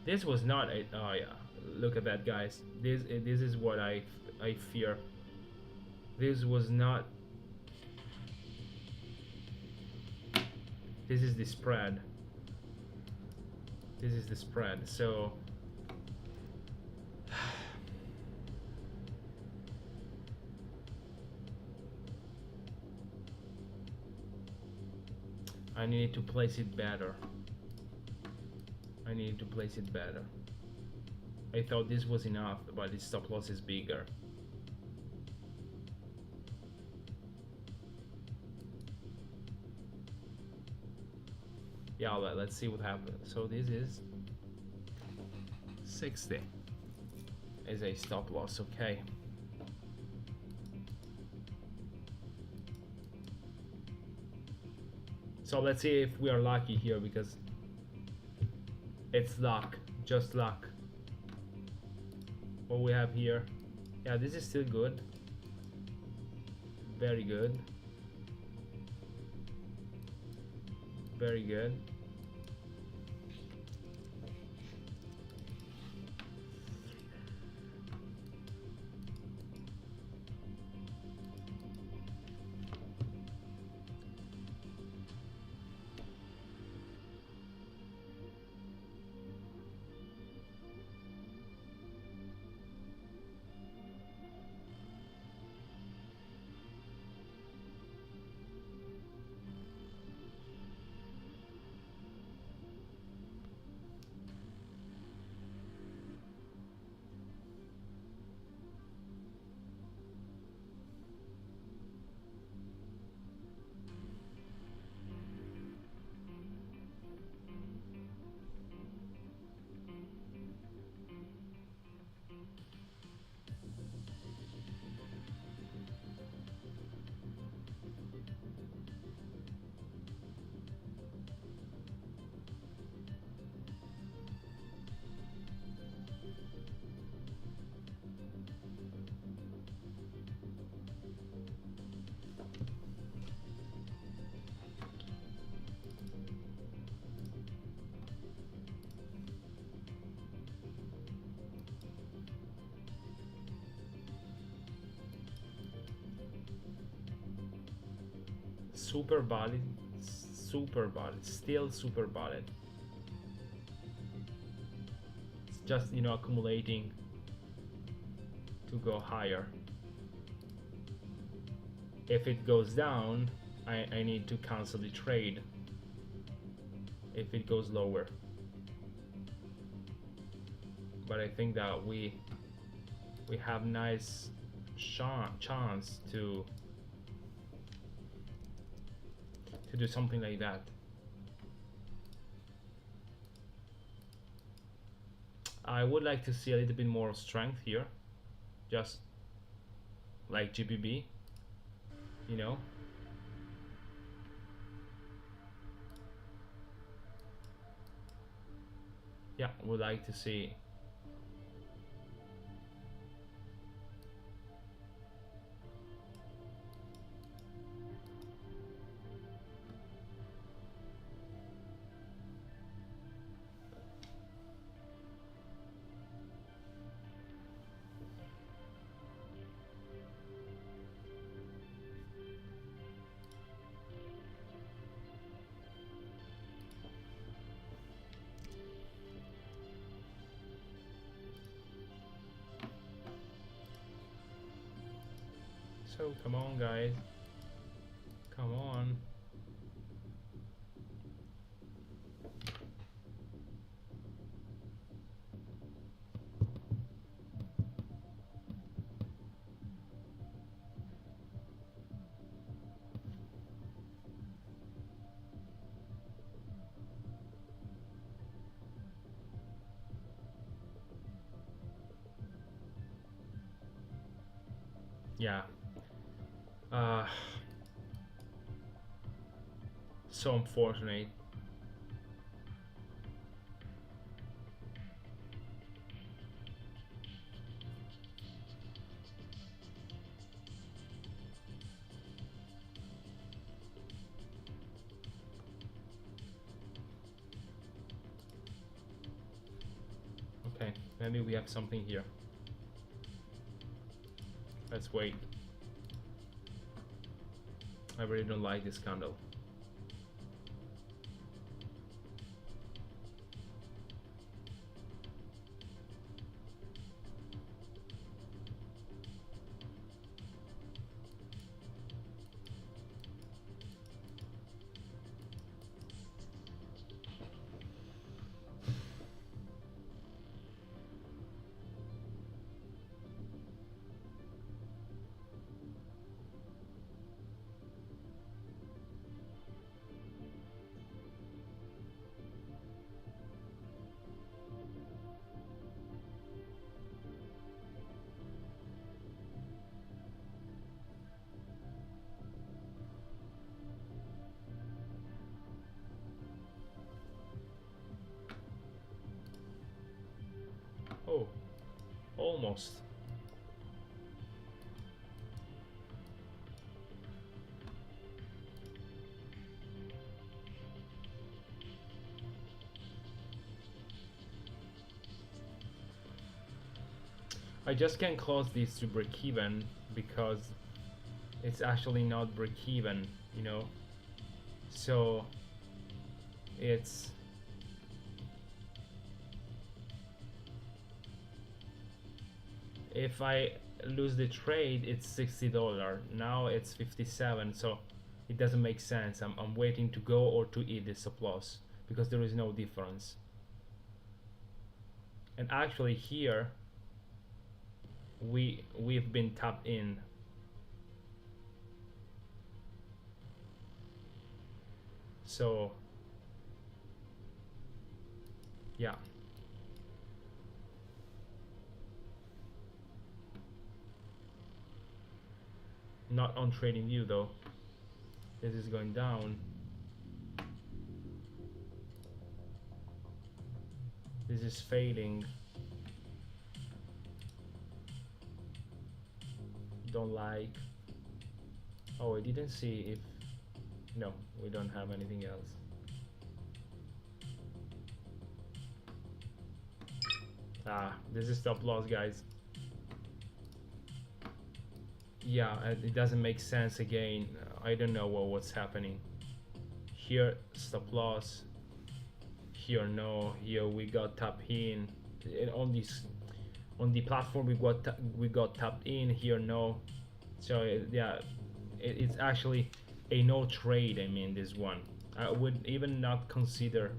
this was not a. Oh yeah, look at that, guys. This is what I fear. This was not. This is the spread. This is the spread. So I need to place it better. I need to place it better. I thought this was enough, but the stop loss is bigger. Yeah, let's see what happens. So this is 60 is a stop loss, okay. So let's see if we are lucky here, because it's luck, just luck. What we have here, yeah, this is still good, very good, very good. Super valid, still super valid. It's just, you know, accumulating to go higher. If it goes down, I need to cancel the trade if it goes lower. But I think that we have nice chance to do something like that. I would like to see a little bit more strength here, just like GBP, you know. Yeah, would like to see. So come on, guys, come on. Yeah. Uh, so unfortunate. Okay, maybe we have something here. Let's wait. I really don't like this candle. Oh, almost. I just can't close this to break even because it's actually not break even, you know. So it's if I lose the trade, it's $60. Now it's 57, so it doesn't make sense. I'm waiting to go or to eat the stop loss because there is no difference. And actually here we've been tapped in. So yeah. Not on trading view though. This is going down. This is fading. Don't like. Oh, I didn't see if. No, we don't have anything else. Ah, this is stop loss, guys. Yeah, it doesn't make sense again. I don't know what's happening. Here, stop loss. Here, no. Here we got tapped in. On this, on the platform we got tapped in. Here, no. So yeah, it's actually a no trade. I mean, this one I would even not consider,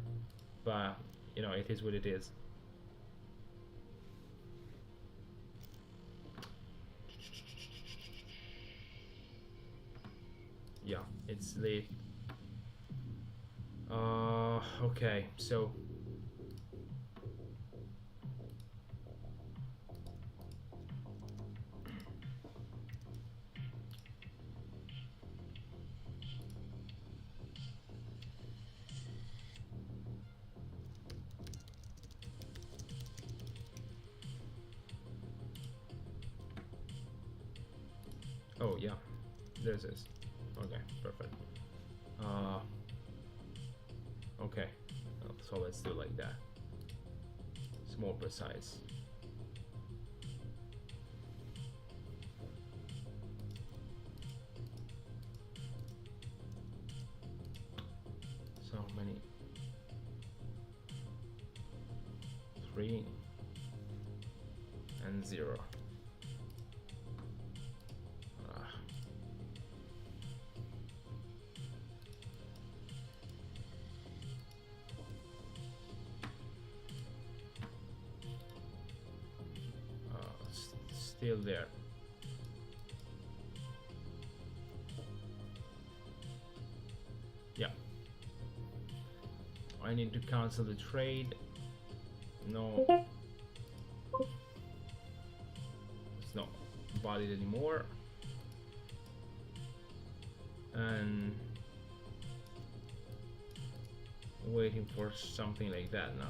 but you know, it is what it is. Yeah, it's the okay, so oh yeah, there's this. Okay, perfect. Okay, so let's do like that. It's more precise. So many. 3 and 0. Still there. Yeah. I need to cancel the trade. No. It's not valid anymore. and waiting for something like that now.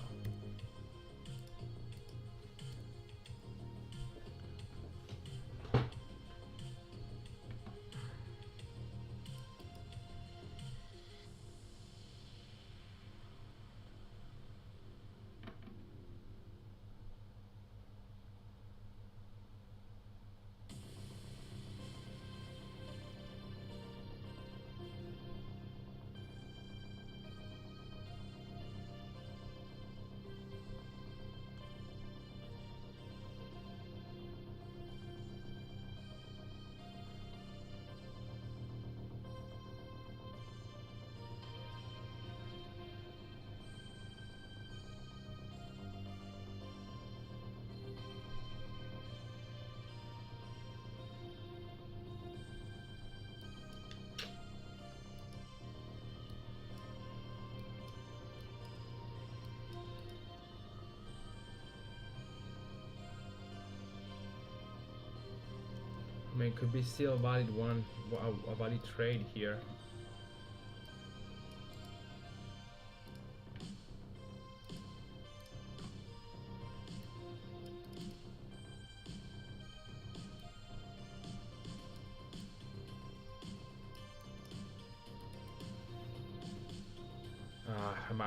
I mean, could be still a valid one, a valid trade here.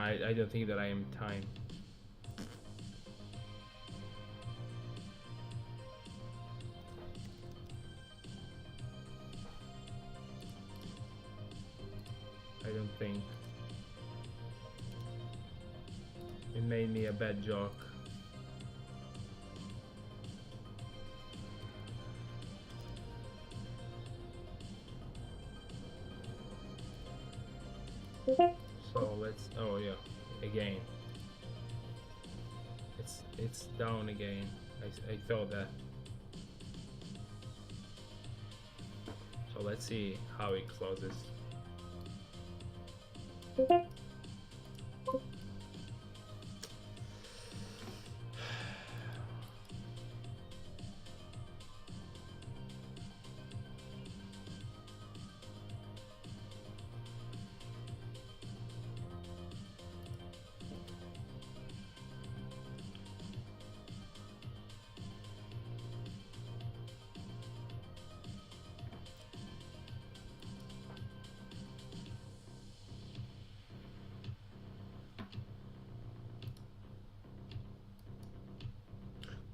I don't think that I am time. I don't think. It made me a bad joke. So let's, oh yeah, again. It's down again. I thought that. So let's see how it closes.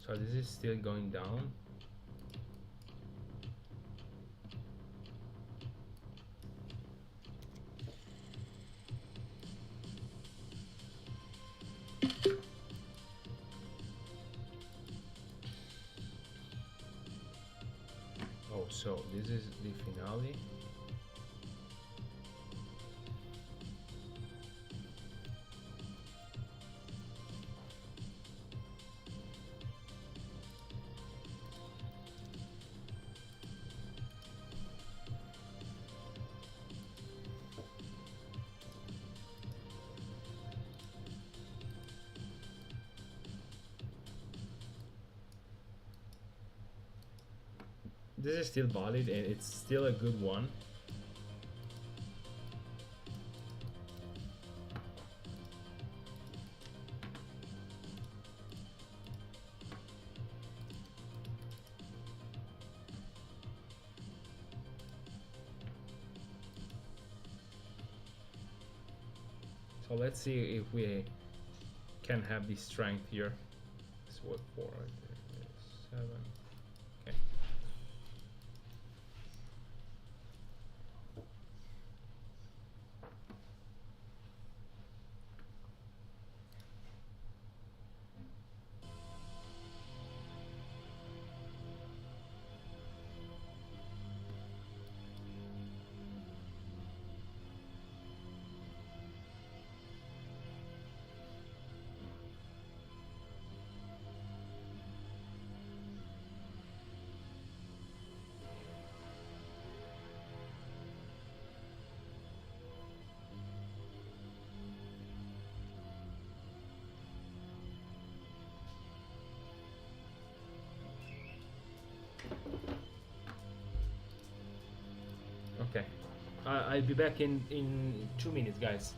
So this is still going down. Oh, so this is the finale. This is still valid and it's still a good one. So let's see if we can have the strength here. This was 4, 7. Okay. I'll be back in 2 minutes, guys.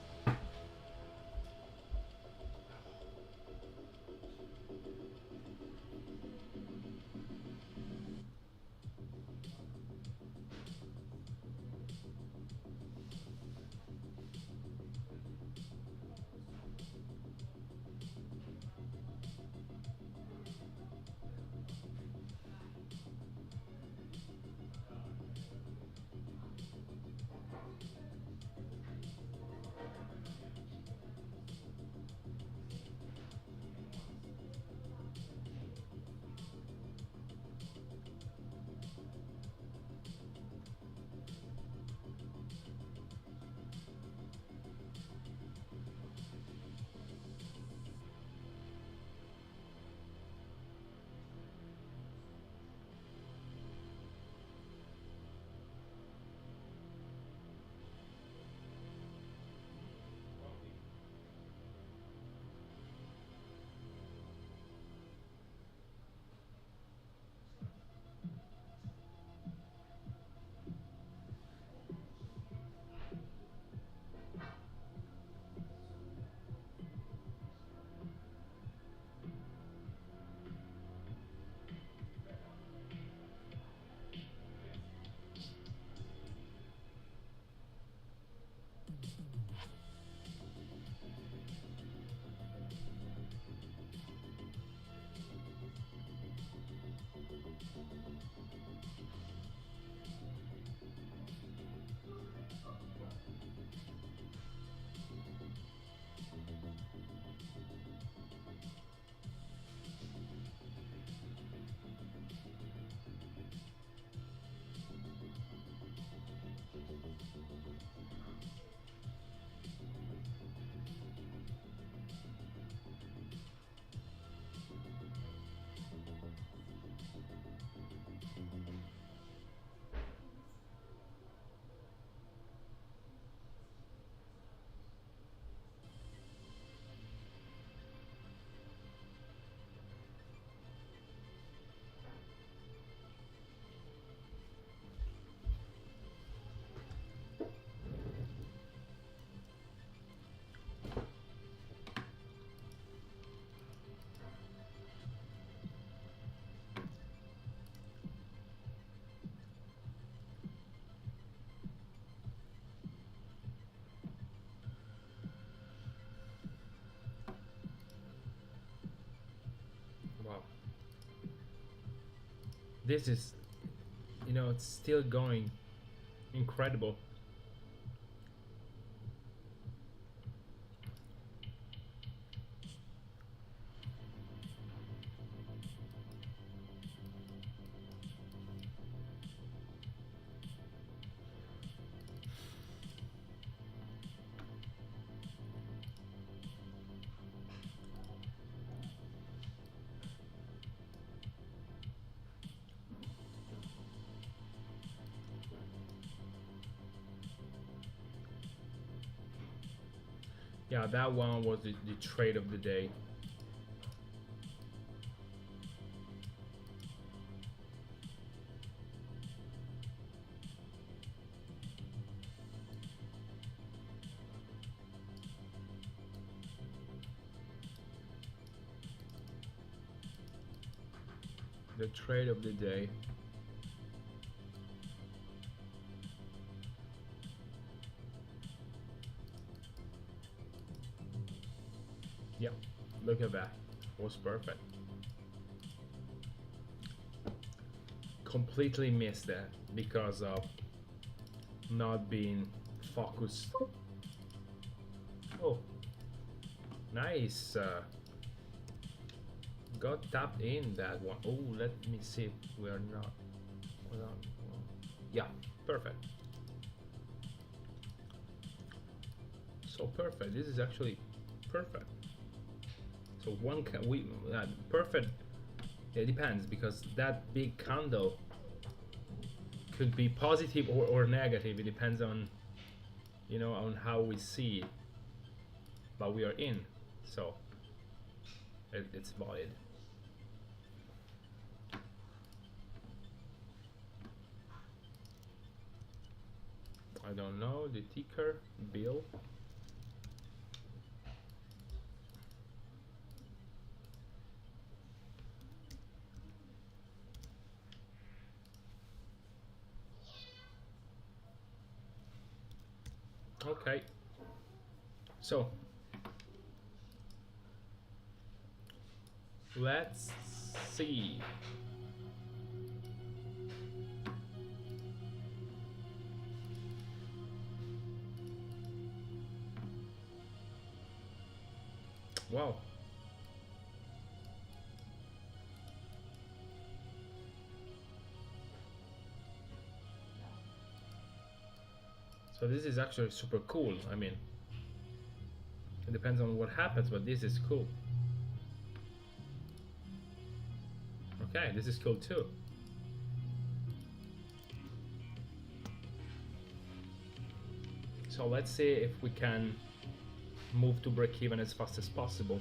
Wow. This is, it's still going. Incredible. Yeah, that one was the trade of the day. The trade of the day. Yep, look at that. It was perfect. Completely missed that because of not being focused. Oh, nice. Got tapped in that one. Oh, let me see if we are not. Hold on. Yeah, perfect. So perfect. This is actually perfect. So one can we perfect. It depends because that big candle could be positive or negative. It depends on on how we see it. But we are in, so it's valid. I don't know the ticker bill. Okay, so let's see. Wow. So this is actually super cool. I mean, it depends on what happens, but this is cool. Okay, this is cool too. So let's see if we can move to break even as fast as possible.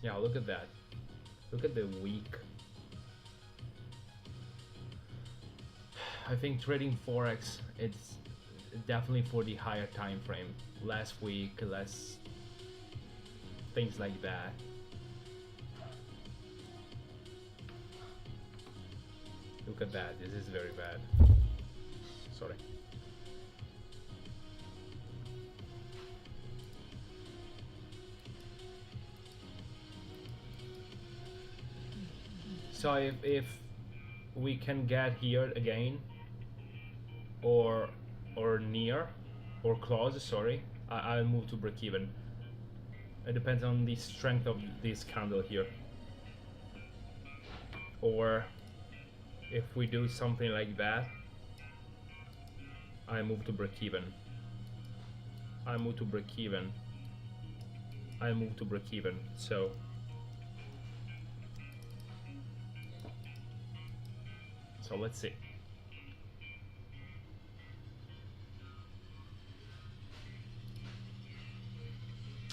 Yeah, look at that. Look at the week. I think trading forex, it's definitely for the higher time frame. Less week, less things like that. Look at that. This is very bad. Sorry. So if we can get here again, or near, or close, sorry, I'll move to break even. It depends on the strength of this candle here. Or if we do something like that, I move to break even. I move to break even. I move to break even. So let's see.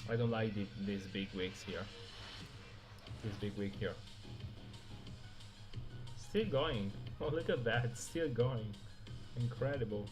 I don't like these big wicks here. This big wick here. Still going. Oh, look at that. It's still going. Incredible.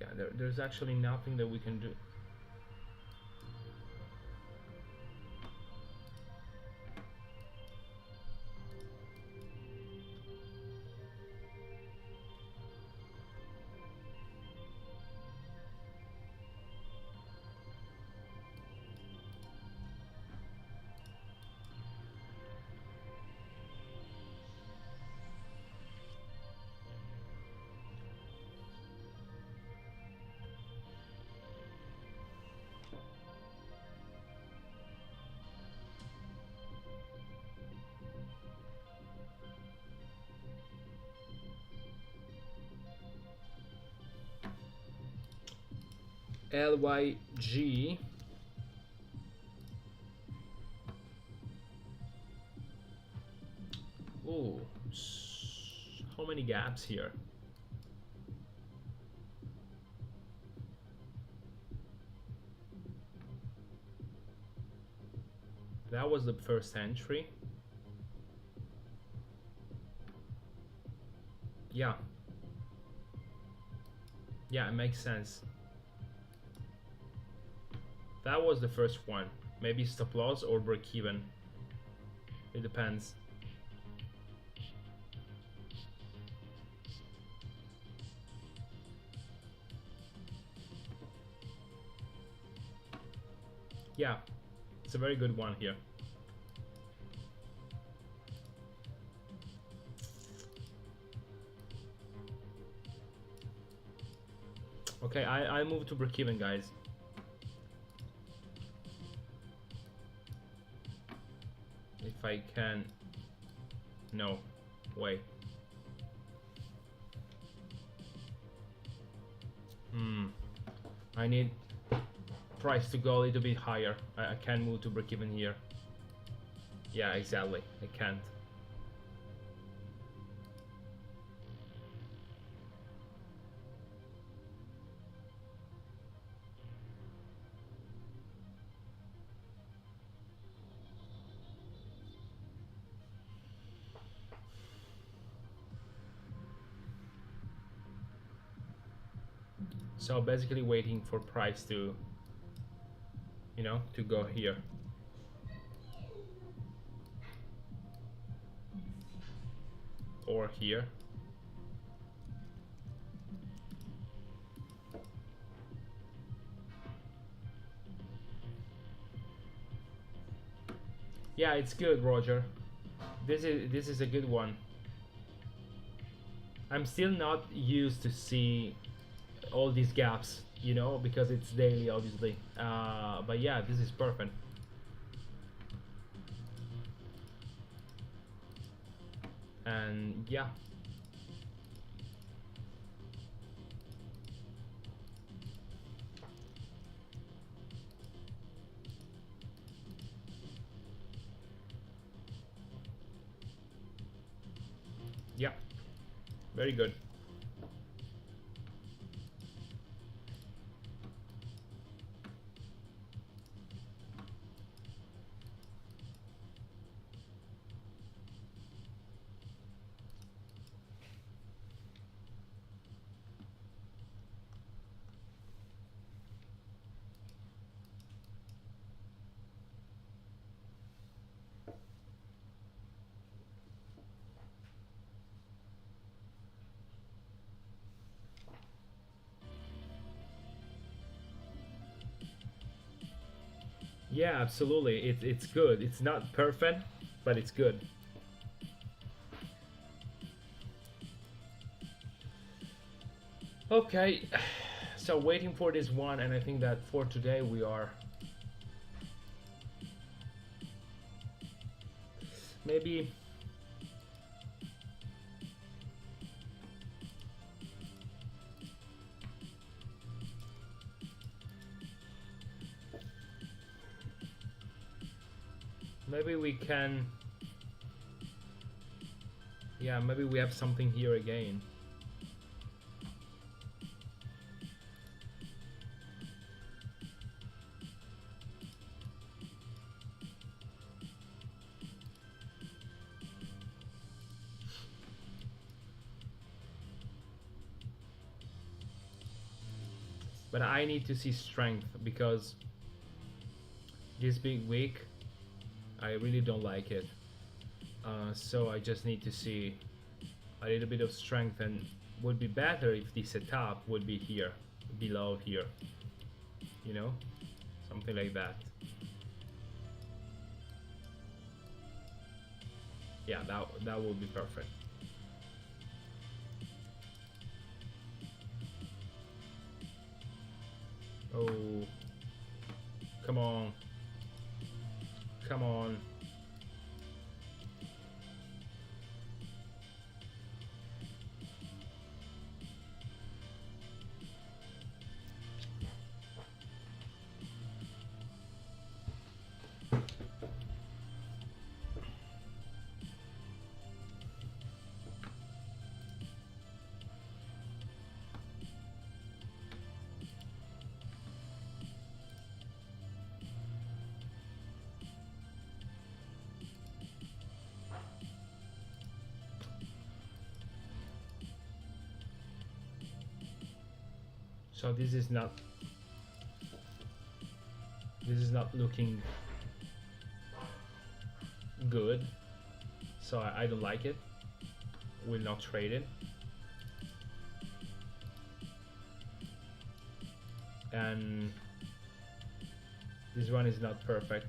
Okay, there's actually nothing that we can do. LYG. Oh, how many gaps here? That was the first entry. Yeah. Yeah, it makes sense. That was the first one. Maybe stop loss or break even. It depends. Yeah, it's a very good one here. Okay, I move to break even, guys. If I can. No, wait. I need price to go a little bit higher. I can't move to break even here. Yeah, exactly. I can't. So basically waiting for price to, you know, to go here. Or here. Yeah, it's good, Roger. This is a good one. I'm still not used to see all these gaps, you know, because it's daily, obviously. But yeah, this is perfect. And yeah. Yeah, very good. Yeah, absolutely. It's good. It's not perfect, but it's good. Okay, so waiting for this one, and I think that for today we are maybe maybe we can, yeah, maybe we have something here again. But I need to see strength because this big week I really don't like it. So I just need to see a little bit of strength, and would be better if the setup would be here, below here, you know, something like that. Yeah, that would be perfect. Oh, come on, come on. So this is not looking good, so I don't like it. Will not trade it. And this one is not perfect.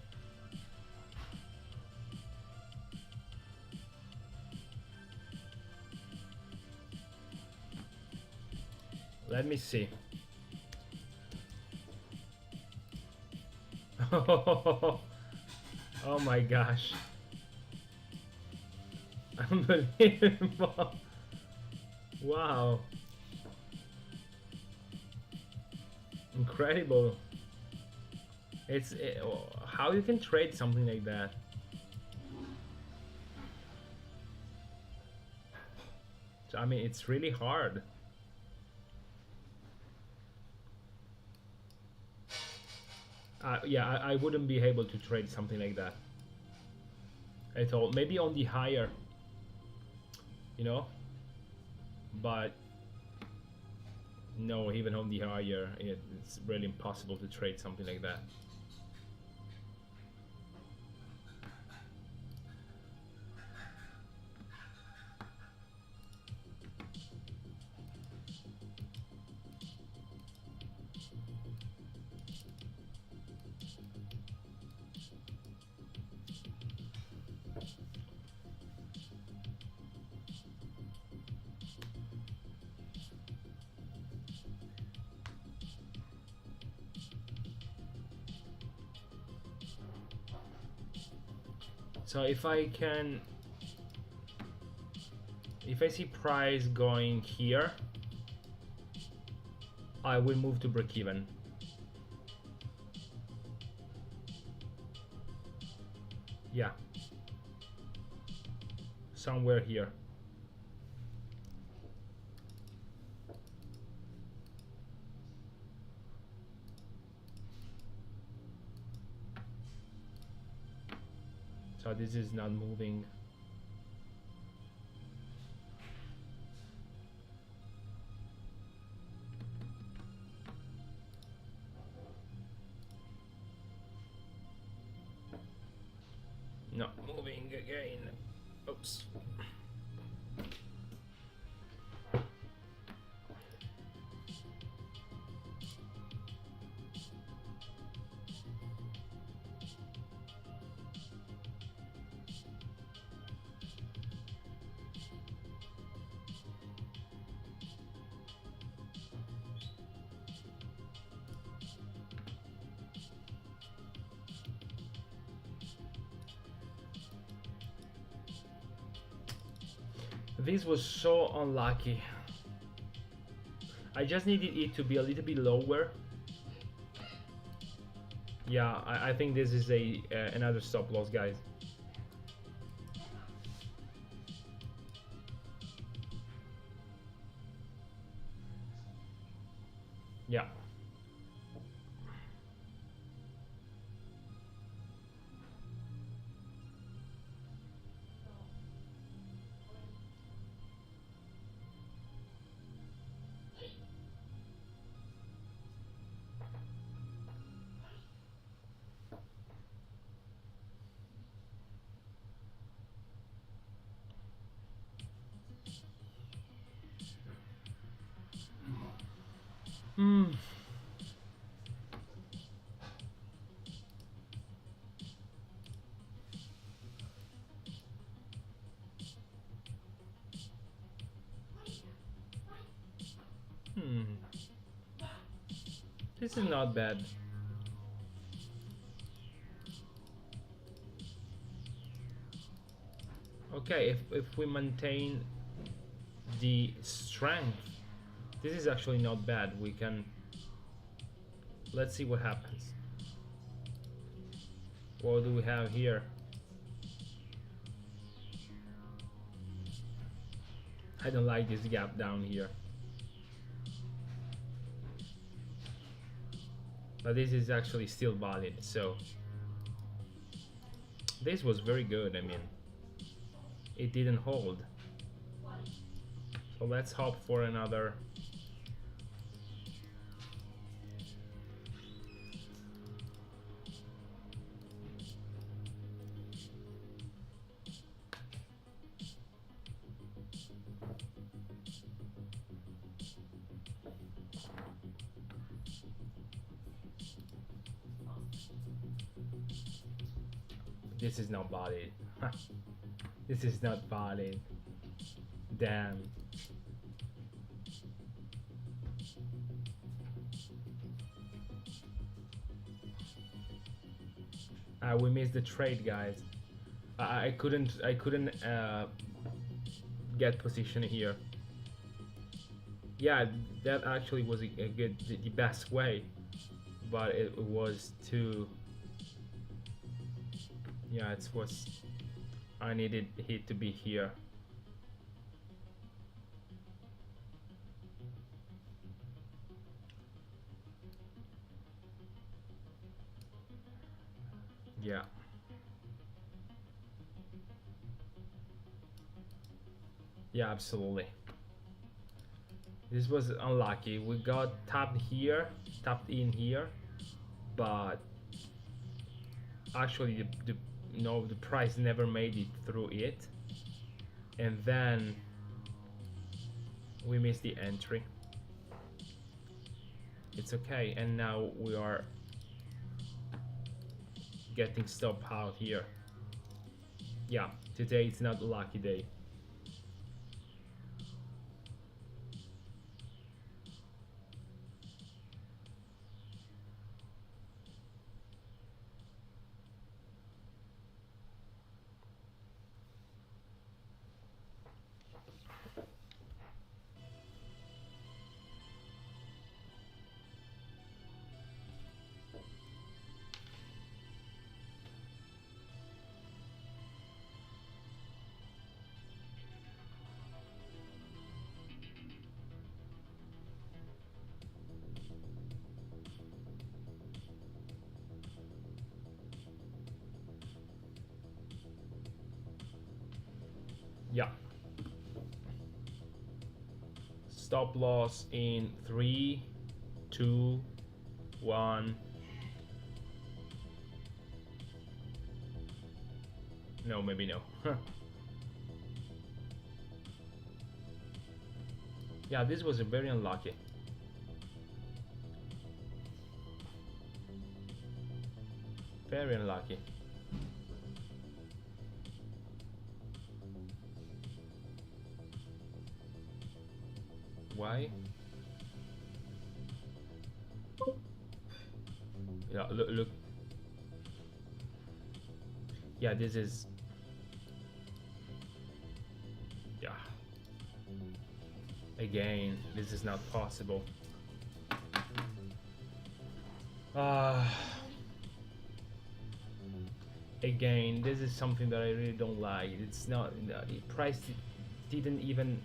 Let me see. Oh my gosh. Unbelievable. Wow. incredible. How you can trade something like that. So, I mean, it's really hard. Yeah, I wouldn't be able to trade something like that at all. Maybe on the higher, you know, but no, even on the higher, it's really impossible to trade something like that. So if I see price going here, I will move to break even. Yeah, somewhere here. So this is not moving. Not moving again. Oops. This was so unlucky. I just needed it to be a little bit lower. Yeah, I think this is another stop loss, guys. Yeah. Hmm. This is not bad. Okay, if we maintain the strength, this is actually not bad. We can, let's see what happens. What do we have here? I don't like this gap down here. But this is actually still valid, so this was very good. I mean, it didn't hold. So let's hope for another. This is not valid. This is not valid. Damn. We missed the trade, guys. I couldn't get position here. Yeah, that actually was the best way. but it was too, yeah, it was, I needed it to be here. Yeah. Yeah, absolutely. This was unlucky. We got tapped here, tapped in here, but actually the price never made it through it, and then we missed the entry. It's okay, and now we are getting stopped out here. Yeah, today it's not a lucky day. Yeah. Stop loss in 3, 2, 1. No, maybe no. Yeah, this was very unlucky. Very unlucky. Why? Yeah, look. Yeah, this is. Yeah. Again, this is not possible. Again, this is something that I really don't like. It's not, the price didn't even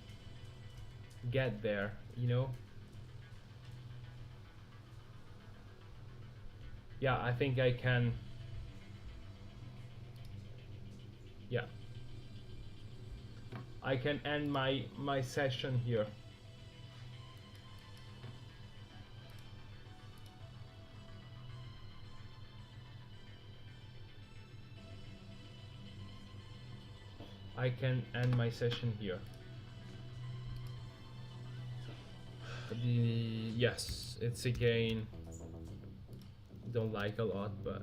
get there, you know. Yeah, I think I can. Yeah, I can end my session here. I can end my session here. Yes, it's again, don't like a lot, but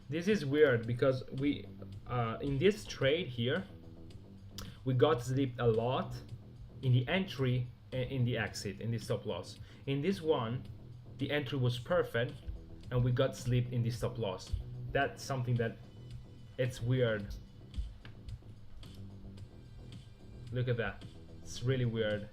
this is weird because we in this trade here we got slipped a lot in the entry and in the exit, in the stop loss. In this one, the entry was perfect and we got slipped in the stop loss. That's something that it's weird. Look at that. It's really weird.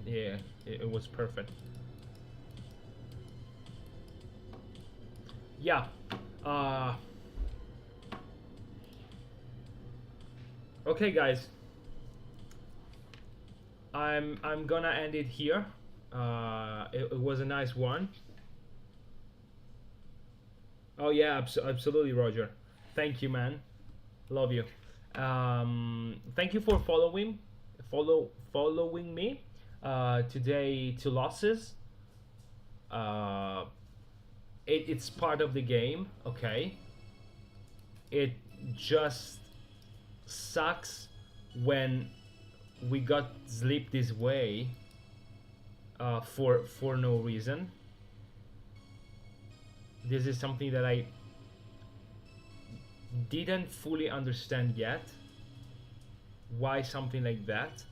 Yeah, it was perfect. Yeah. Okay, guys. I'm gonna end it here. It was a nice one. Oh yeah, absolutely, Roger. Thank you, man. Love you. Thank you for following me. Today, two losses. Uh, it's part of the game. Okay. It just sucks when we got slipped this way for no reason. this is something that I didn't fully understand yet, why something like that.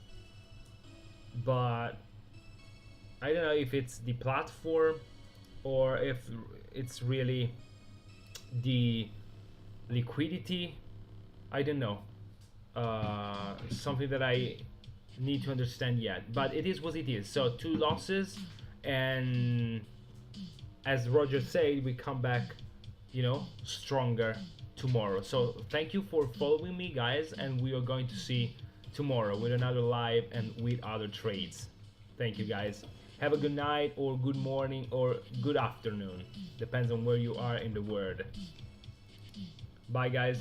But I don't know if it's the platform or if it's really the liquidity. I don't know. Something that I need to understand yet. But it is what it is. So 2 losses, and as Roger said, we come back, stronger tomorrow. So thank you for following me, guys, and we are going to see tomorrow with another live and with other trades. Thank you, guys. Have a good night or good morning or good afternoon. Depends on where you are in the world. Bye, guys.